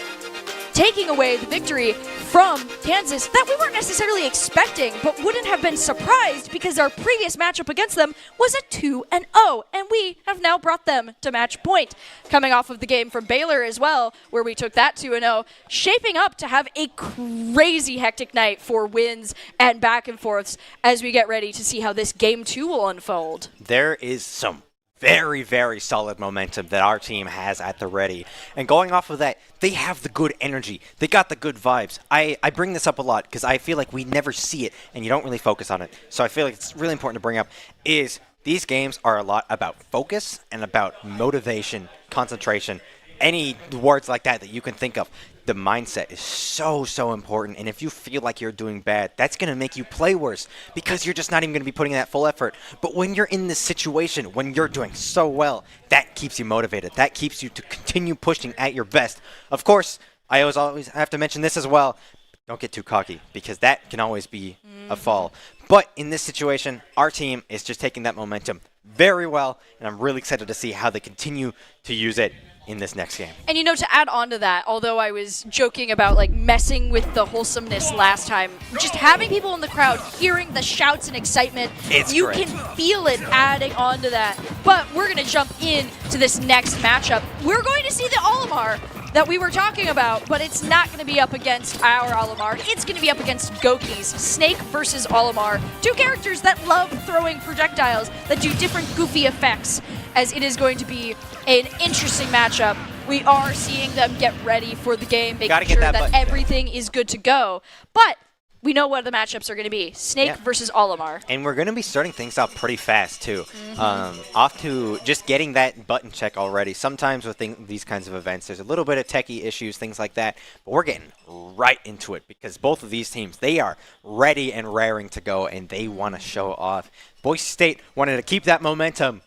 taking away the victory from Kansas that we weren't necessarily expecting, but wouldn't have been surprised because our previous matchup against them was a 2-0, and we have now brought them to match point. Coming off of the game from Baylor as well, where we took that 2-0, shaping up to have a crazy hectic night for wins and back and forths as we get ready to see how this Game 2 will unfold. There is some very, very solid momentum that our team has at the ready. And going off of that, they have the good energy. They got the good vibes. I bring this up a lot because I feel like we never see it and you don't really focus on it. So I feel like it's really important to bring up is these games are a lot about focus and about motivation, concentration, any words like that you can think of. The mindset is so, so important. And if you feel like you're doing bad, that's going to make you play worse because you're just not even going to be putting that full effort. But when you're in this situation, when you're doing so well, that keeps you motivated. That keeps you to continue pushing at your best. Of course, I always have to mention this as well. Don't get too cocky because that can always be a fall. But in this situation, our team is just taking that momentum very well. And I'm really excited to see how they continue to use it in this next game. And you know, to add on to that, although I was joking about like messing with the wholesomeness last time, just having people in the crowd hearing the shouts and excitement, you can feel it adding on to that. But we're going to jump into this next matchup. We're going to see the Olimar that we were talking about, but it's not going to be up against our Olimar. It's going to be up against Goki's. Snake versus Olimar. 2 characters that love throwing projectiles that do different goofy effects, as it is going to be an interesting matchup. We are seeing them get ready for the game, making sure that everything is good to go. But we know what the matchups are going to be. Snake versus Olimar. And we're going to be starting things out pretty fast, too. Off to just getting that button check already. Sometimes with these kinds of events, there's a little bit of techie issues, things like that. But we're getting right into it because both of these teams, they are ready and raring to go, and they want to show off. Boise State wanted to keep that momentum.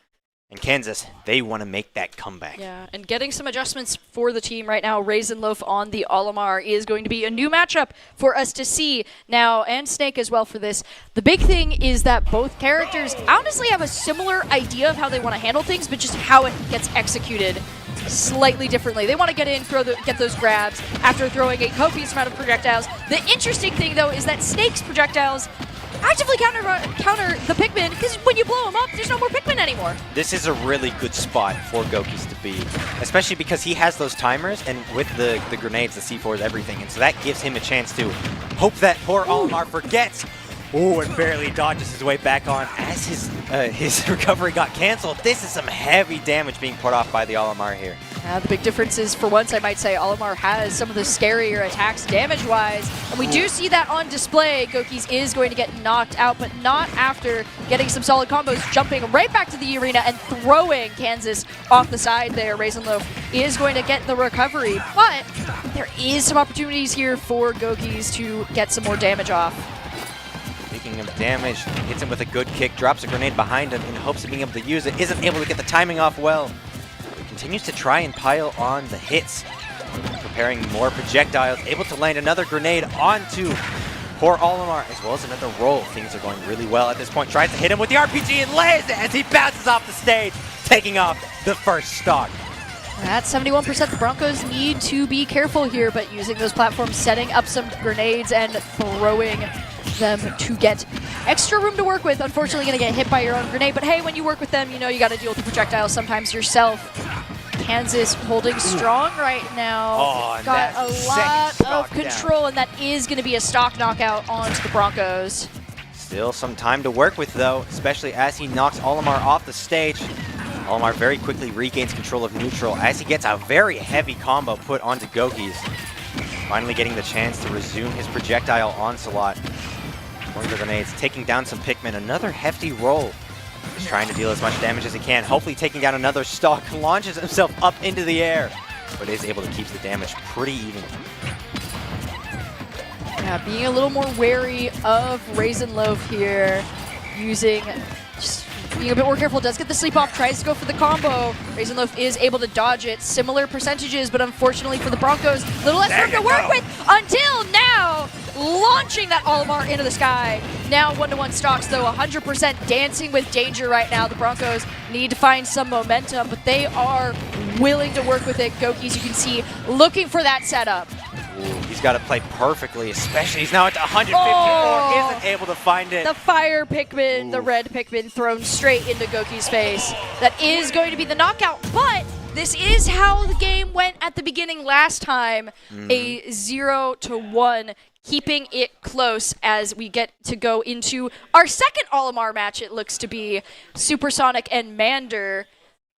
And Kansas, they want to make that comeback. Yeah, and getting some adjustments for the team right now. Raisin Loaf on the Olimar is going to be a new matchup for us to see now, and Snake as well for this. The big thing is that both characters honestly have a similar idea of how they want to handle things, but just how it gets executed slightly differently. They want to get in, get those grabs after throwing a copious amount of projectiles. The interesting thing, though, is that Snake's projectiles actively counter the Pikmin, because when you blow them up, there's no more Pikmin anymore. This is a really good spot for Gokis to be, especially because he has those timers, and with the grenades, the C4s, everything, and so that gives him a chance to hope that poor Olimar forgets. Oh, and barely dodges his way back on as his recovery got canceled. This is some heavy damage being put off by the Olimar here. The big difference is, for once, I might say, Olimar has some of the scarier attacks damage-wise, and we do see that on display. Gokis is going to get knocked out, but not after getting some solid combos, jumping right back to the arena and throwing Kansas off the side there. Raisin Loaf is going to get the recovery, but there is some opportunities here for Gokis to get some more damage off. Speaking of damage, hits him with a good kick, drops a grenade behind him in hopes of being able to use it, isn't able to get the timing off well. Continues to try and pile on the hits, preparing more projectiles, able to land another grenade onto poor Olimar, as well as another roll. Things are going really well at this point. Tries to hit him with the RPG and lands it as he bounces off the stage, taking off the first stock. At 71%, the Broncos need to be careful here, but using those platforms, setting up some grenades and throwing them to get extra room to work with. Unfortunately, going to get hit by your own grenade, but hey, when you work with them, you know you got to deal with the projectiles sometimes yourself. Kansas holding strong right now. Oh, got a lot of control, and that is going to be a stock knockout onto the Broncos. Still some time to work with, though, especially as he knocks Olimar off the stage. Olimar very quickly regains control of neutral as he gets a very heavy combo put onto Gokis. Finally getting the chance to resume his projectile onslaught. One of the grenades, taking down some Pikmin. Another hefty roll. Just trying to deal as much damage as he can. Hopefully taking down another stock. Launches himself up into the air, but is able to keep the damage pretty even. Yeah, being a little more wary of Raisin Loaf here. Using just Being a bit more careful, does get the sleep off, tries to go for the combo. Raisinloaf is able to dodge it. Similar percentages, but unfortunately for the Broncos, little less room to work with until now, launching that Olimar into the sky. Now 1-to-1 stocks though, 100% dancing with danger right now. The Broncos need to find some momentum, but they are willing to work with it. Gokis, you can see, looking for that setup. Ooh, he's got to play perfectly, especially he's now at 154, isn't able to find it. The fire Pikmin, the red Pikmin thrown straight into Goki's face. That is going to be the knockout, but this is how the game went at the beginning last time. A 0-1, keeping it close as we get to go into our second Olimar match, it looks to be. Supersonic and Mander,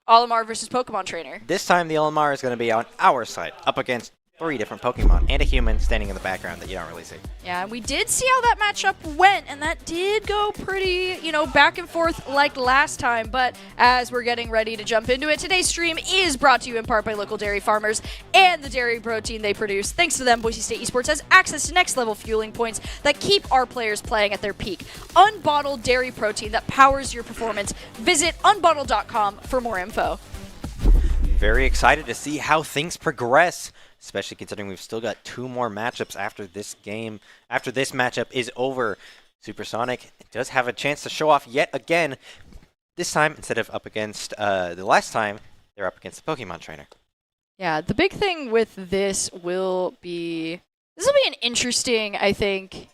Olimar versus Pokemon Trainer. This time the Olimar is going to be on our side, up against 3 different Pokemon and a human standing in the background that you don't really see. Yeah, we did see how that matchup went, and that did go pretty, back and forth like last time. But as we're getting ready to jump into it, today's stream is brought to you in part by local dairy farmers and the dairy protein they produce. Thanks to them, Boise State Esports has access to next-level fueling points that keep our players playing at their peak. Unbottled dairy protein that powers your performance. Visit unbottled.com for more info. Very excited to see how things progress, especially considering we've still got 2 more matchups after this game. After this matchup is over, Supersonic does have a chance to show off yet again. This time, instead of up against the last time, they're up against the Pokemon Trainer. Yeah, the big thing with this will be an interesting, I think,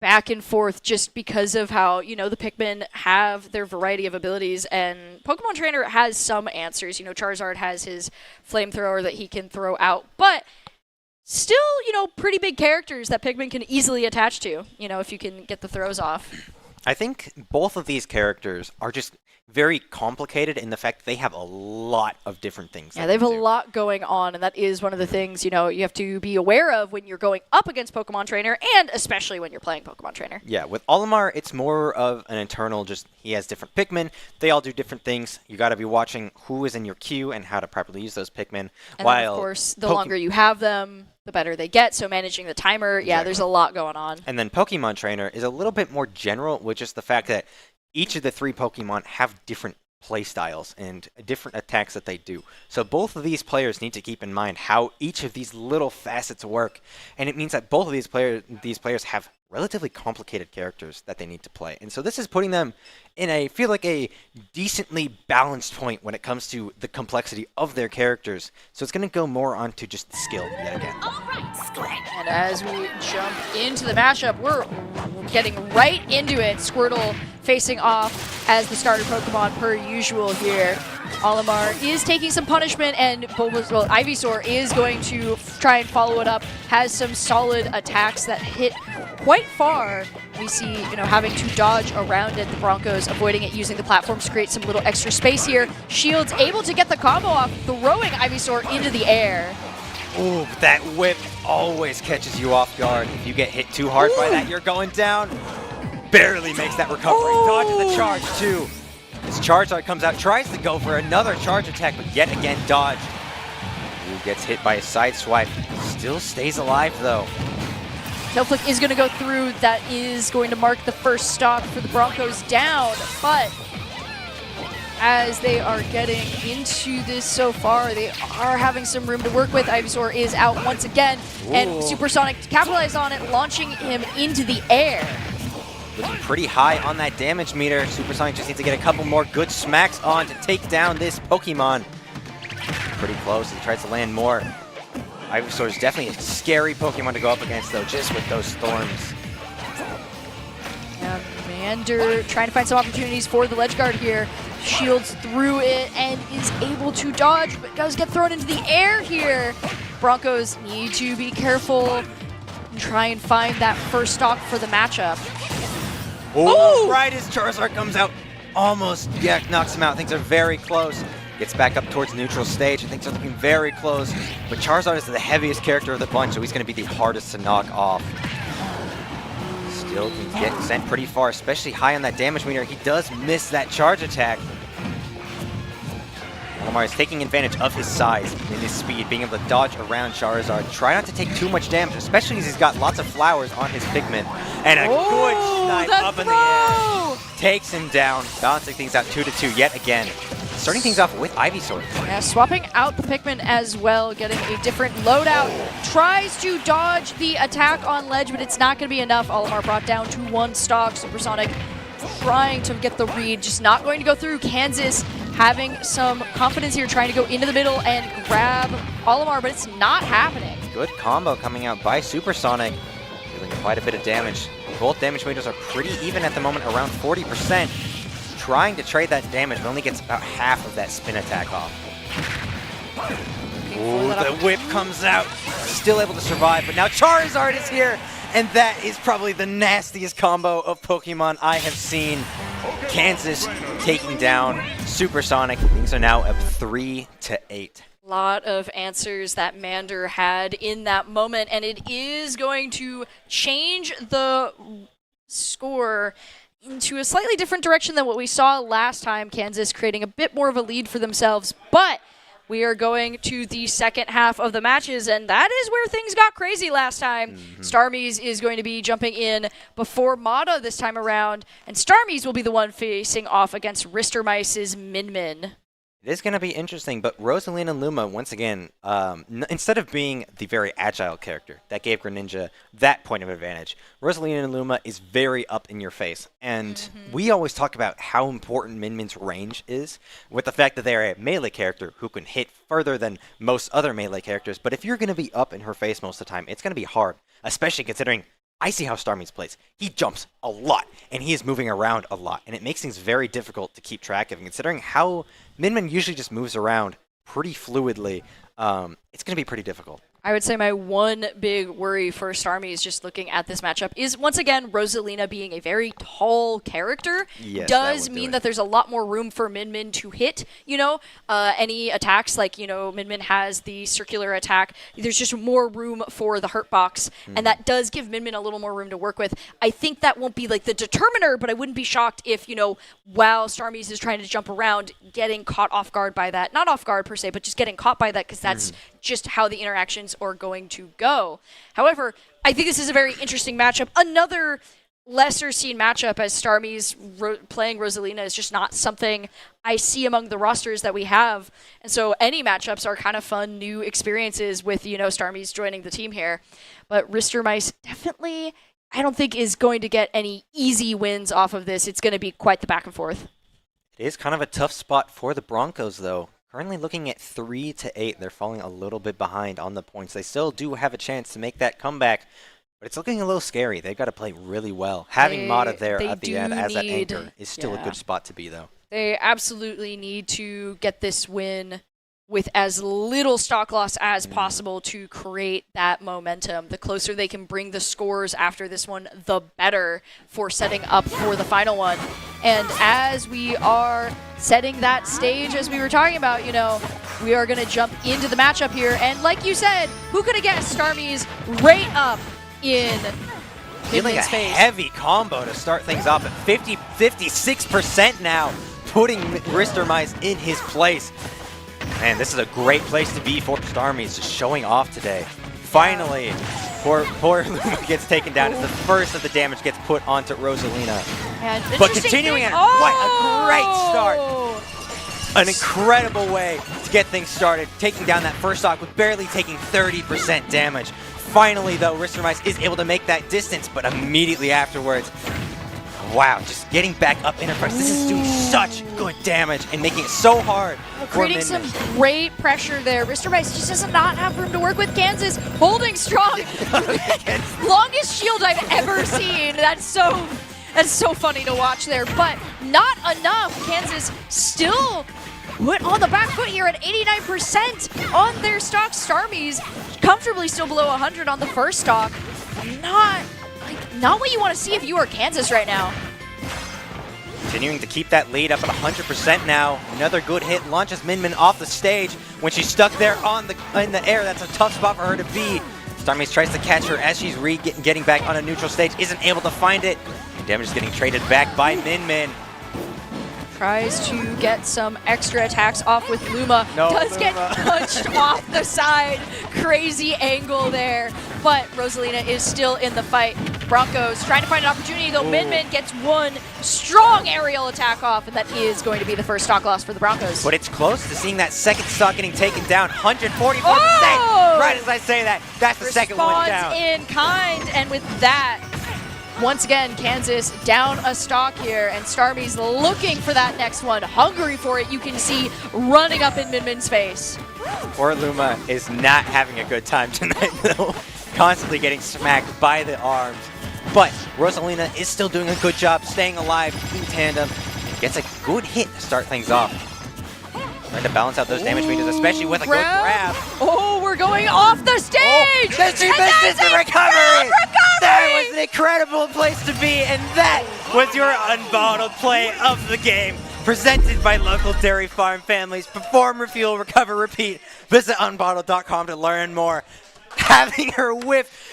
back and forth just because of how, the Pikmin have their variety of abilities, and Pokemon Trainer has some answers. Charizard has his flamethrower that he can throw out, but still, pretty big characters that Pikmin can easily attach to, if you can get the throws off. I think both of these characters are just very complicated in the fact that they have a lot of different things. Yeah, they have a lot going on, and that is one of the things, you have to be aware of when you're going up against Pokemon Trainer, and especially when you're playing Pokemon Trainer. Yeah, with Olimar, it's more of an internal, he has different Pikmin. They all do different things. You got to be watching who is in your queue and how to properly use those Pikmin. And then, of course, the longer you have them, the better they get, so managing the timer, yeah, there's a lot going on. And then Pokemon Trainer is a little bit more general, with just the fact that each of the 3 Pokemon have different play styles and different attacks that they do. So both of these players need to keep in mind how each of these little facets work, and it means that both of these players have relatively complicated characters that they need to play. And so this is putting them in a decently balanced point when it comes to the complexity of their characters. So it's going to go more onto just skill yet again. And as we jump into the matchup, we're getting right into it. Squirtle facing off as the starter Pokemon per usual here. Olimar is taking some punishment, and Ivysaur is going to try and follow it up. Has some solid attacks that hit quite far. We see, having to dodge around it. The Broncos avoiding it, using the platforms to create some little extra space here. Shields able to get the combo off, throwing Ivysaur into the air. Ooh, that whip always catches you off guard. If you get hit too hard by that, you're going down. Barely makes that recovery. Dodges the charge, too. This Charizard comes out, tries to go for another charge attack, but yet again dodged. Ooh, gets hit by a side swipe. Still stays alive, though. Snowflake is going to go through. That is going to mark the first stock for the Broncos down, but as they are getting into this so far, they are having some room to work with. Ivysaur is out once again, and Supersonic capitalized on it, launching him into the air. Looking pretty high on that damage meter. Supersonic just needs to get a couple more good smacks on to take down this Pokemon. Pretty close. He tries to land more. Ivysaur is definitely a scary Pokemon to go up against, though, just with those storms. Yeah, Mander trying to find some opportunities for the ledge guard here. Shields through it and is able to dodge, but does get thrown into the air here. Broncos need to be careful and try and find that first stock for the matchup. Oh, right as Charizard comes out, almost knocks him out. Things are very close. Gets back up towards neutral stage, and things are looking very close. But Charizard is the heaviest character of the bunch, so he's going to be the hardest to knock off. Still can get sent pretty far, especially high on that damage meter. He does miss that charge attack. Olimar is taking advantage of his size and his speed, being able to dodge around Charizard. Try not to take too much damage, especially as he's got lots of flowers on his Pikmin. And a good snipe up in the air. takes him down, balancing things out 2-2 yet again. Starting things off with Ivysaur. Yeah, swapping out the Pikmin as well, getting a different loadout. Tries to dodge the attack on ledge, but it's not going to be enough. Olimar brought down to 1 stock. Supersonic trying to get the read, just not going to go through. Kansas having some confidence here, trying to go into the middle and grab Olimar, but it's not happening. Good combo coming out by Supersonic, dealing quite a bit of damage. Both damage meters are pretty even at the moment, around 40%. Trying to trade that damage, but only gets about half of that spin attack off. Ooh, the whip comes out. Still able to survive, but now Charizard is here, and that is probably the nastiest combo of Pokemon I have seen. Kansas taking down Supersonic. Things are now up 3-8. Lot of answers that Mander had in that moment, and it is going to change the score into a slightly different direction than what we saw last time. Kansas creating a bit more of a lead for themselves, but we are going to the second half of the matches, and that is where things got crazy last time. Starmie's is going to be jumping in before Mata this time around, and Starmie's will be the one facing off against Ristermice's Min Min. It is going to be interesting, but Rosalina Luma, once again, instead of being the very agile character that gave Greninja that point of advantage, Rosalina Luma is very up in your face. And we always talk about how important Min Min's range is, with the fact that they're a melee character who can hit further than most other melee characters. But if you're going to be up in her face most of the time, it's going to be hard, especially considering I see how Starmie's plays. He jumps a lot, and he is moving around a lot, and it makes things very difficult to keep track of. And considering how Min Min usually just moves around pretty fluidly, it's going to be pretty difficult. I would say my one big worry for Starmie is just looking at this matchup is, once again, Rosalina being a very tall character does mean that there's a lot more room for Min Min to hit, any attacks. Like, Min Min has the circular attack. There's just more room for the hurt box, and that does give Min Min a little more room to work with. I think that won't be like the determiner, but I wouldn't be shocked if, while Starmie's is trying to jump around, getting caught off guard by that. Not off guard per se, but just getting caught by that, because that's just how the interactions are going to go. However, I think this is a very interesting matchup. Another lesser seen matchup, as Starmie's playing Rosalina is just not something I see among the rosters that we have. And so any matchups are kind of fun, new experiences with, Starmie's joining the team here. But Ristermice definitely, I don't think, is going to get any easy wins off of this. It's going to be quite the back and forth. It is kind of a tough spot for the Broncos, though. Currently looking at 3-8. They're falling a little bit behind on the points. They still do have a chance to make that comeback, but it's looking a little scary. They've got to play really well. Having Mata there at the end as that anchor is still a good spot to be, though. They absolutely need to get this win with as little stock loss as possible to create that momentum. The closer they can bring the scores after this one, the better for setting up for the final one. And as we are setting that stage, as we were talking about, we are going to jump into the matchup here. And like you said, who could have guessed Starmie's right up in Feeling a heavy combo to start things off at 56% now, putting Ristermice in his place. Man, this is a great place to be for Starmie's, just showing off today. Finally, poor Luma gets taken down as the first of the damage gets put onto Rosalina. But continuing it, what a great start. An incredible way to get things started, taking down that first stock with barely taking 30% damage. Finally, though, Ristermice is able to make that distance, but immediately afterwards, wow, just getting back up in her face. This is doing such good damage and making it so hard. Creating some great pressure there. Ristermice just does not have room to work with. Kansas holding strong. Longest shield I've ever seen. That's so funny to watch there, but not enough. Kansas still put on the back foot here at 89% on their stock. Starmie's comfortably still below 100 on the first stock. Not what you want to see if you are Kansas right now. Continuing to keep that lead up at 100% now. Another good hit launches Min Min off the stage. When she's stuck there in the air, that's a tough spot for her to be. Starmie's tries to catch her as she's getting back on a neutral stage, isn't able to find it. And damage is getting traded back by Min Min. Tries to get some extra attacks off with Luma. Does get punched off the side. Crazy angle there. But Rosalina is still in the fight. Broncos trying to find an opportunity, though. Min gets one strong aerial attack off, and that is going to be the first stock loss for the Broncos. But it's close to seeing that second stock getting taken down. 144%. Right as I say that, that's the second one down. Responds in kind, and with that, once again, Kansas down a stock here, and Starmie's looking for that next one, hungry for it. You can see running up in Min-Min's face. Poor Luma is not having a good time tonight, though. Constantly getting smacked by the arms. But Rosalina is still doing a good job staying alive in tandem. Gets a good hit to start things off. Trying to balance out those damage meters, especially with a good grab. Oh, we're going off the stage! Oh, she misses the recovery! That was an incredible place to be, and that was your unbottled play of the game. Presented by local dairy farm families. Perform, refuel, recover, repeat. Visit unbottled.com to learn more. Having her whiff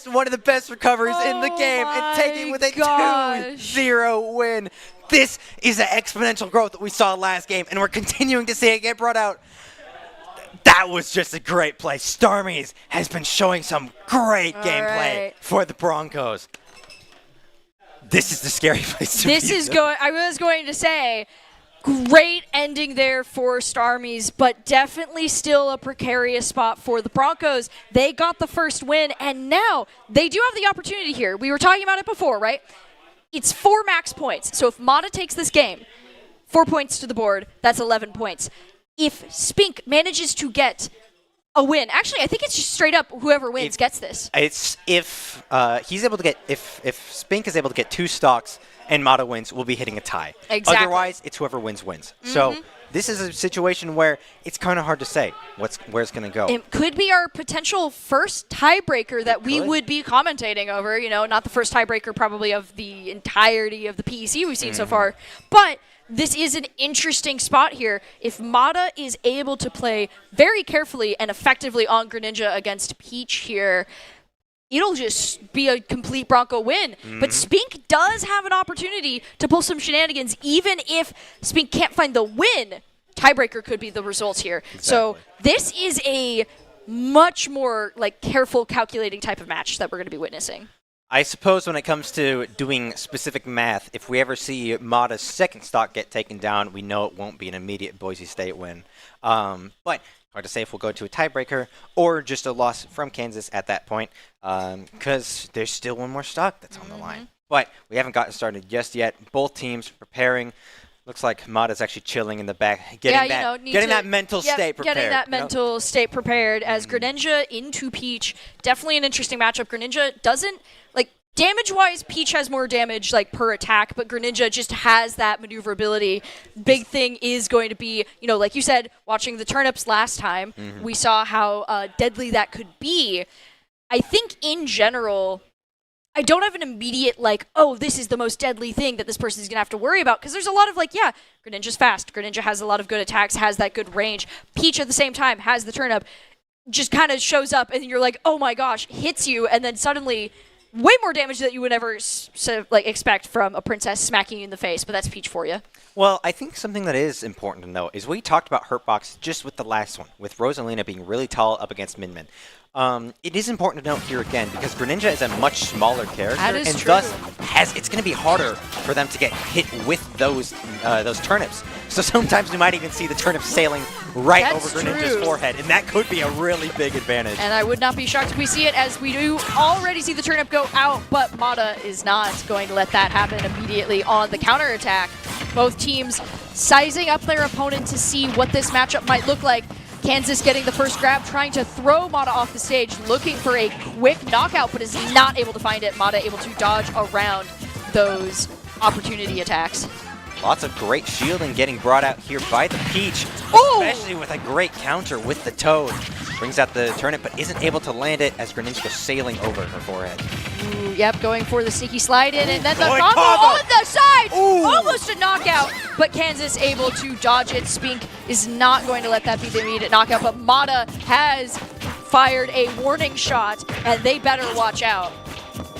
one of the best recoveries in the game and taking with a 2-0 win. This is the exponential growth that we saw last game, and we're continuing to see it get brought out. That was just a great play. Starmies has been showing some great gameplay for the Broncos. This is the scary place to be. I was going to say, great ending there for Starmies, but definitely still a precarious spot for the Broncos. They got the first win, and now they do have the opportunity here. We were talking about it before, right? It's 4 max points. So if Mata takes this game, 4 points to the board, that's 11 points. If Spink manages to get a win, actually, I think it's just straight up whoever wins gets this. It's if he's able to get if Spink is able to get 2 stocks and Mata wins, we'll be hitting a tie. Exactly. Otherwise, it's whoever wins wins. So this is a situation where it's kind of hard to say where it's going to go. It could be our potential first tiebreaker that we would be commentating over. You know, not the first tiebreaker probably of the entirety of the PEC we've seen so far, but this is an interesting spot here. If Mata is able to play very carefully and effectively on Greninja against Peach here, it'll just be a complete Bronco win. But Spink does have an opportunity to pull some shenanigans. Even if Spink can't find the win, tiebreaker could be the results here. Exactly. So this is a much more careful, calculating type of match that we're going to be witnessing. I suppose when it comes to doing specific math, if we ever see Mata's second stock get taken down, we know it won't be an immediate Boise State win. But hard to say if we'll go to a tiebreaker or just a loss from Kansas at that point, because there's still one more stock that's on the line. But we haven't gotten started just yet. Both teams preparing. Looks like Mata's actually chilling in the back, getting that mental state prepared. Getting that mental state prepared as Greninja into Peach. Definitely an interesting matchup. Greninja doesn't, damage-wise, Peach has more damage per attack, but Greninja just has that maneuverability. Big thing is going to be, like you said, watching the turnips last time, we saw how deadly that could be. I think in general, I don't have an immediate, this is the most deadly thing that this person is going to have to worry about, because there's a lot of, Greninja's fast. Greninja has a lot of good attacks, has that good range. Peach, at the same time, has the turnip, just kind of shows up, and you're like, oh my gosh, hits you, and then suddenly way more damage that you would ever expect from a princess smacking you in the face, but that's Peach for you. Well, I think something that is important to note is we talked about Hurtbox just with the last one, with Rosalina being really tall up against Min-Min. It is important to note here again, because Greninja is a much smaller character, and thus it's going to be harder for them to get hit with those turnips. So sometimes we might even see the turnip sailing right over Greninja's forehead, and that could be a really big advantage. And I would not be shocked if we see it, as we do already see the turnip go out, but Mata is not going to let that happen immediately on the counterattack. Both teams sizing up their opponent to see what this matchup might look like. Kansas getting the first grab, trying to throw Mata off the stage, looking for a quick knockout, but is not able to find it. Mata able to dodge around those opportunity attacks. Lots of great shielding getting brought out here by the Peach, especially with a great counter with the Toad. Brings out the turnip, but isn't able to land it as Greninja goes sailing over her forehead. Ooh, yep, going for the sneaky slide in, and then the combo on the side! Almost a knockout, but Kansas able to dodge it. Spink is not going to let that be the immediate knockout, but Mata has fired a warning shot, and they better watch out.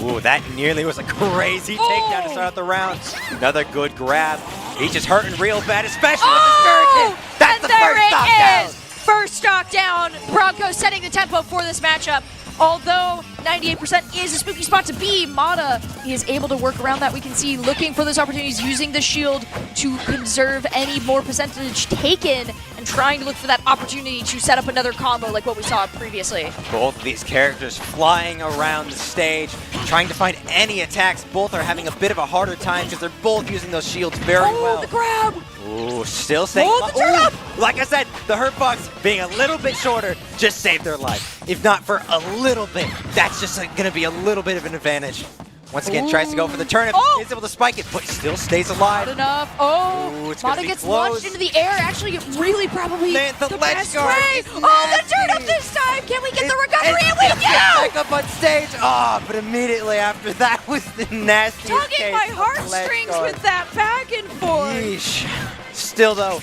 Ooh, that nearly was a crazy takedown to start out the round. Another good grab. Peach is hurting real bad, especially with the Shuriken. That's the first stock down. First stock down. Broncos setting the tempo for this matchup. Although 98% is a spooky spot to be, Mata is able to work around that. We can see looking for those opportunities, using the shield to conserve any more percentage taken, and trying to look for that opportunity to set up another combo like what we saw previously. Both of these characters flying around the stage, trying to find any attacks. Both are having a bit of a harder time because they're both using those shields very well. Oh, the grab! Ooh, still staying. Oh, the turn up! Like I said, the hurt box being a little bit shorter just saved their life. If not for a little bit, that's just going to be a little bit of an advantage. Once again, tries to go for the turnip, is able to spike it, but still stays alive. Not enough. Oh, Ooh, it's gonna Mata be gets close. launched into the air. Actually, really probably Man, the ledge best guard way. is Oh, the turn up nasty. this time. Can we get the recovery? And we do! Back up on stage. Oh, but immediately after that was the nastiest Tugging case my of the ledge heartstrings guard. with that back and forth. Yeesh. Still, though,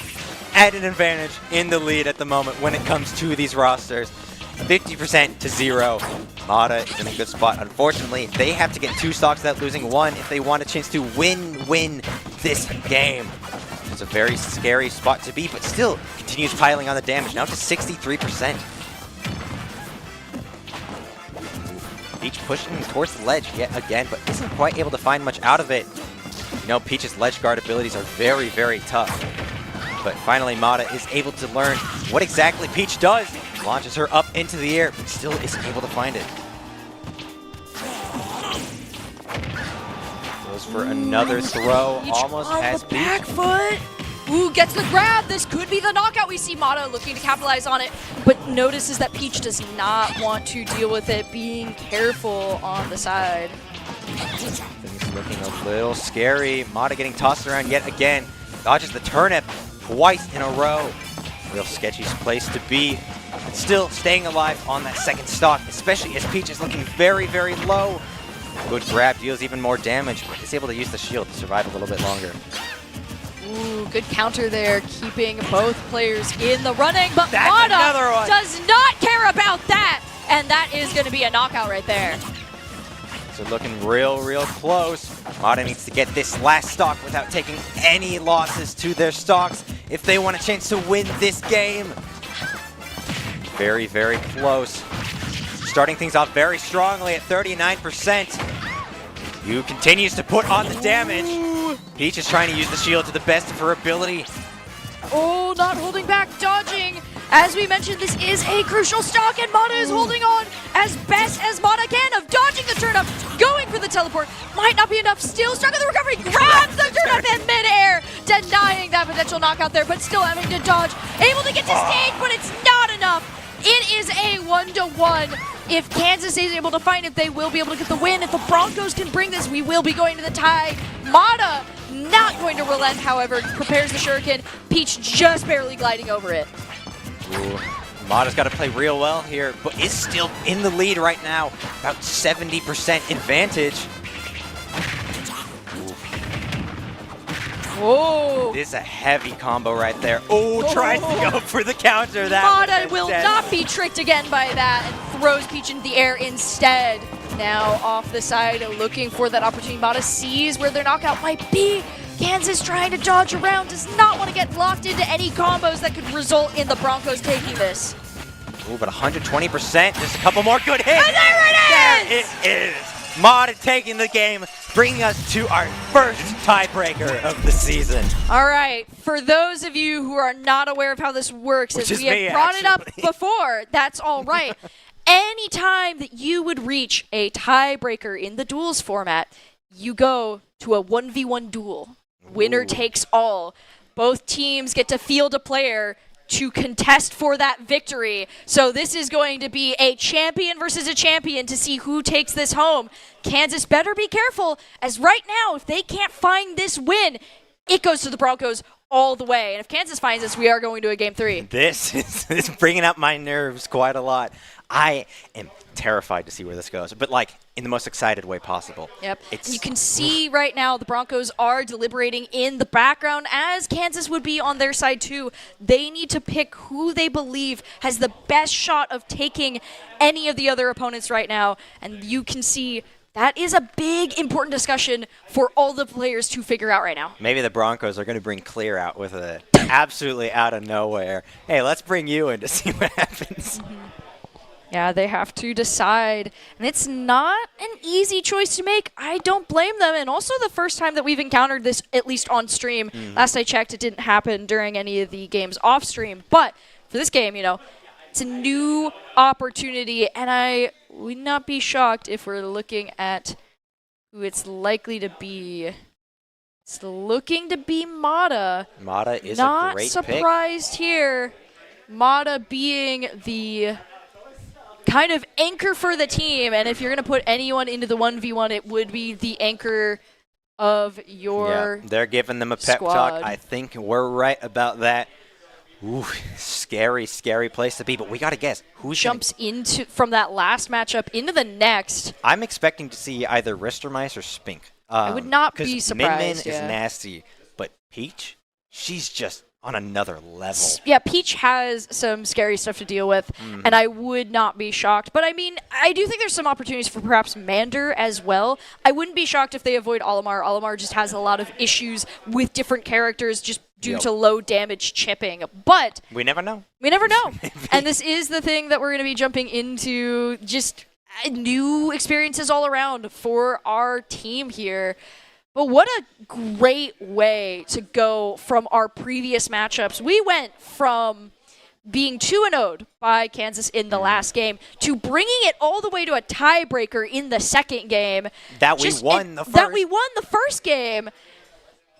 at an advantage in the lead at the moment when it comes to these rosters. 50% to 0. Mata is in a good spot. Unfortunately, they have to get 2 stocks without losing 1 if they want a chance to win this game. It's a very scary spot to be, but still continues piling on the damage, now to 63%. Peach pushing towards the ledge yet again, but isn't quite able to find much out of it. You know, Peach's ledge guard abilities are very, very tough. But finally, Mata is able to learn what exactly Peach does. Launches her up into the air, but still isn't able to find it. Goes for another throw, Peach almost on has the Peach. back foot. Ooh, gets the grab. This could be the knockout. We see Mata looking to capitalize on it, but notices that Peach does not want to deal with it, being careful on the side. Things looking a little scary. Mata getting tossed around yet again. Dodges the turnip twice in a row. Real sketchy place to be. Still staying alive on that second stock, especially as Peach is looking very, very low. Good grab, deals even more damage, but is able to use the shield to survive a little bit longer. Ooh, good counter there, keeping both players in the running, but That's another one. Mata does not care about that, and that is going to be a knockout right there. So looking real, real close. Mata needs to get this last stock without taking any losses to their stocks if they want a chance to win this game. Very, very close. Starting things off very strongly at 39%. Yu continues to put on the damage. Peach is trying to use the shield to the best of her ability. Oh, not holding back, dodging. As we mentioned, this is a crucial stock, and Mata is holding on as best as Mata can of dodging the turn up, going for the teleport. Might not be enough, still stuck in the recovery, grabs the turn up in midair, denying that potential knockout there, but still having to dodge. Able to get to stage, but it's not enough. It is a 1-to-1. If Kansas is able to find it, they will be able to get the win. If the Broncos can bring this, we will be going to the tie. Mata not going to relent, however, prepares the shuriken. Peach just barely gliding over it. Ooh. Mata's got to play real well here, but is still in the lead right now. About 70% advantage. Oh, This is a heavy combo right there. Oh, tries to go for the counter. That Mata will not be tricked again by that and throws Peach into the air instead. Now off the side, looking for that opportunity. Mata sees where their knockout might be. Kansas trying to dodge around, does not want to get locked into any combos that could result in the Broncos taking this. Ooh, but 120%. Just a couple more good hits. And there it is! There it is. Mata taking the game, bringing us to our first tiebreaker of the season. All right, for those of you who are not aware of how this works, Which as is we me, have brought it up actually. before, that's all right. Anytime that you would reach a tiebreaker in the duels format, you go to a 1v1 duel. Winner takes all. Both teams get to field a player to contest for that victory. So this is going to be a champion versus a champion to see who takes this home. Kansas better be careful, as right now, if they can't find this win, it goes to the Broncos all the way. And if Kansas finds this, we are going to a Game 3. This is bringing up my nerves quite a lot. I am terrified to see where this goes, but like in the most excited way possible. Yep. And you can see right now the Broncos are deliberating in the background, as Kansas would be on their side too. They need to pick who they believe has the best shot of taking any of the other opponents right now. And you can see that is a big, important discussion for all the players to figure out right now. Maybe the Broncos are going to bring Clear out with a absolutely out of nowhere. Hey, let's bring you in to see what happens. Yeah, they have to decide. And it's not an easy choice to make. I don't blame them. And also the first time that we've encountered this, at least on stream. Last I checked, it didn't happen during any of the games off stream. But for this game, you know, it's a new opportunity. And I would not be shocked if we're looking at who it's likely to be. It's looking to be Mata. Mata is not a great surprised here. Mata being the kind of anchor for the team, and if you're going to put anyone into the 1v1, it would be the anchor of your they're giving them a pep squad. talk. I think we're right about that. Ooh, scary, scary place to be, but we got to guess who's jumps into from that last matchup into the next. I'm expecting to see either Ristermice or Spink. I would not be surprised. Min Min is nasty, but Peach, she's just on another level. Yeah, Peach has some scary stuff to deal with, and I would not be shocked. But I mean, I do think there's some opportunities for perhaps Mander as well. I wouldn't be shocked if they avoid Olimar. Olimar just has a lot of issues with different characters just due to low damage chipping. But we never know. We never know. And this is the thing that we're going to be jumping into, just new experiences all around for our team here. But what a great way to go from our previous matchups. We went from being 2-0'd by Kansas in the last game to bringing it all the way to a tiebreaker in the second game. That we won the first. That we won the first game.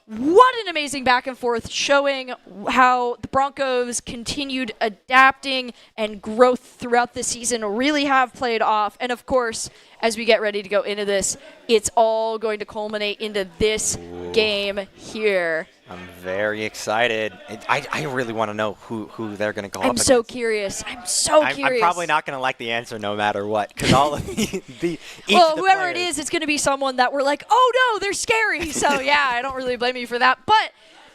What an amazing back and forth, showing how the Broncos' continued adapting and growth throughout the season really have played off. And of course, as we get ready to go into this, it's all going to culminate into this game here. I'm very excited. I really want to know who they're going to go up against. I'm so curious. I'm probably not going to like the answer no matter what, because all of whoever it is, it's going to be someone that we're like, oh no, they're scary. So yeah, I don't really blame you for that. But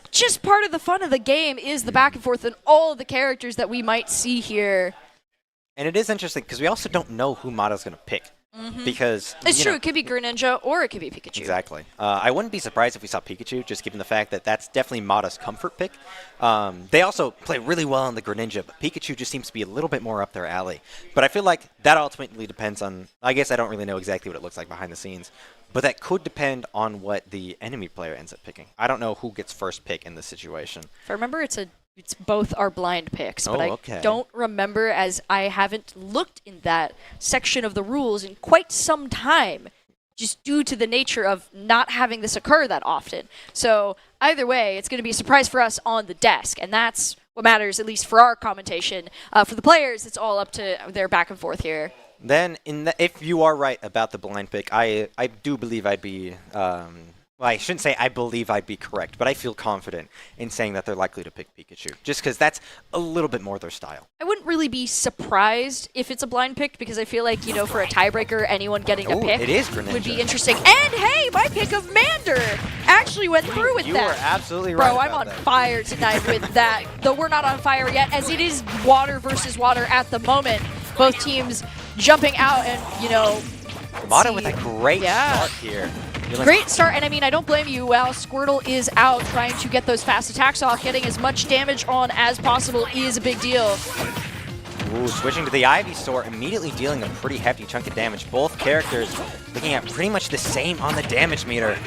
just part of the fun of the game is the back and forth and all of the characters that we might see here. And it is interesting because we also don't know who Mata's going to pick. Because it's true, it could be Greninja or it could be Pikachu. Exactly. I wouldn't be surprised if we saw Pikachu, just given the fact that that's definitely Mata's comfort pick. They also play really well on the Greninja, but Pikachu just seems to be a little bit more up their alley. But I feel like that ultimately depends on, I guess I don't really know exactly what it looks like behind the scenes, but that could depend on what the enemy player ends up picking. I don't know who gets first pick in this situation. If I remember, it's both our blind picks, but I don't remember, as I haven't looked in that section of the rules in quite some time, just due to the nature of not having this occur that often. So either way, it's going to be a surprise for us on the desk, and that's what matters, at least for our commentation. For the players, it's all up to their back and forth here. Then, if you are right about the blind pick, I do believe I'd be... well, I shouldn't say I believe I'd be correct, but I feel confident in saying that they're likely to pick Pikachu, just because that's a little bit more their style. I wouldn't really be surprised if it's a blind pick, because I feel like, you know, for a tiebreaker, anyone getting a pick would be interesting. And hey, my pick of Mander actually went through with that. You were absolutely right. Bro, I'm on fire tonight with that, though we're not on fire yet, as it is water versus water at the moment. Both teams jumping out and, you know... Mata with a great start here. Great start, and I mean, I don't blame you. While Squirtle is out trying to get those fast attacks off, getting as much damage on as possible is a big deal. Ooh, switching to the Ivysaur, immediately dealing a pretty hefty chunk of damage. Both characters looking at pretty much the same on the damage meter.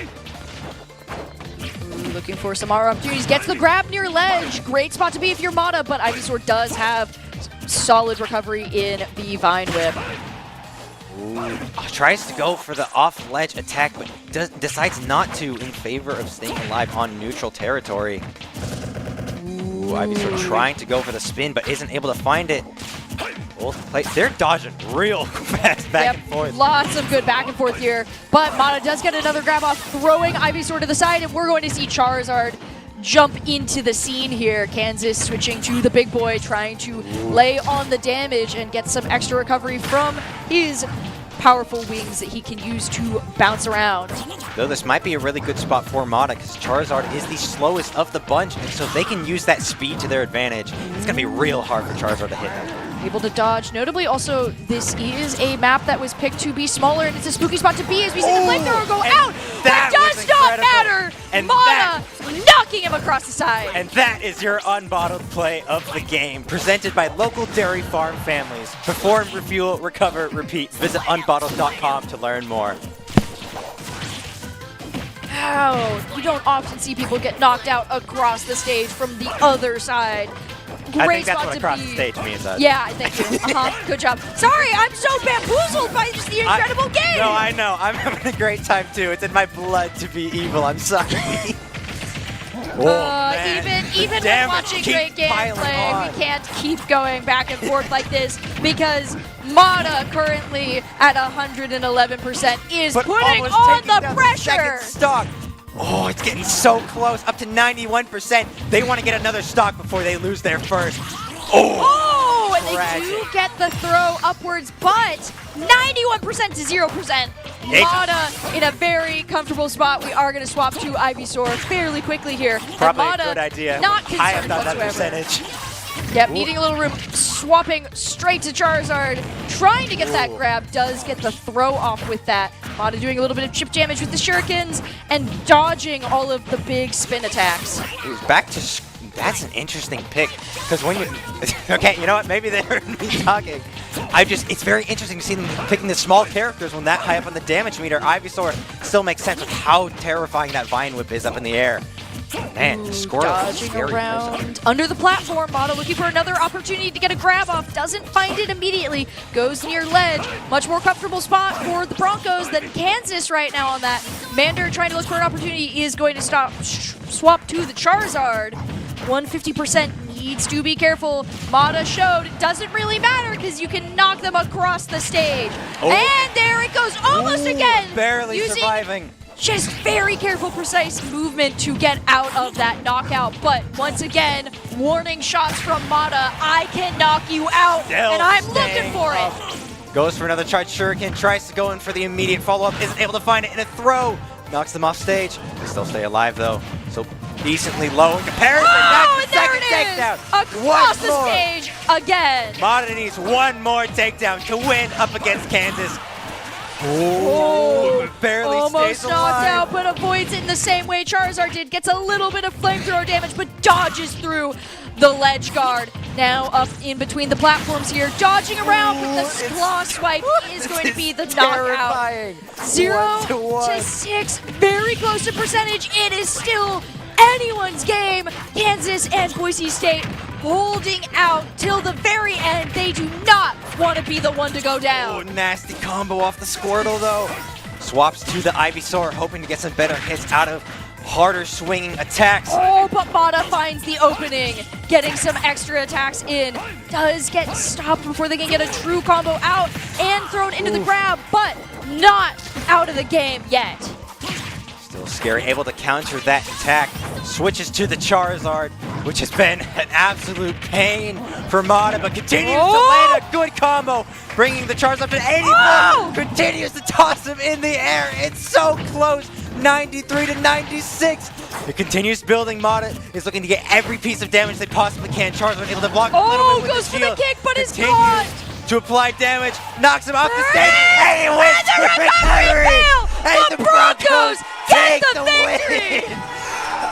Ooh, looking for some more opportunities. Gets the grab near ledge. Great spot to be if you're Mata, but Ivysaur does have solid recovery in the Vine Whip. Ooh, tries to go for the off-ledge attack, but decides not to in favor of staying alive on neutral territory. Ooh, Ivysaur trying to go for the spin, but isn't able to find it. They're dodging real fast back and forth. Lots of good back and forth here, but Mata does get another grab off, throwing Ivysaur to the side, and we're going to see Charizard jump into the scene here. Kansas switching to the big boy, trying to lay on the damage and get some extra recovery from his powerful wings that he can use to bounce around. Though this might be a really good spot for Mata, because Charizard is the slowest of the bunch, and so they can use that speed to their advantage. It's going to be real hard for Charizard to hit them. able to dodge. Notably, also, this is a map that was picked to be smaller, and it's a spooky spot to be as we see the flamethrower go out. That does was not incredible. matter. And Mana knocking him across the side. And that is your unbottled play of the game, presented by local dairy farm families. Perform, refuel, recover, repeat. Visit unbottled.com to learn more. Wow, you don't often see people get knocked out across the stage from the other side. Great I think that's spot what to across be. the stage means. Yeah, thank you. Good job. Sorry, I'm so bamboozled by just the incredible game. No, I know. I'm having a great time too. It's in my blood to be evil. I'm sorry. Even when watching great gameplay, we can't keep going back and forth like this because Mana currently at 111% is putting on the pressure. Stock. Oh, it's getting so close, up to 91%. They want to get another stock before they lose their first. Oh, and they do get the throw upwards, but 91% to 0%. Mana in a very comfortable spot. We are going to swap to Ivysaur fairly quickly here. Probably and Mana, a good idea. Not concerned I have not that whatsoever. percentage. Yep, needing a little room, swapping straight to Charizard, trying to get that grab, does get the throw off with that. Mana doing a little bit of chip damage with the shurikens and dodging all of the big spin attacks. Back to that's an interesting pick because when you okay, you know what? Maybe they heard me talking. It's very interesting to see them picking the small characters when that high up on the damage meter. Ivysaur still makes sense with how terrifying that Vine Whip is up in the air. Man, the squirrel is dodging very around under the platform. Mana looking for another opportunity to get a grab off. Doesn't find it immediately. Goes near ledge. Much more comfortable spot for the Broncos than Kansas right now on that. Mander trying to look for an opportunity is going to swap to the Charizard. 150% needs to be careful. Mana showed it doesn't really matter because you can knock them across the stage. And there it goes, almost again. Barely using surviving. Just very careful, precise movement to get out of that knockout. But once again, warning shots from Mana. I can knock you out, and I'm looking for it. Goes for another charge shuriken, tries to go in for the immediate follow-up, isn't able to find it in a throw. Knocks them off stage. They still stay alive though, so decently low in comparison. Oh, That's the and there second it is! takedown. Across the stage again. Mana needs one more takedown to win up against Kansas. Oh, barely almost stays knocked alive. out, but avoids it in the same way Charizard did. Gets a little bit of flamethrower damage, but dodges through the ledge guard. Now up in between the platforms here, dodging around, but the claw swipe is going to be the knockout. 0 to 6, very close to percentage. It is still anyone's game. Kansas and Boise State holding out till the very end. They do not want to be the one to go down. Oh, nasty combo off the Squirtle though. Swaps to the Ivysaur, hoping to get some better hits out of harder swinging attacks. Oh, but Mana finds the opening, getting some extra attacks in. Does get stopped before they can get a true combo out and thrown into the grab, but not out of the game yet. Still scary, able to counter that attack. Switches to the Charizard, which has been an absolute pain for Mana, but continues to land a good combo, bringing the Charizard up to 84. Continues to toss him in the air. It's so close, 93 to 96. It continues building. Mana is looking to get every piece of damage they possibly can. Charizard able to block a little bit with goes the for shield. the kick, but it's Continues caught. to apply damage, knocks him off the stage, and he wins the the recovery recovery. fail. And The the Broncos Broncos get take the the victory. win.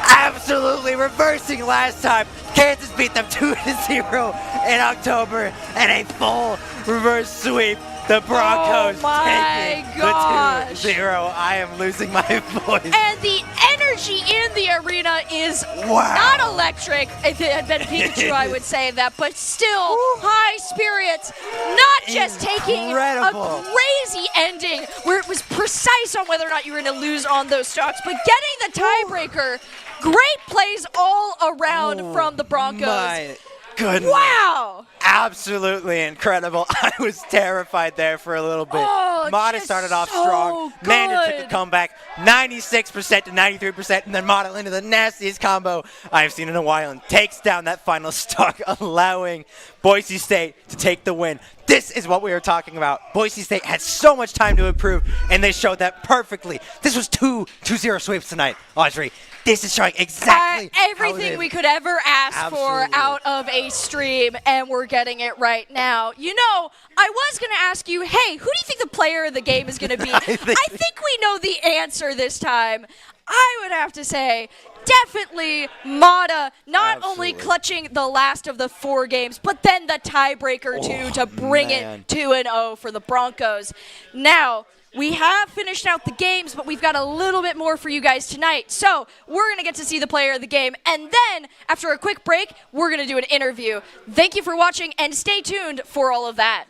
Absolutely reversing last time. Kansas beat them 2-0 in October, and a full reverse sweep. The Broncos taking the 2-0. I am losing my voice. And the energy in the arena is not electric. If it had been Pikachu, I would say that, but still high spirits. Not just taking a crazy ending where it was precise on whether or not you were going to lose on those stocks, but getting the tiebreaker. Great plays all around from the Broncos. My goodness. Wow. Absolutely incredible. I was terrified there for a little bit. Mana started off strong. Mander took a comeback, 96% to 93%, and then Mana into the nastiest combo I've seen in a while and takes down that final stock, allowing Boise State to take the win. This is what we were talking about. Boise State had so much time to improve, and they showed that perfectly. This was 2-0 sweeps tonight, Audrey. This is showing exactly everything we could ever ask for out of a stream, and we're getting it right now. You know, I was going to ask you, hey, who do you think the player of the game is going to be? I think we know the answer this time. I would have to say definitely Mata, not only clutching the last of the 4 games, but then the tiebreaker too to bring it 2-0 for the Broncos. Now, we have finished out the games, but we've got a little bit more for you guys tonight. So we're going to get to see the player of the game. And then, after a quick break, we're going to do an interview. Thank you for watching, and stay tuned for all of that.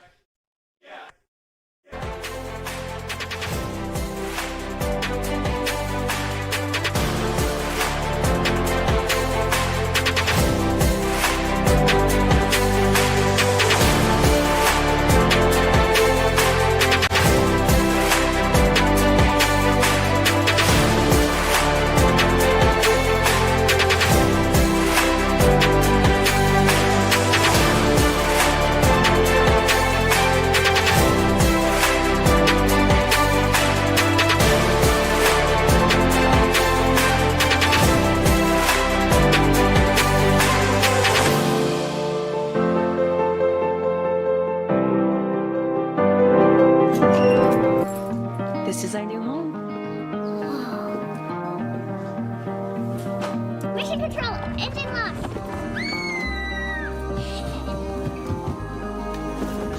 This is our new home. Mission control, engine lock.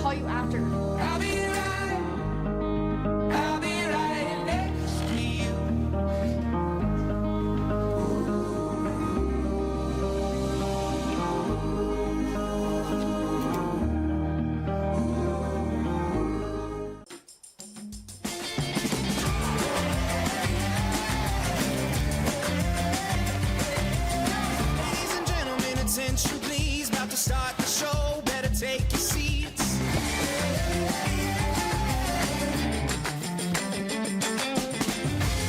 Call you after. I'll be right next to you. Ladies and gentlemen, attention please. About to start the show, better take your seats.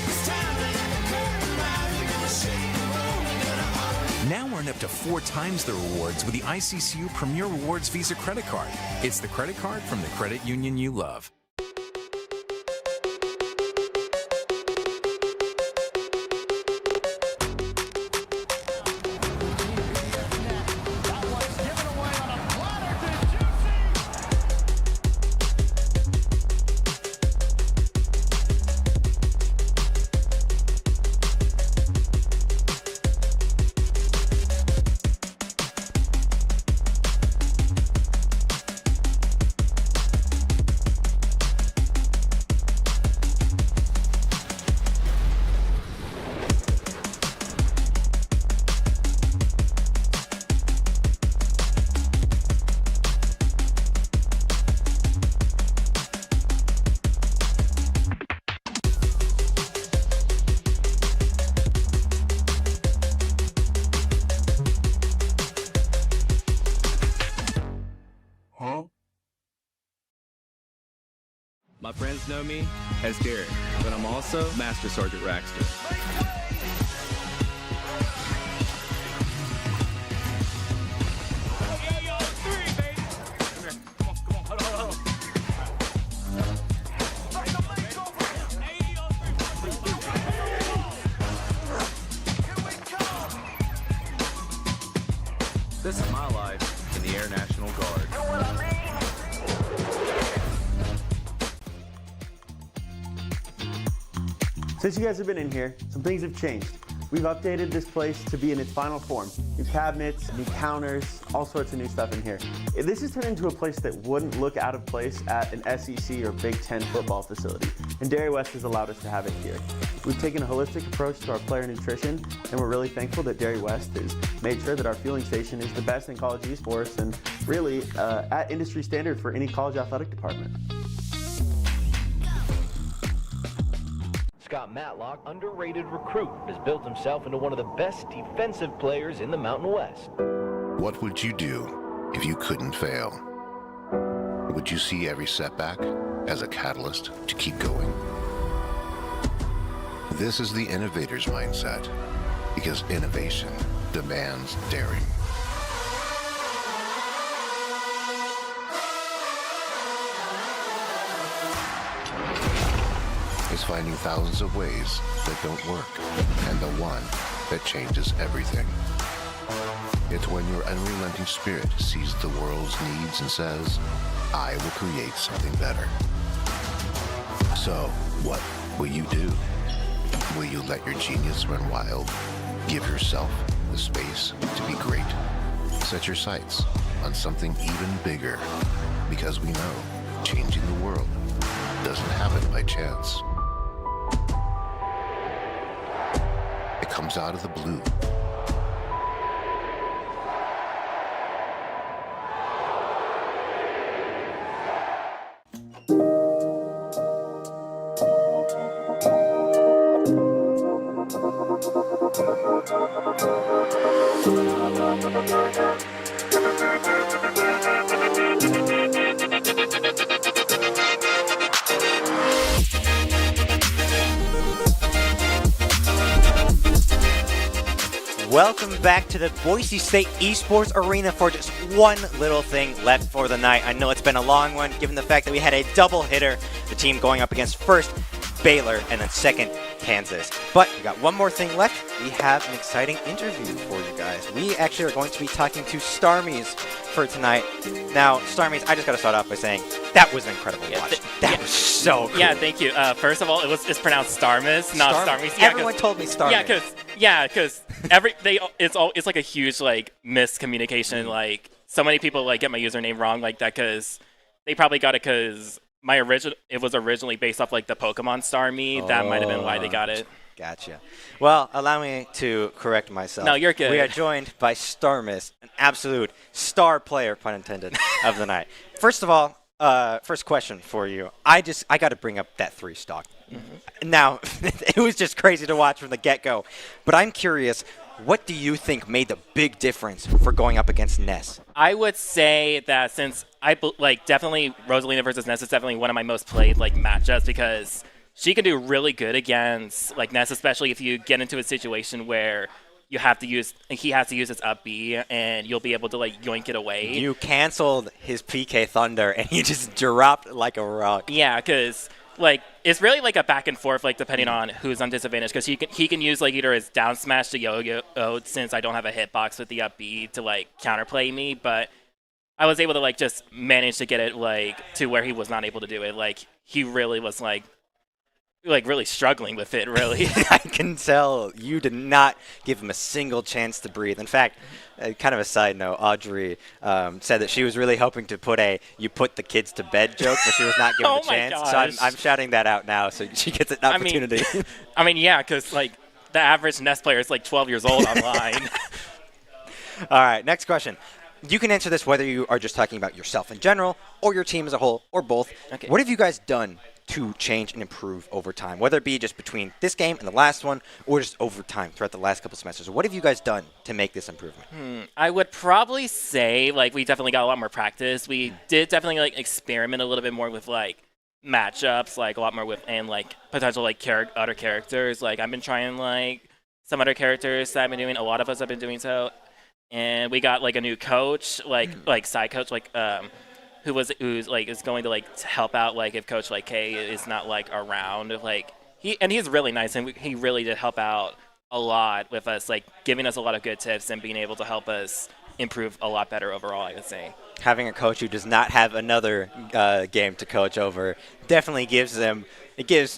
It's time to let the curtain rise. We're gonna shake the room, we're gonna Now earn up to 4 times the rewards with the ICCU Premier Rewards Visa credit card. It's the credit card from the credit union you love. My friends know me as Derek, but I'm also Master Sergeant Raxter. This is my life in the Air National Guard. Since you guys have been in here, some things have changed. We've updated this place to be in its final form. New cabinets, new counters, all sorts of new stuff in here. This has turned into a place that wouldn't look out of place at an SEC or Big Ten football facility, and Dairy West has allowed us to have it here. We've taken a holistic approach to our player nutrition, and we're really thankful that Dairy West has made sure that our fueling station is the best in college esports and really at industry standard for any college athletic department. Scott Matlock, underrated recruit, has built himself into one of the best defensive players in the Mountain West. What would you do if you couldn't fail? Would you see every setback as a catalyst to keep going? This is the innovator's mindset, because innovation demands daring. is finding thousands of ways that don't work and the one that changes everything. It's when your unrelenting spirit sees the world's needs and says, I will create something better. So, what will you do? Will you let your genius run wild? Give yourself the space to be great. Set your sights on something even bigger, because we know changing the world doesn't happen by chance. It comes out of the blue. Welcome back to the Boise State Esports Arena for just one little thing left for the night. I know it's been a long one, given the fact that we had a double hitter, the team going up against first Baylor and then second Kansas. But we got one more thing left. We have an exciting interview for you guys. We actually are going to be talking to Starmies for tonight. Now, Starmies, I just got to start off by saying that was an incredible watch. That was so cool. Yeah, thank you. First of all, it's pronounced Starmus, not Starmies. Yeah, everyone told me Starmies. Because it's like a huge like miscommunication. Like so many people like get my username wrong like that because they probably got it because it was originally based off like the Pokemon Starmie. That might have been why they got it. Gotcha. Well, allow me to correct myself. No, you're good. We are joined by Starmus, an absolute star player, pun intended, of the night. First of all, first question for you. I got to bring up that 3 stock. Mm-hmm. Now, it was just crazy to watch from the get-go. But I'm curious, what do you think made the big difference for going up against Ness? I would say that since definitely Rosalina versus Ness is definitely one of my most played like matchups because she can do really good against like Ness, especially if you get into a situation where he has to use his up B and you'll be able to like yoink it away. You canceled his PK Thunder and he just dropped like a rock. Yeah, because like it's really like a back and forth, like depending on who's on disadvantage. Because he can use like either his down smash to yo-yo since I don't have a hitbox with the up B to like counterplay me, but I was able to like just manage to get it like to where he was not able to do it. Like he really was like really struggling with it, really. I can tell you did not give him a single chance to breathe. In fact, kind of a side note, Audrey said that she was really hoping to put you put the kids to bed joke, but she was not given a chance. Gosh. So I'm shouting that out now so she gets an opportunity. Yeah, because like the average Nest player is like 12 years old online. All right, next question. You can answer this whether you are just talking about yourself in general or your team as a whole or both. Okay. What have you guys done to change and improve over time, whether it be just between this game and the last one or just over time throughout the last couple semesters? What have you guys done to make this improvement? I would probably say like we definitely got a lot more practice. We did definitely like experiment a little bit more with like matchups, like a lot more with and like potential like other characters. Like I've been trying like some other characters that I've been doing. A lot of us have been doing so. And we got like a new coach, like side coach, like who's like is going to like to help out like if Coach like K is not like around, like he's really nice and he really did help out a lot with us, like giving us a lot of good tips and being able to help us improve a lot better overall, I would say. Having a coach who does not have another game to coach over definitely gives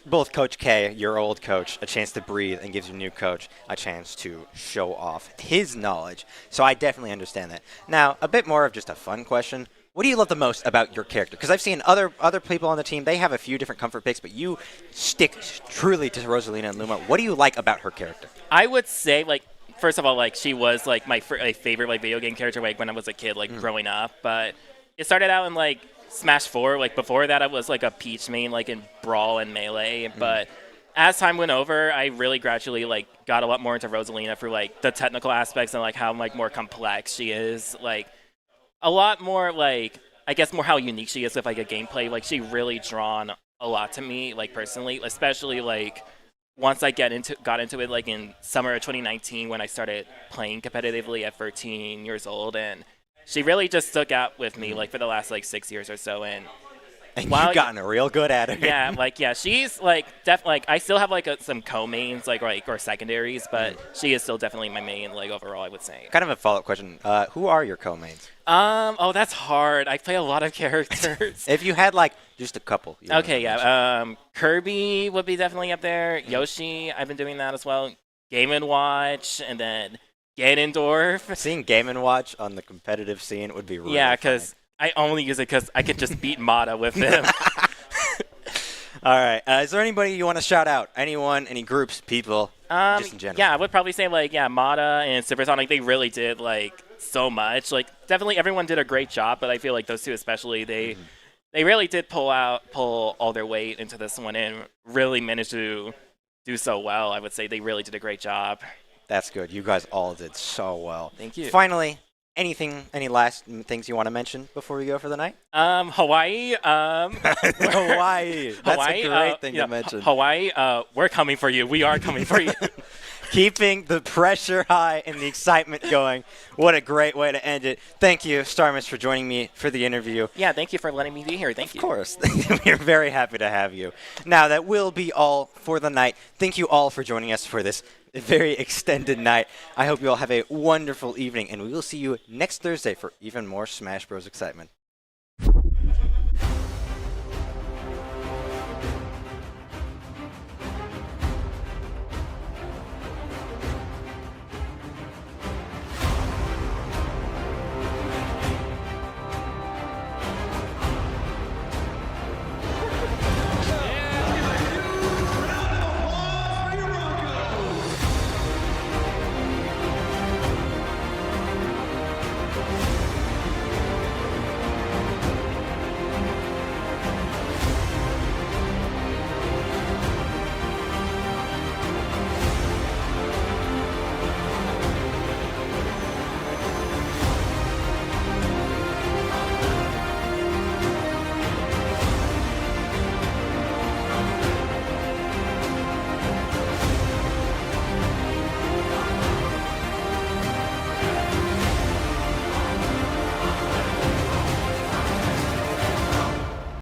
both Coach K, your old coach, a chance to breathe and gives your new coach a chance to show off his knowledge. So I definitely understand that. Now, a bit more of just a fun question. What do you love the most about your character? Because I've seen other people on the team, they have a few different comfort picks, but you stick truly to Rosalina and Luma. What do you like about her character? I would say, like, first of all, like, she was, like, my favorite, like, video game character, like, when I was a kid, like, growing up. But it started out in, like, Smash 4. Like, before that, I was, like, a Peach main, like, in Brawl and Melee. But as time went over, I really gradually, like, got a lot more into Rosalina for, like, the technical aspects and, like, how, like, more complex she is. Like, a lot more, like, I guess more how unique she is with, like, a gameplay. Like, she really drawn a lot to me, like, personally, especially, like, once I got into it, like, in summer of 2019 when I started playing competitively at 13 years old, and she really just stuck out with me, like, for the last, like, 6 years or so, and And While- you've gotten real good at it. Yeah, like she's like like I still have like some co-mains like or secondaries, but she is still definitely my main like overall, I would say. Kind of a follow-up question. Who are your co-mains? Oh, that's hard. I play a lot of characters. If you had like just a couple. Okay, yeah. Kirby would be definitely up there. Yoshi, I've been doing that as well. Game & Watch, and then Ganondorf. Seeing Game & Watch on the competitive scene would be really Yeah, funny. because I only use it because I could just beat Mata with him. All right. Is there anybody you want to shout out? Anyone, any groups, people, just in general? Yeah, I would probably say like Mata and Supersonic. They really did like so much. Like definitely everyone did a great job, but I feel like those two especially they really did pull all their weight into this one and really managed to do so well. I would say they really did a great job. That's good. You guys all did so well. Thank you. Finally, any last things you want to mention before we go for the night? Hawaii. Hawaii. That's Hawaii, a great thing to mention. Hawaii, we're coming for you. We are coming for you. Keeping the pressure high and the excitement going. What a great way to end it. Thank you, Starmus, for joining me for the interview. Yeah, thank you for letting me be here. Thank you. Of course. We're very happy to have you. Now, that will be all for the night. Thank you all for joining us for this very extended night. I hope you all have a wonderful evening, and we will see you next Thursday for even more Smash Bros. Excitement.